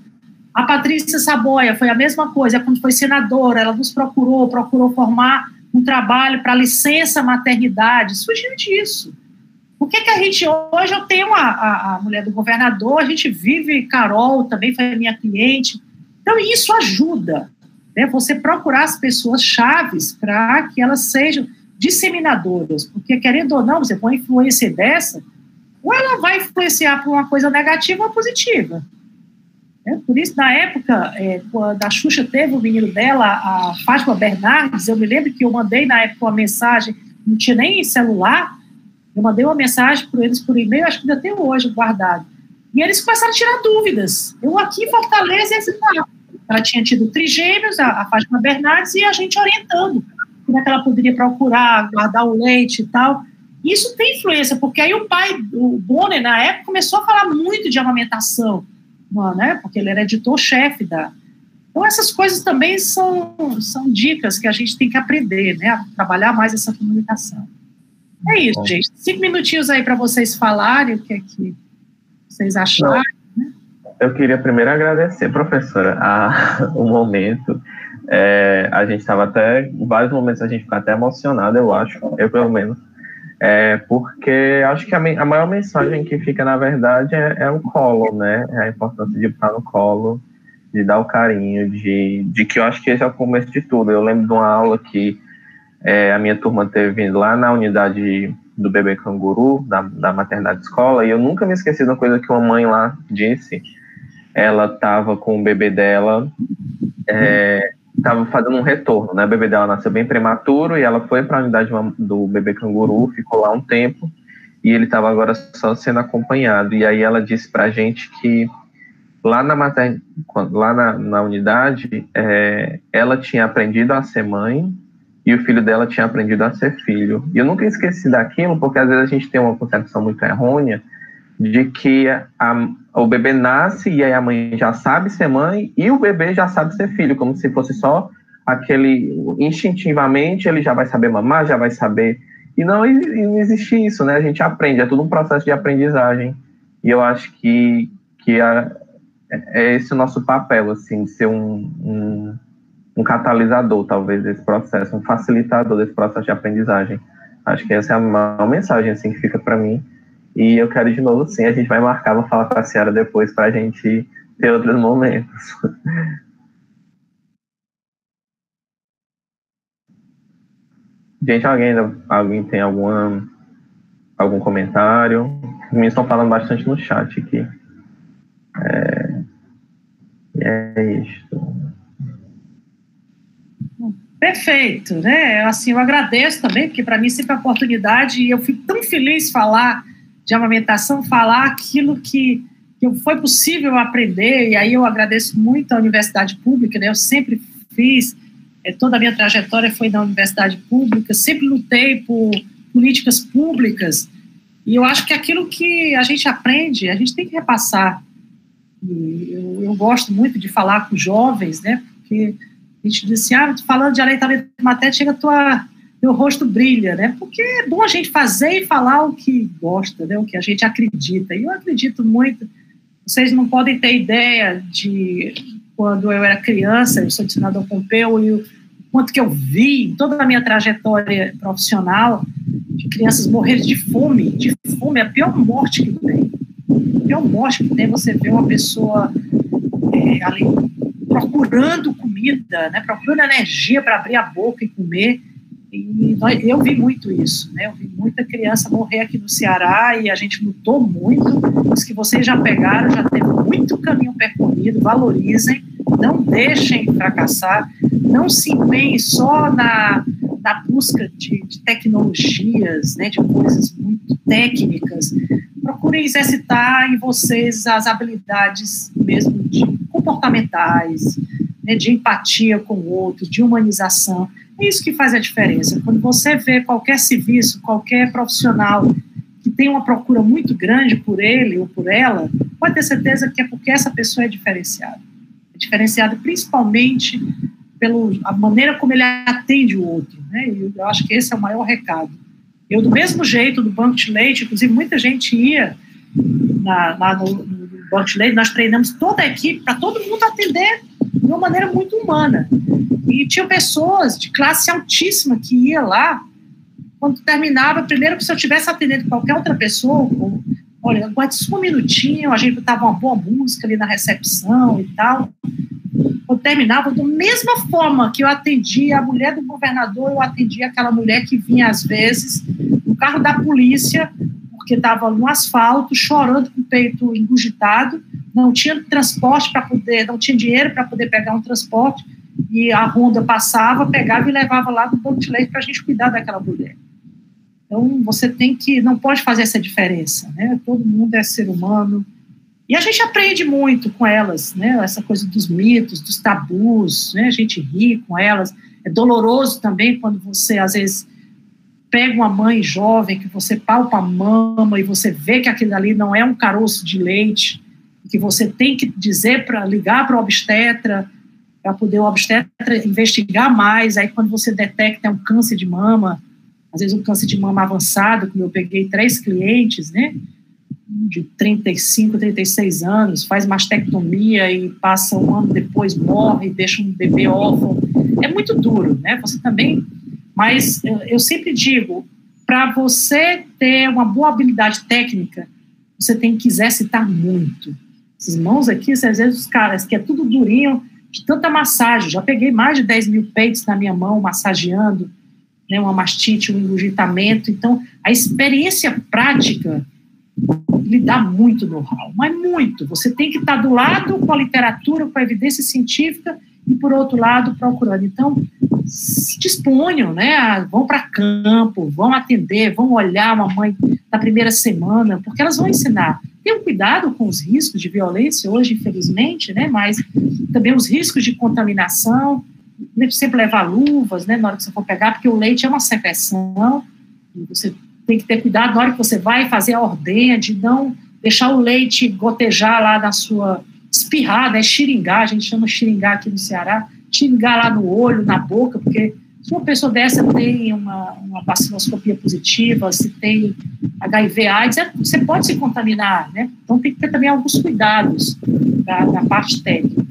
A Patrícia Saboia foi a mesma coisa, quando foi senadora, ela nos procurou formar um trabalho para licença maternidade, surgiu disso. Por que a gente, hoje eu tenho a mulher do governador, a gente vive, Carol também foi minha cliente, então isso ajuda, né, você procurar as pessoas chaves para que elas sejam disseminadoras, porque querendo ou não, você põe uma influência dessa, ou ela vai influenciar por uma coisa negativa ou positiva. Por isso, na época, quando a Xuxa teve o menino dela, a Fátima Bernardes, eu me lembro que eu mandei na época uma mensagem, não tinha nem celular, eu mandei uma mensagem para eles por e-mail, acho que ainda tenho hoje guardado. E eles começaram a tirar dúvidas. Eu aqui em Fortaleza, ela tinha tido trigêmeos, a Fátima Bernardes, e a gente orientando como é que ela poderia procurar, guardar o leite e tal. Isso tem influência, porque aí o pai, o Bonner, na época, começou a falar muito de amamentação, né, porque ele era editor-chefe da... Então, essas coisas também são dicas que a gente tem que aprender, né, a trabalhar mais essa comunicação. É isso, gente. 5 minutinhos aí para vocês falarem o que é que vocês acharam. Né? Eu queria primeiro agradecer, professora, o momento. A gente estava até, em vários momentos a gente ficou até emocionado, eu acho, eu pelo menos, porque acho que a maior mensagem que fica, na verdade, é o colo, né? É a importância de estar no colo, de dar o carinho, de que eu acho que esse é o começo de tudo. Eu lembro de uma aula que a minha turma teve lá na unidade do bebê canguru, da maternidade escola, e eu nunca me esqueci de uma coisa que uma mãe lá disse. Ela estava com o bebê dela, estava fazendo um retorno, né? O bebê dela nasceu bem prematuro e ela foi para a unidade do bebê canguru, ficou lá um tempo e ele estava agora só sendo acompanhado. E aí ela disse para a gente que lá na unidade ela tinha aprendido a ser mãe e o filho dela tinha aprendido a ser filho. E eu nunca esqueci daquilo, porque às vezes a gente tem uma concepção muito errônea de que o bebê nasce e aí a mãe já sabe ser mãe e o bebê já sabe ser filho, como se fosse só instintivamente ele já vai saber mamar, já vai saber... E não existe isso, né? A gente aprende, é tudo um processo de aprendizagem. E eu acho que é esse o nosso papel, assim, de ser um catalisador, talvez, desse processo, um facilitador desse processo de aprendizagem. Acho que essa é a maior mensagem, assim, que fica para mim. E eu quero, de novo, sim, a gente vai marcar, vou falar com a senhora depois para a gente ter outros momentos. Gente, alguém tem algum comentário? Os meninos estão falando bastante no chat aqui. É isto. Perfeito, né? Assim, eu agradeço também, porque para mim sempre é uma oportunidade e eu fico tão feliz de falar de amamentação, falar aquilo que foi possível aprender, e aí eu agradeço muito à universidade pública, né? Eu sempre fiz, toda a minha trajetória foi na universidade pública, sempre lutei por políticas públicas, e eu acho que aquilo que a gente aprende, a gente tem que repassar. E eu gosto muito de falar com jovens, né? Porque a gente diz assim, falando de aleitamento materno, chega teu rosto brilha, né? Porque é bom a gente fazer e falar o que gosta, né? O que a gente acredita. E eu acredito muito. Vocês não podem ter ideia de quando eu era criança, eu sou de Senador Pompeu, e o quanto que eu vi em toda a minha trajetória profissional de crianças morrerem de fome, a pior morte que tem. A pior morte que tem, você vê uma pessoa ali procurando comida, né, procurando energia para abrir a boca e comer. E eu vi muito isso, né? Eu vi muita criança morrer aqui no Ceará e a gente lutou muito. Os que vocês já pegaram, já teve muito caminho percorrido, valorizem, não deixem fracassar, não se empenhem só na busca de tecnologias, né, de coisas muito técnicas. Procurem exercitar em vocês as habilidades mesmo comportamentais, né, de empatia com o outro, de humanização. É isso que faz a diferença. Quando você vê qualquer serviço, qualquer profissional que tem uma procura muito grande por ele ou por ela, pode ter certeza que é porque essa pessoa é diferenciada. É diferenciada principalmente pela maneira como ele atende o outro, né? E eu acho que esse é o maior recado. Eu, do mesmo jeito, do banco de leite, inclusive muita gente ia no banco de leite, nós treinamos toda a equipe para todo mundo atender de uma maneira muito humana. E tinha pessoas de classe altíssima que ia lá, quando terminava, primeiro que se eu estivesse atendendo qualquer outra pessoa, olha, aguarde só um minutinho, a gente botava uma boa música ali na recepção e tal. Quando terminava, da mesma forma que eu atendia a mulher do governador, eu atendia aquela mulher que vinha, às vezes, no carro da polícia, porque estava no asfalto, chorando com o peito engurgitado, não tinha transporte para poder, não tinha dinheiro para poder pegar um transporte, e a Honda passava, pegava e levava lá no banco de leite para a gente cuidar daquela mulher. Então, você não pode fazer essa diferença, né? Todo mundo é ser humano. E a gente aprende muito com elas, né? Essa coisa dos mitos, dos tabus, né? A gente ri com elas. É doloroso também quando você, às vezes, pega uma mãe jovem, que você palpa a mama e você vê que aquilo ali não é um caroço de leite, que você tem que dizer ligar para o obstetra, para poder o obstetra investigar mais. Aí quando você detecta um câncer de mama, às vezes um câncer de mama avançado, como eu peguei 3 clientes, né, de 35, 36 anos, faz mastectomia e passa um ano depois, morre, deixa um bebê órfão. É muito duro, né, você também, mas eu sempre digo, para você ter uma boa habilidade técnica, você tem que exercitar muito. Esses mãos aqui, às vezes os caras, que é tudo durinho, de tanta massagem, já peguei mais de 10 mil peitos na minha mão, massageando, né, uma mastite, um engurgitamento. Então, a experiência prática lhe dá muito know-how, mas muito. Você tem que estar do lado com a literatura, com a evidência científica, e, por outro lado, procurando. Então, se disponham, né, vão para campo, vão atender, vão olhar uma mãe na primeira semana, porque elas vão ensinar. Tenham cuidado com os riscos de violência hoje, infelizmente, né, mas também os riscos de contaminação, sempre levar luvas, né, na hora que você for pegar, porque o leite é uma secreção, e você tem que ter cuidado na hora que você vai fazer a ordenha, de não deixar o leite gotejar lá na sua, espirrar, né, xiringar, a gente chama xiringar aqui no Ceará, xiringar lá no olho, na boca, porque se uma pessoa dessa tem uma vaciloscopia positiva, se tem HIV, AIDS, você pode se contaminar, né? Então tem que ter também alguns cuidados da parte técnica.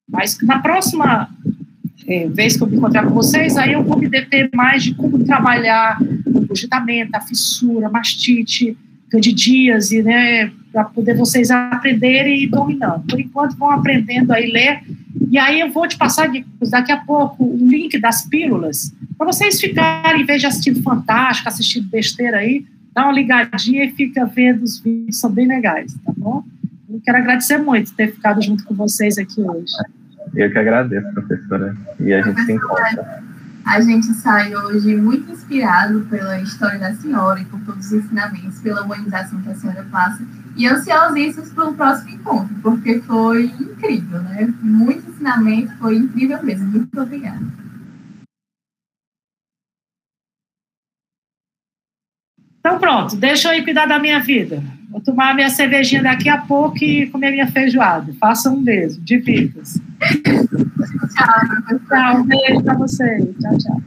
Mas na próxima vez que eu me encontrar com vocês, aí eu vou me deter mais de como trabalhar o engurgitamento, a fissura, a mastite, candidíase, né? Para poder vocês aprenderem e ir dominando. Por enquanto vão aprendendo aí ler. E aí eu vou te passar daqui a pouco o link das pílulas, para vocês ficarem, em vez de assistir Fantástico, assistir besteira aí, dá uma ligadinha e fica vendo os vídeos, são bem legais, tá bom? Eu quero agradecer muito por ter ficado junto com vocês aqui hoje. Eu que agradeço, professora. E a gente se encontra. A gente sai hoje muito inspirado pela história da senhora e por todos os ensinamentos, pela humanização que a senhora passa, e ansiosíssimos pelo próximo encontro, porque foi incrível, né? Muito ensinamento, foi incrível mesmo. Muito obrigada. Então pronto, deixa eu ir cuidar da minha vida. Vou tomar minha cervejinha daqui a pouco e comer minha feijoada. Faça um beijo, divirta-se. Tchau, um beijo para vocês. Tchau, tchau.